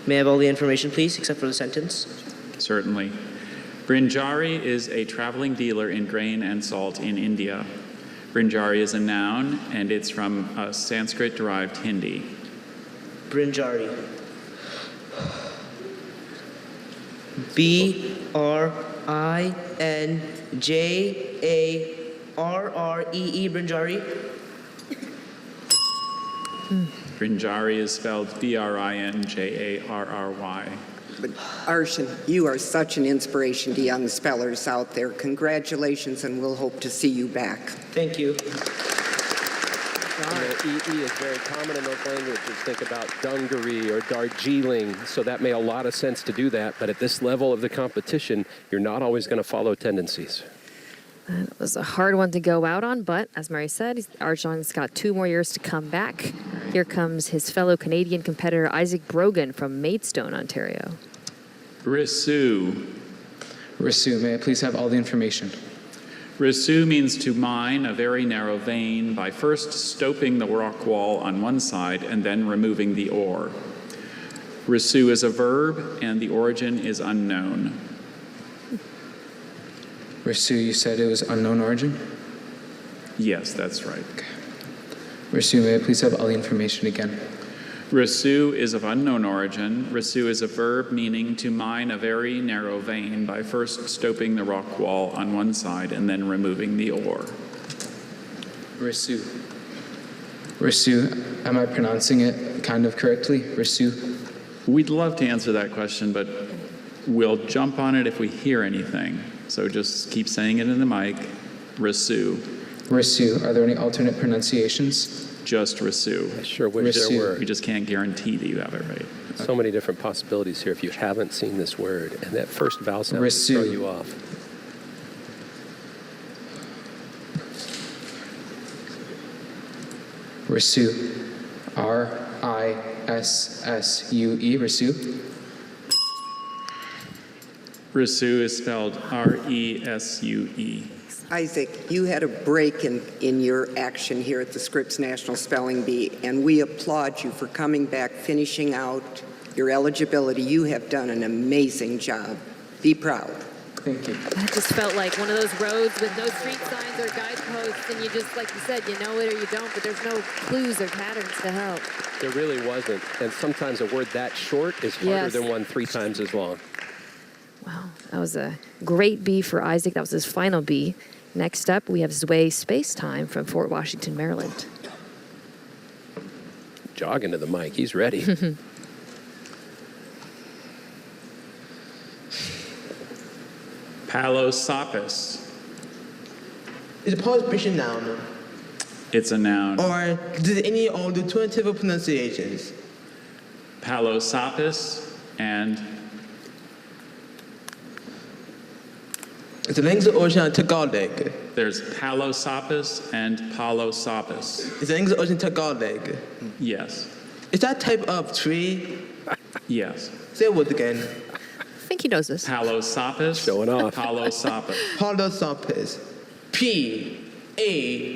May I have all the information, please, except for the sentence? Certainly. Brinjari is a traveling dealer in grain and salt in India. Brinjari is a noun, and it's from Sanskrit-derived Hindi. Brinjari. B-R-I-N-J-A-R-R-E-E, Brinjari. Brinjari is spelled Brinjarry. But Arshan, you are such an inspiration to young spellers out there. Congratulations, and we'll hope to see you back. Thank you. EE is very common in those languages. Think about Dungaree or Darjeeling, so that made a lot of sense to do that. But at this level of the competition, you're not always going to follow tendencies. That was a hard one to go out on, but as Murray said, Arjan's got 2 more years to come back. Here comes his fellow Canadian competitor, Isaac Brogan from Maidstone, Ontario. Risu. Risu, may I please have all the information? Risu means to mine a very narrow vein by first stoping the rock wall on one side and then removing the ore. Risu is a verb, and the origin is unknown. Risu, you said it was unknown origin? Yes, that's right. Okay. Risu, may I please have all the information again? Risu is of unknown origin. Risu is a verb meaning to mine a very narrow vein by first stoping the rock wall on one side and then removing the ore. Risu. Risu, am I pronouncing it kind of correctly? Risu? We'd love to answer that question, but we'll jump on it if we hear anything. So just keep saying it in the mic. Risu. Risu. Are there any alternate pronunciations? Just Risu. I sure wish there were. We just can't guarantee that you have it right. So many different possibilities here if you haven't seen this word. And that first vowel sound will throw you off. Risu. R-I-S-S-U-E. Risu. Risu is spelled R-E-S-U-E. Isaac, you had a break in your action here at the Scripps National Spelling Bee, and we applaud you for coming back, finishing out your eligibility. You have done an amazing job. Be proud. Thank you. That just felt like one of those roads with no street signs or guideposts, and you just, like you said, you know it or you don't, but there's no clues or patterns to help. There really wasn't. And sometimes a word that short is harder than one 3 times as long. Wow, that was a great B for Isaac. That was his final B. Next up, we have Zway Spacetime from Fort Washington, Maryland. Jogging to the mic. He's ready. Palosopis. Is a participation noun? It's a noun. Or does any of the alternative pronunciations? Palosopis and... It's the language origin Tagalog. There's Palosopis and Palosopis. It's the language origin Tagalog. Yes. Is that type of tree? Yes. Say it word again. I think he knows this. Palosopis. Showing off. Palosopis. Palosopis. P-A-L-O-S-A-P-I-S.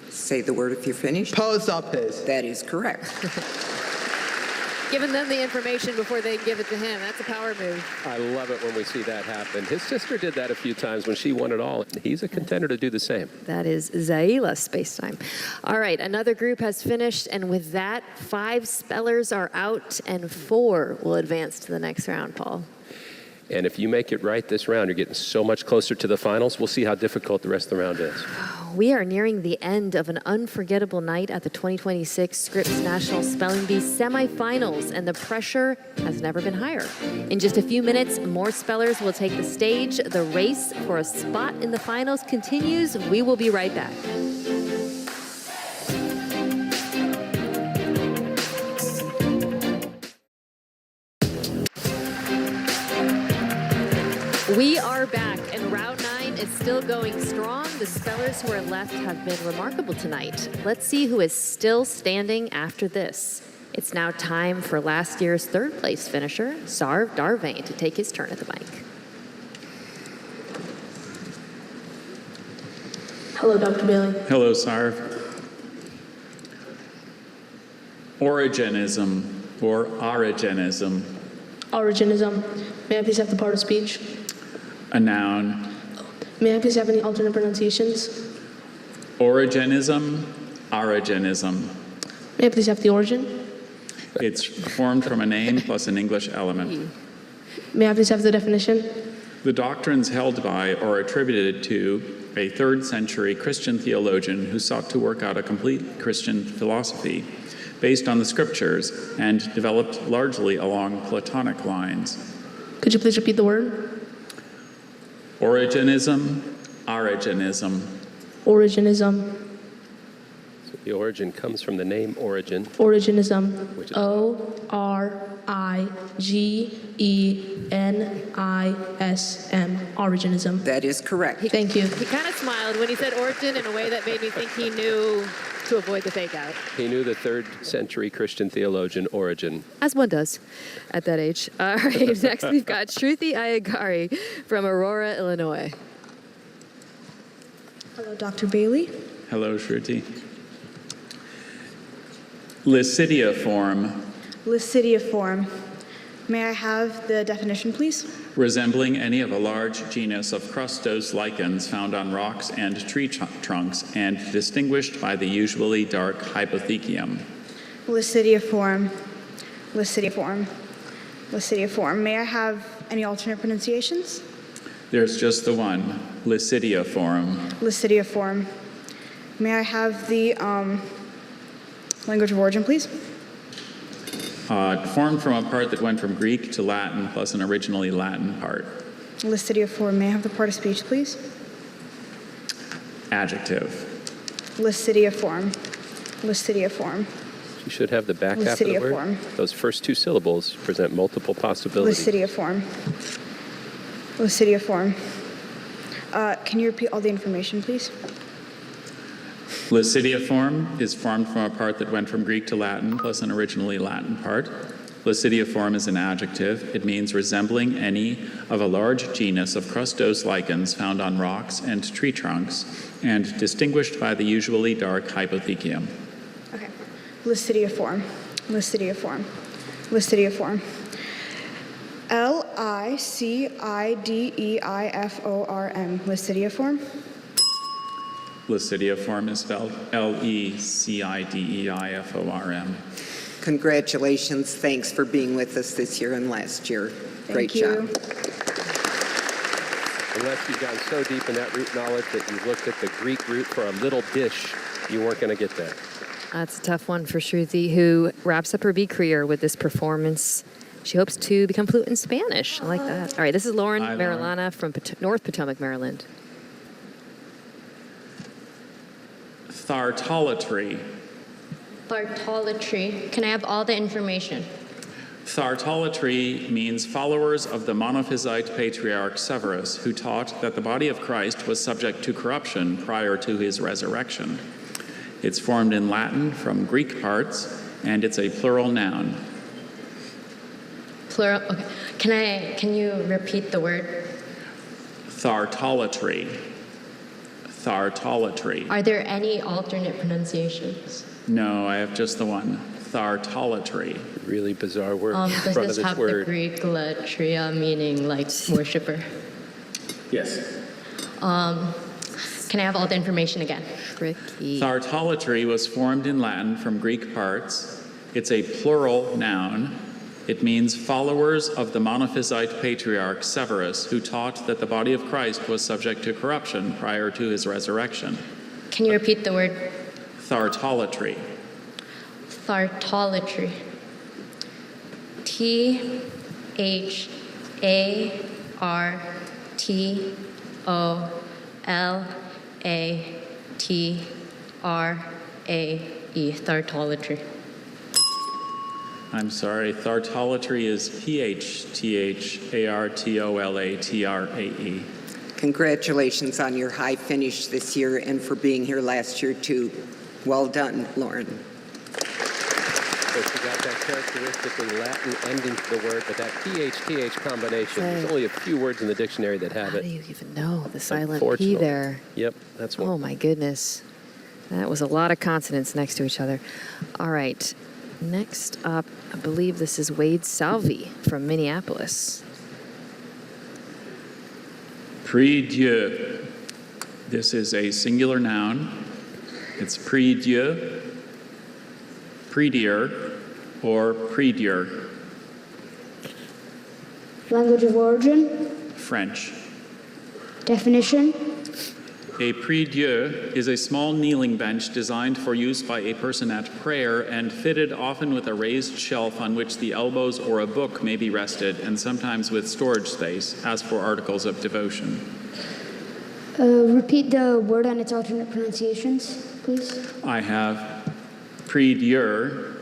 Say the word if you're finished. Palosopis. That is correct. Giving them the information before they give it to him. That's a power move. I love it when we see that happen. His sister did that a few times when she won it all. He's a contender to do the same. That is Zaila Spacetime. All right, another group has finished, and with that, 5 spellers are out, and 4 will advance to the next round, Paul. And if you make it right this round, you're getting so much closer to the finals. We'll see how difficult the rest of the round is. We are nearing the end of an unforgettable night at the 2026 Scripps National Spelling Bee Semifinals, and the pressure has never been higher. In just a few minutes, more spellers will take the stage. The race for a spot in the finals continues. We will be right back. We are back, and round 9 is still going strong. The spellers who are left have been remarkable tonight. Let's see who is still standing after this. It's now time for last year's 3rd place finisher, Sarv Darvain, to take his turn at the mic. Hello, Dr. Bailey. Hello, Sarv. Originism or originism. Originism. May I please have the part of speech? A noun. May I please have any alternate pronunciations? Originism, originism. May I please have the origin? It's formed from a name plus an English element. May I please have the definition? The doctrines held by or attributed to a 3rd century Christian theologian who sought to work out a complete Christian philosophy based on the scriptures and developed largely along Platonic lines. Could you please repeat the word? Origenism, Origenism. Origenism. So the origin comes from the name origin. Origenism. Which is Origenism. Origenism. That is correct. Thank you. He kind of smiled when he said origin in a way that made me think he knew to avoid the fake out. He knew the 3rd century Christian theologian Origen. As one does at that age. All right, next we've got Shruti Ayagari from Aurora, Illinois. Hello, Dr. Bailey. Hello, Shruti. Licidiform. Licidiform. May I have the definition, please? Resembling any of a large genus of crustose lichens found on rocks and tree trunks and distinguished by the usually dark hypothecium. Licidiform. Licidiform. Licidiform. May I have any alternate pronunciations? There's just the one, Licidiform. Licidiform. May I have the language of origin, please? Formed from a part that went from Greek to Latin plus an originally Latin part. Licidiform. May I have the part of speech, please? Adjective. Licidiform. Licidiform. You should have the back half of the word. Licidiform. Those first 2 syllables present multiple possibilities. Licidiform. Licidiform. Can you repeat all the information, please? Licidiform is formed from a part that went from Greek to Latin plus an originally Latin part. Licidiform is an adjective. It means resembling any of a large genus of crustose lichens found on rocks and tree trunks and distinguished by the usually dark hypothecium. Okay. Licidiform. Licidiform. Licidiform. L-I-C-I-D-E-I-F-O-R-M. Licidiform. Licidiform is spelled L-E-C-I-D-E-I-F-O-R-M. Congratulations. Thanks for being with us this year and last year. Great job. Unless you've gone so deep in that root knowledge that you've looked at the Greek root for a little dish, you weren't going to get that. That's a tough one for Shruti, who wraps up her B career with this performance. She hopes to become fluent in Spanish. I like that. All right, this is Lauren Marilana from North Potomac, Maryland. Thartolatry. Thartolatry. Can I have all the information? Thartolatry means followers of the monophysite patriarch Severus, who taught that the body of Christ was subject to corruption prior to his resurrection. It's formed in Latin from Greek parts, and it's a plural noun. Plural. Okay. Can you repeat the word? Thartolatry. Thartolatry. Are there any alternate pronunciations? No, I have just the one. Thartolatry. Really bizarre word. Does this have the Greek latria, meaning like worshiper? Yes. Can I have all the information again? Tricky. Thartolatry was formed in Latin from Greek parts. It's a plural noun. It means followers of the monophysite patriarch Severus, who taught that the body of Christ was subject to corruption prior to his resurrection. Can you repeat the word? Thartolatry. Thartolatry. T-H-A-R-T-O-L-A-T-R-A-E. Thartolatry. I'm sorry, thartolatry is P-H-T-H-A-R-T-O-L-A-T-R-A-E. Congratulations on your high finish this year and for being here last year, too. Well done, Lauren. So she got that characteristically Latin ending to the word, but that PH-TH combination, there's only a few words in the dictionary that have it. How do you even know the silent P there? Yep, that's one. Oh, my goodness. That was a lot of consonants next to each other. All right. Next up, I believe this is Wade Salvi from Minneapolis. Prie-dieu. This is a singular noun. It's prie-dieu, prie-dieu, or prie-dieu. Language of origin? French? Definition? A prie-dieu is a small kneeling bench designed for use by a person at prayer and fitted often with a raised shelf on which the elbows or a book may be rested, and sometimes with storage space, as for articles of devotion. Repeat the word and its alternate pronunciations, please. I have prie-dieu,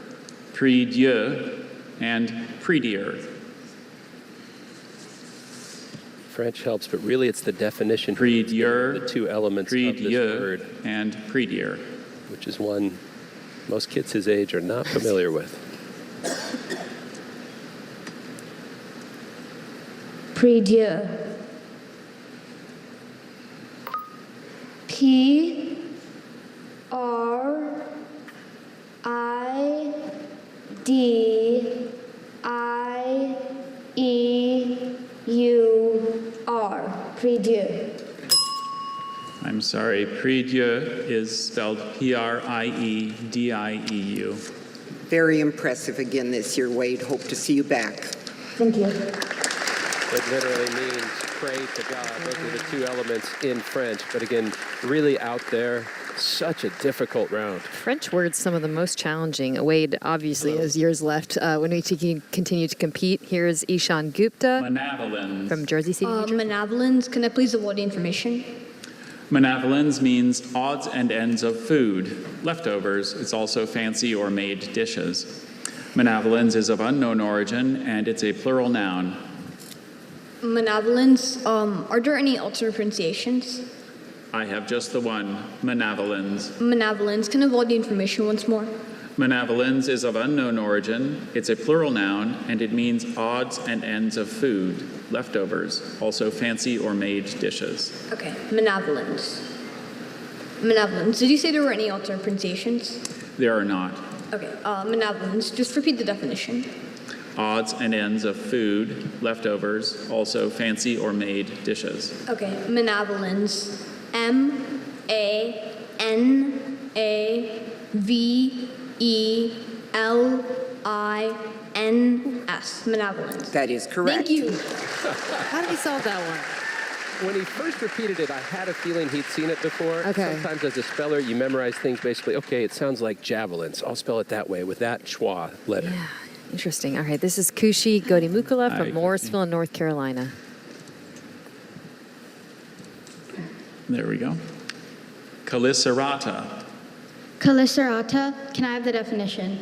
prie-dieu, and prie-dieu. French helps, but really it's the definition. Prie-dieu, the two elements of this word. And prie-dieu. Which is one most kids his age are not familiar with. Prie-dieu. P-R-I-D-I-E-U-R. Prie-dieu. I'm sorry, prie-dieu is spelled P-R-I-E-D-I-E-U. Very impressive again this year, Wade. Hope to see you back. Thank you. It literally means pray to God. Those are the two elements in French. But again, really out there, such a difficult round. French words, some of the most challenging. Wade obviously has years left when we continue to compete. Here's Ishan Gupta from Jersey City, New Jersey. Manavolins, can I please avoid the information? Manavolins means odds and ends of food, leftovers. It's also fancy or made dishes. Manavolins is of unknown origin, and it's a plural noun. Manavolins, are there any alternate pronunciations? I have just the one, manavolins. Manavolins, can I avoid the information once more? Manavolins is of unknown origin. It's a plural noun, and it means odds and ends of food, leftovers, also fancy or made dishes. Okay, manavolins. Manavolins, did you say there were any alternate pronunciations? There are not. Okay, manavolins, just repeat the definition. Odds and ends of food, leftovers, also fancy or made dishes. Okay, manavolins. M-A-N-A-V-E-L-I-N-S. Manavolins. That is correct. Thank you. How did he solve that one? When he first repeated it, I had a feeling he'd seen it before. Okay. Sometimes as a speller, you memorize things basically, okay, it sounds like javelins. I'll spell it that way with that schwa letter. Yeah, interesting. All right, this is Kushi Godimukula from Morrisville, North Carolina. There we go. Calycerata, Calycerata, can I have the definition?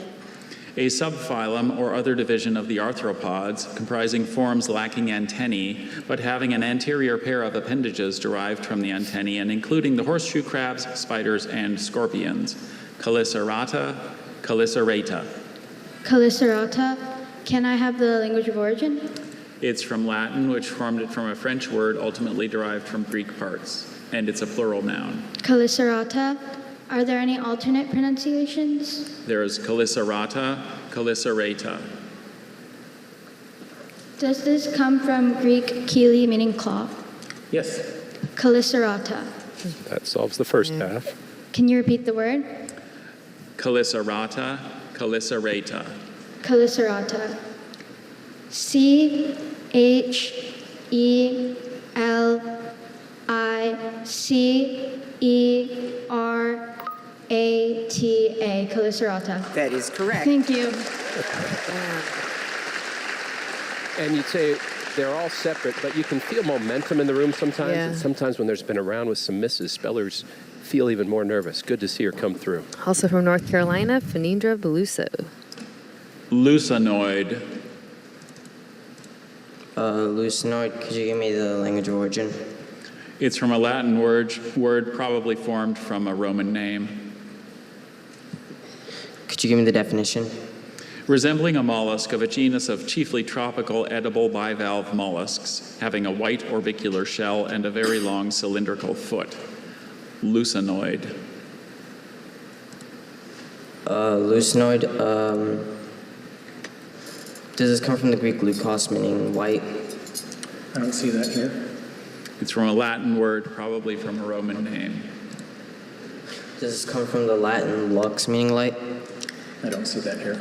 a subphylum or other division of the arthropods comprising forms lacking antennae, but having an anterior pair of appendages derived from the antennae and including the horseshoe crabs, spiders, and scorpions. Calycerata, Calycerata. Calycerata, can I have the language of origin? It's from Latin, which formed it from a French word ultimately derived from Greek parts, and it's a plural noun. Calycerata, are there any alternate pronunciations? There's Calycerata, Calycerata. Does this come from Greek kili, meaning claw? Yes. Calycerata. That solves the first half. Can you repeat the word? Calycerata, Calycerata. Calycerata. C-H-E-L-I-C-E-R-A-T-A. Calycerata. That is correct. Thank you. And you'd say they're all separate, but you can feel momentum in the room sometimes. Yeah. And sometimes when there's been a round with some misses, spellers feel even more nervous. Good to see her come through. Also from North Carolina, Fanindra Beluso. Lucinoid. Lucinoid, could you give me the language of origin? It's from a Latin word probably formed from a Roman name. Could you give me the definition? Resembling a mollusk of a genus of chiefly tropical edible bivalve mollusks, having a white orbicular shell and a very long cylindrical foot. Lucinoid. Lucinoid, does this come from the Greek lukos, meaning white? I don't see that here. It's from a Latin word, probably from a Roman name. Does this come from the Latin lux, meaning light? I don't see that here.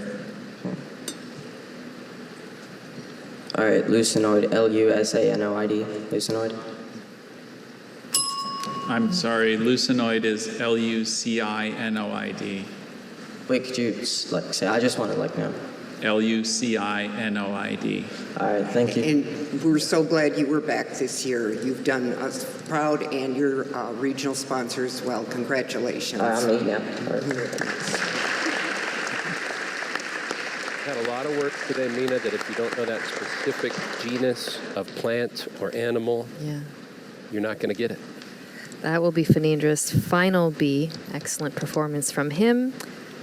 All right, lucinoid, L-U-S-A-N-O-I-D, lucinoid. I'm sorry, lucinoid is L-U-C-I-N-O-I-D. Wait, could you say? I just want to know. L-U-C-I-N-O-I-D. All right, thank you. And we're so glad you were back this year. You've done us proud and your regional sponsor as well. Congratulations. I'm leaving now. Had a lot of work today, Mina, that if you don't know that specific genus of plant or animal, you're not going to get it. That will be Phanedra's final B. Excellent performance from him.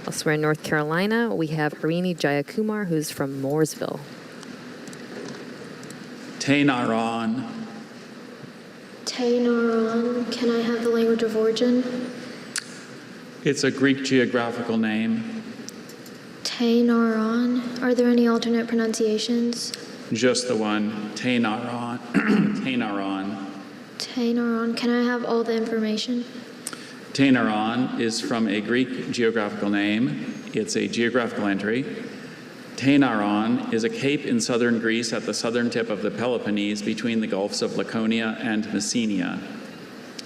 Elsewhere in North Carolina, we have Harini Jayakumar, who's from Mooresville. Tainaron. Tainaron. Can I have the language of origin? It's a Greek geographical name. Tainaron. Are there any alternate pronunciations? Just the one. Tainaron. Tainaron. Tainaron. Can I have all the information? Tainaron is from a Greek geographical name. It's a geographical entry. Tainaron is a cape in southern Greece at the southern tip of the Peloponnese between the Gulfs of Laconia and Messenia.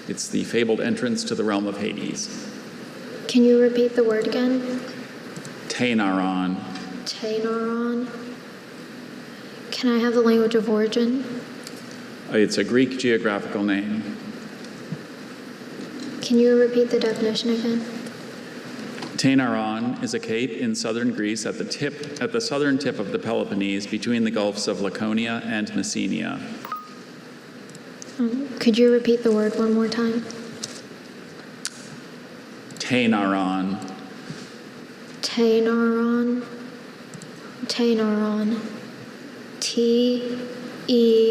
It's the fabled entrance to the realm of Hades. Can you repeat the word again? Tainaron. Tainaron. Can I have the language of origin? It's a Greek geographical name. Can you repeat the definition again? Tainaron is a cape in southern Greece at the southern tip of the Peloponnese between the Gulfs of Laconia and Messenia. Could you repeat the word one more time? Tainaron. Tainaron. Tainaron. T-E-N-A-R-O-N.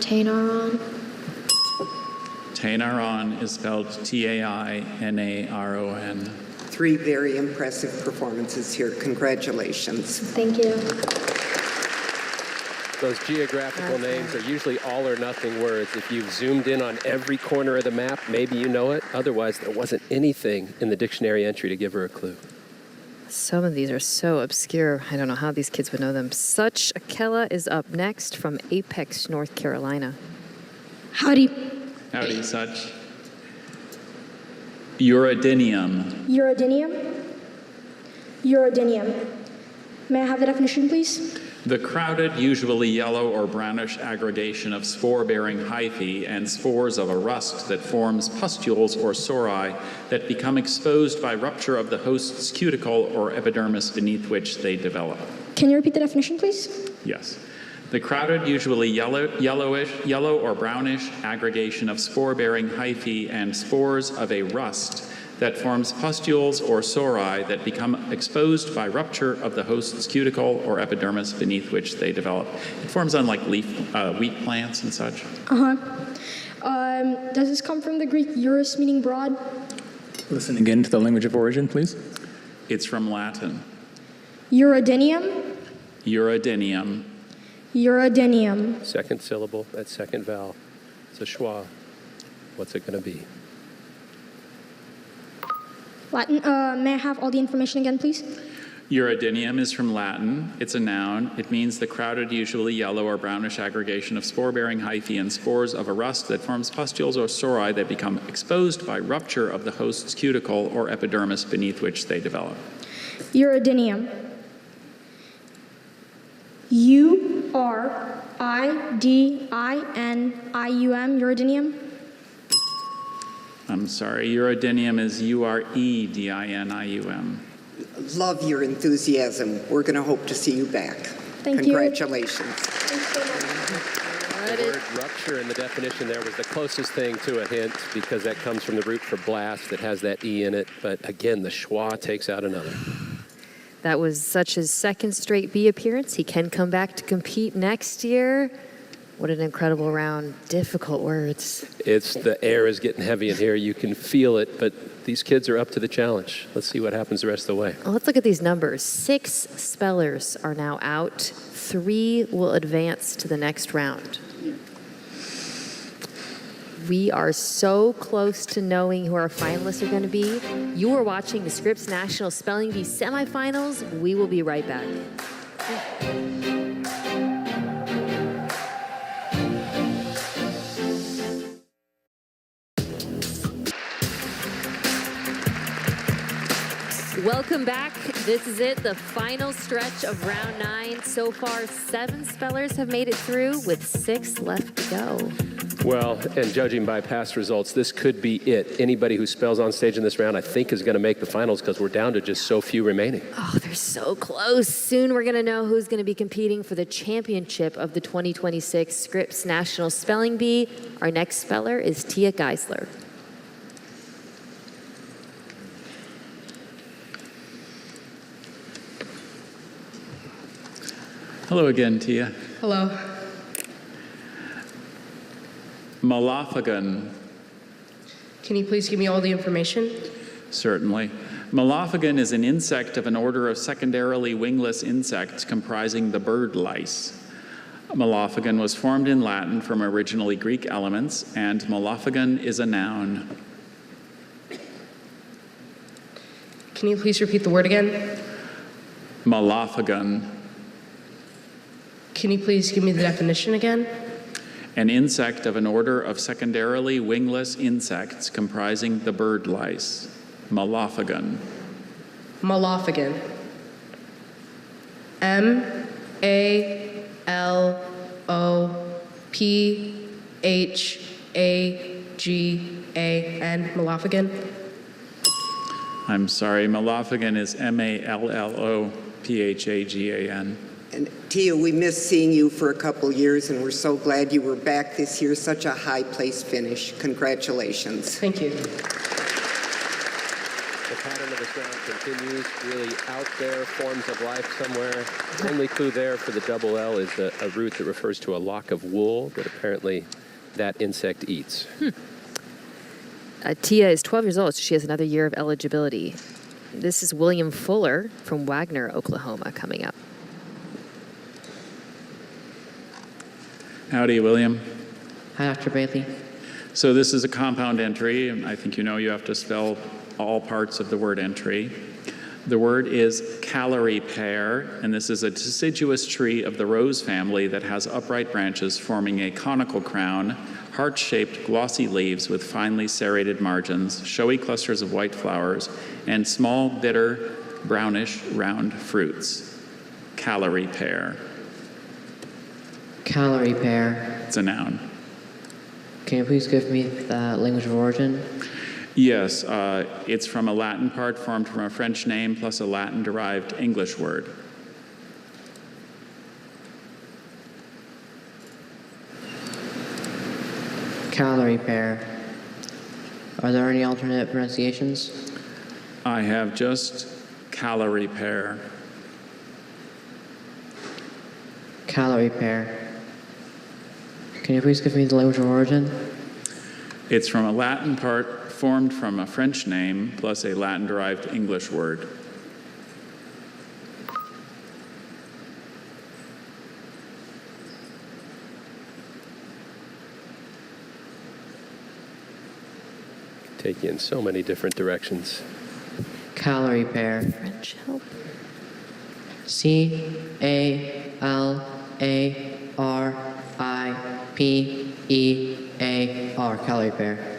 Tainaron. Tainaron is spelled T-A-I-N-A-R-O-N. 3 very impressive performances here. Congratulations. Thank you. Those geographical names are usually all or nothing words. If you've zoomed in on every corner of the map, maybe you know it. Otherwise, there wasn't anything in the dictionary entry to give her a clue. Some of these are so obscure. I don't know how these kids would know them. Such Akella is up next from Apex, North Carolina. Howdy. Howdy, Such. Uridinium. Uridinium. Uridinium. May I have the definition, please? The crowded, usually yellow or brownish aggregation of spore-bearing hyphae and spores of a rust that forms pustules or sori that become exposed by rupture of the host's cuticle or epidermis beneath which they develop. Can you repeat the definition, please? Yes. The crowded, usually yellow or brownish aggregation of spore-bearing hyphae and spores of a rust that forms pustules or sori that become exposed by rupture of the host's cuticle or epidermis beneath which they develop. It forms on like wheat plants and such. Does this come from the Greek urus, meaning broad? Listen again to the language of origin, please. It's from Latin. Uridinium. Uridinium. Uridinium. Second syllable, that second vowel. It's a schwa. What's it going to be? Latin. May I have all the information again, please? Uridinium is from Latin. It's a noun. It means the crowded, usually yellow or brownish aggregation of spore-bearing hyphae and spores of a rust that forms pustules or sori that become exposed by rupture of the host's cuticle or epidermis beneath which they develop. Uridinium. U-R-I-D-I-N-I-U-M. Uridinium. I'm sorry, uridinium is U-R-E-D-I-N-I-U-M. Love your enthusiasm. We're going to hope to see you back. Thank Congratulations. The word rupture in the definition there was the closest thing to a hint because that comes from the root for blast that has that E in it. But again, the schwa takes out another. That was Such's second straight B appearance. He can come back to compete next year. What an incredible round. Difficult words. The air is getting heavy in here. You can feel it, but these kids are up to the challenge. Let's see what happens the rest of the way. Well, let's look at these numbers. 6 spellers are now out. 3 will advance to the next round. We are so close to knowing who our finalists are going to be. You are watching the Scripps National Spelling Bee Semifinals. We will be right back. Welcome back. This is it, the final stretch of round 9. So far, 7 spellers have made it through with 6 left to go. Well, and judging by past results, this could be it. Anybody who spells on stage in this round, I think, is going to make the finals because we're down to just so few remaining. Oh, they're so close. Soon we're going to know who's going to be competing for the championship of the 2026 Scripps National Spelling Bee. Our next speller is Tia Geisler. Hello again, Tia. Hello. Malophagon. Can you please give me all the information? Certainly. Malophagon is an insect of an order of secondarily wingless insects comprising the bird lice. Malophagon was formed in Latin from originally Greek elements, and Malophagon is a noun. Can you please repeat the word again? Malophagon. Can you please give me the definition again? An insect of an order of secondarily wingless insects comprising the bird lice. Malophagon. Malophagon. M-A-L-O-P-H-A-G-A-N. Malophagon. I'm sorry, Malophagon is M-A-L-L-O-P-H-A-G-A-N. And Tia, we missed seeing you for a couple years, and we're so glad you were back this year. Such a high place finish. Congratulations. Thank you. The pattern of this round continues, really out there, forms of life somewhere. The only clue there for the double L is a root that refers to a lock of wool that apparently that insect eats. Tia is 12 years old, so she has another year of eligibility. This is William Fuller from Wagner, Oklahoma, coming up. Howdy, William. Hi, Dr. Bailey. So this is a compound entry, and I think you know you have to spell all parts of the word entry. The word is calorie pear, and this is a deciduous tree of the rose family that has upright branches forming a conical crown, heart-shaped glossy leaves with finely serrated margins, showy clusters of white flowers, and small, bitter, brownish, round fruits. Calorie pear. Calorie pear. It's a noun. Can you please give me the language of origin? Yes, it's from a Latin part formed from a French name plus a Latin-derived English word. Calorie pear. Are there any alternate pronunciations? I have just calorie pear. Calorie pear. Can you please give me the language of origin? It's from a Latin part formed from a French name plus a Latin-derived English word. Take you in so many different directions. Calorie pear. French help. C-A-L-A-R-I-P-E-A-R. Calorie pear.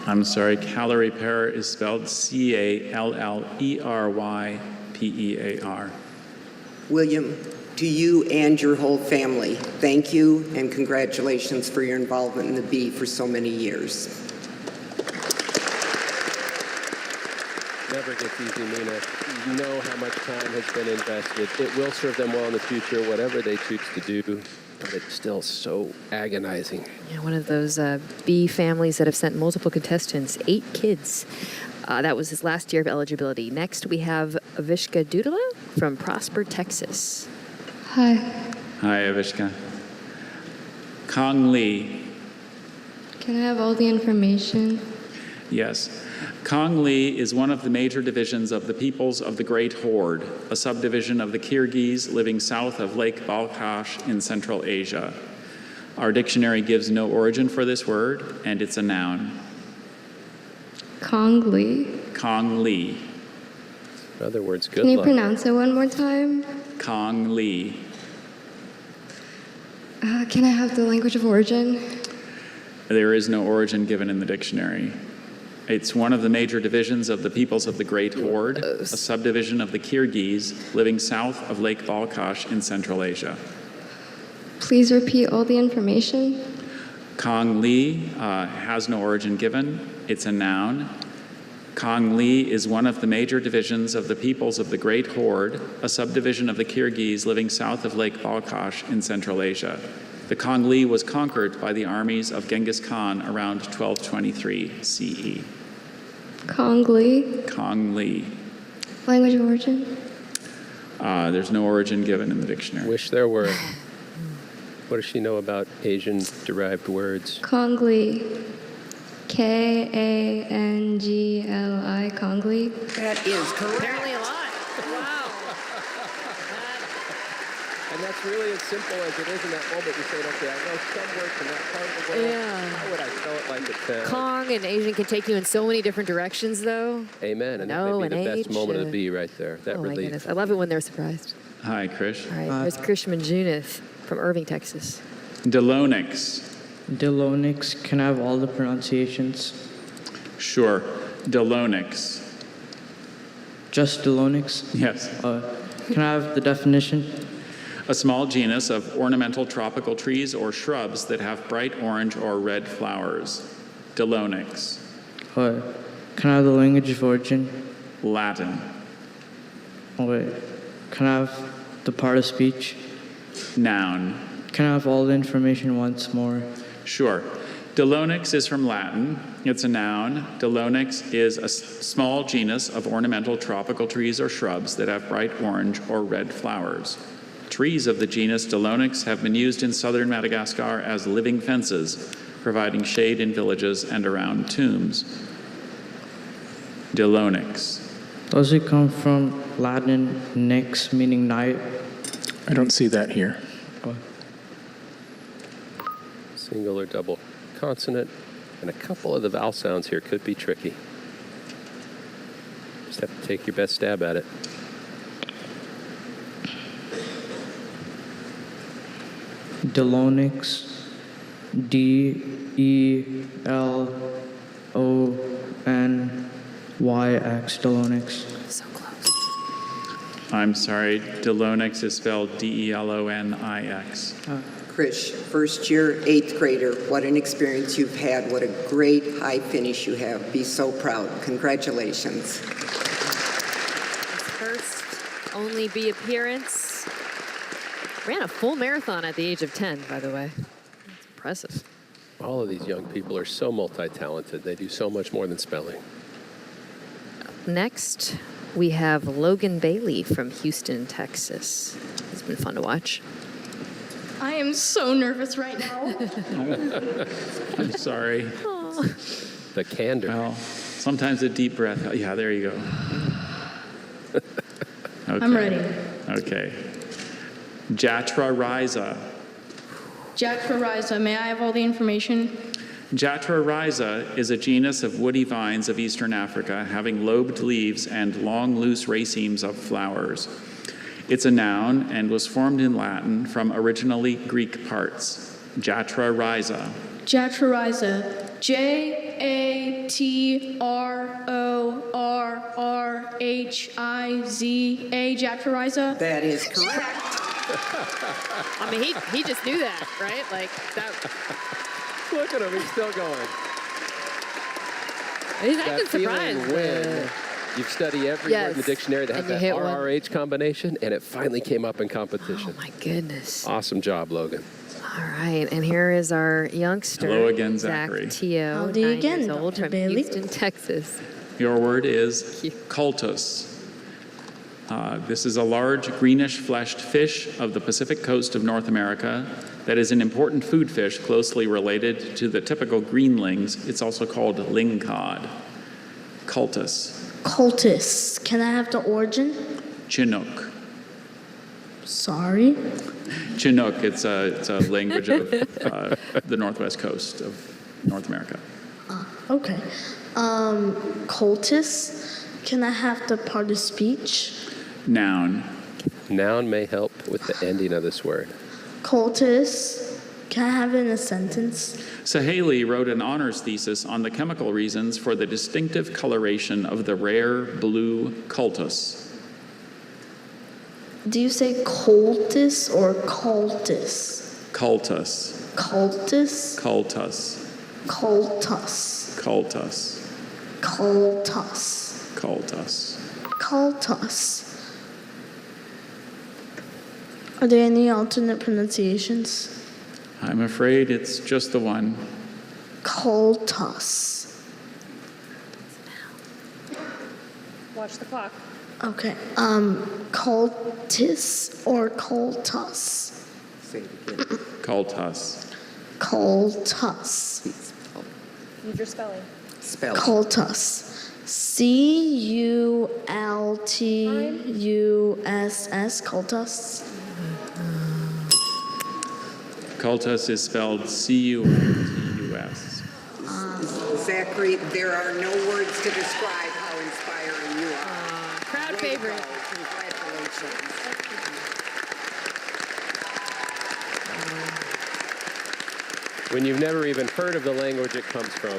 I'm sorry, calorie pear is spelled C-A-L-L-E-R-Y-P-E-A-R. William, to you and your whole family, thank you and congratulations for your involvement in the bee for so many years. Never gets easy, Mina. You know how much time has been invested. It will serve them well in the future, whatever they choose to do, but it's still so agonizing. Yeah, one of those bee families that have sent multiple contestants, 8 kids. That was his last year of eligibility. Next, we have Avishka Dudala from Prosper, Texas. Hi. Hi, Avishka. Kong Lee. Can I have all the information? Yes. Kong Lee is one of the major divisions of the peoples of the Great Horde, a subdivision of the Kyrgyz living south of Lake Balkhash in Central Asia. Our dictionary gives no origin for this word, and it's a noun. Kongli. Kongli. In other words, good Can you luck. pronounce it one more time? Kongli. Can I have the language of origin? There is no origin given in the dictionary. It's one of the major divisions of the peoples of the Great Horde, a subdivision of the Kyrgyz living south of Lake Balkhash in Central Asia. Please repeat all the information. Kongli has no origin given. It's a noun. Kongli is one of the major divisions of the peoples of the Great Horde, a subdivision of the Kyrgyz living south of Lake Balkhash in Central Asia. The Kongli was conquered by the armies of Genghis Khan around 1223 CE. Kongli. Kongli. Language of origin? There's no origin given in the dictionary. Wish there were. What does she know about Asian-derived words? Kongli. Kangli. Kongli. That is correct. Apparently a lot. Wow. And that's really as simple as it is in that moment. You say, okay, I know some words from that part of the world. Yeah. How would I spell it like it sounds? Kong and Asian can take you in so many different directions, though. Amen. And No, that may be and the best H, moment of the bee right there. That Oh my relief. goodness. I love it when they're surprised. Hi, Krish. All right, there's Krishman Junith from Irving, Texas. Delonix. Delonix, can I have all the pronunciations? Sure. Delonix. Just Delonix? Yes. Can I have the definition? A small genus of ornamental tropical trees or shrubs that have bright orange or red flowers. Delonix. Can I have the language of origin? Latin. Can I have the part of speech? Noun. Can I have all the information once more? Sure. Delonix is from Latin. It's a noun. Delonix is a small genus of ornamental tropical trees or shrubs that have bright orange or red flowers. Trees of the genus Delonix have been used in southern Madagascar as living fences, providing shade in villages and around tombs. Delonix. Does it come from Latin nix, meaning night? I don't see that here. Single or double consonant. And a couple of the vowel sounds here could be tricky. Just have to take your best stab at it. Delonix. Delonyx. Delonix. So close. I'm sorry. Delonix is spelled Delonix. Krish, first year, 8th grader, what an experience you've had. What a great high finish you have. Be so proud. Congratulations. His first only B appearance. Ran a full marathon at the age of 10, by the way. That's impressive. All of these young people are so multi-talented. They do so much more than spelling. Next, we have Logan Bailey from Houston, Texas. It's been fun to watch. I am so nervous right now. I'm sorry. The candor. Well, sometimes a deep breath. Yeah, there you go. Okay. I'm ready. Okay. Jatra Rhiza. Jatra Rhiza, may I have all the information? Jatra Rhiza is a genus of woody vines of eastern Africa having lobed leaves and long, loose racemes of flowers. It's a noun and was formed in Latin from originally Greek parts. Jatra Rhiza. Jatra Rhiza. Jatrorrhiza. Jatra Rhiza. That is correct. I mean, he just knew that, right? Like that. Look at him, he's still going. He's That acting feeling surprised. when you study every word in the dictionary that has and you that hit one. RRH combination, and it finally came up in competition. Oh my goodness. Awesome job, Logan. All right, and here is our youngster. Hello again, Zach Zachary. Teo, Howdy 9 again, years old Dr. from Bailey. Houston, Texas. Your word is cultus. This is a large greenish-fleshed fish of the Pacific coast of North America that is an important food fish closely related to the typical greenlings. It's also called lingcod. Cultus. Cultus. Can I have the origin? Chinook. Sorry. Chinook, it's a language of the northwest coast of North America. Okay. Cultus. Can I have the part of speech? Noun. Noun may help with the ending of this word. Cultus. Can I have it in a sentence? Sahaley wrote an honors thesis on the chemical reasons for the distinctive coloration of the rare blue cultus. Do you say cultus or cultus? Cultus. Cultus? Cultus. Cultus. Cultus. Cultus. Cultus. Cultus. Are there any alternate pronunciations? I'm afraid it's just the one. Cultus. Watch the clock. Okay. Cultus or cultus? Say it again. Cultus. Cultus. Need your spelling. Spell. Cultus. C-U-L-T-U-S-S. Cultus. Cultus is spelled C-U-L-T-U-S. Zachary, there are no words to describe how inspiring you are. Crowd Way to favorite. go. Congratulations. When you've never even heard of the language it comes from,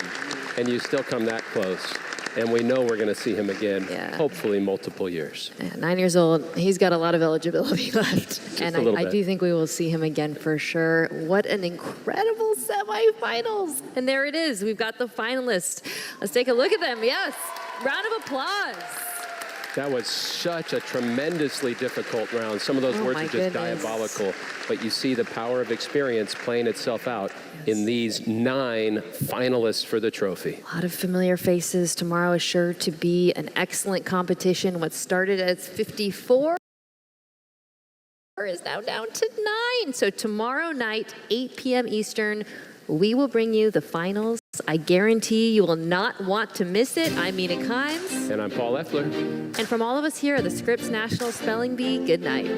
and you still come that close, and we know we're going to see him again, hopefully multiple years. Yeah, 9 years old. He's got a lot of eligibility left. And a little I bit. do think we will see him again for sure. What an incredible semifinals. And there it is. We've got the finalists. Let's take a look at them. Yes. Round of applause. That was such a tremendously difficult round. Some of those Oh words my are just goodness. diabolical, but you see the power of experience playing itself out in these 9 finalists for the trophy. A lot of familiar faces. Tomorrow is sure to be an excellent competition. What started as 54 is now down to 9. So tomorrow night, 8 p.m. Eastern, we will bring you the finals. I guarantee you will not want to miss it. I'm Mina Kimes. And I'm Paul Effler. And from all of us here at the Scripps National Spelling Bee, good night.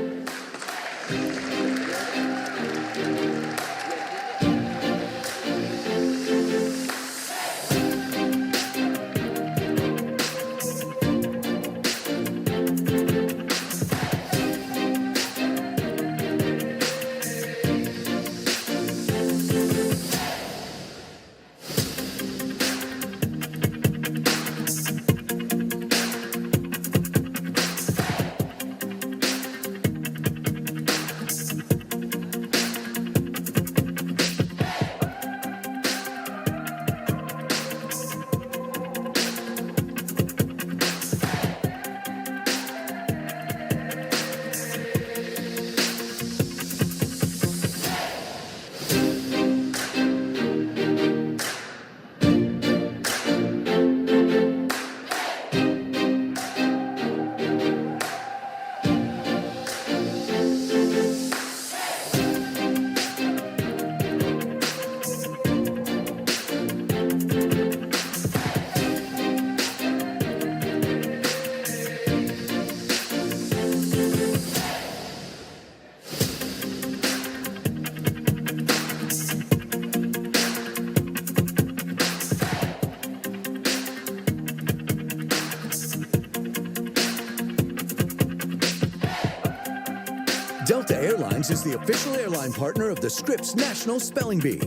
Delta Airlines is the official airline partner of the Scripps National Spelling Bee.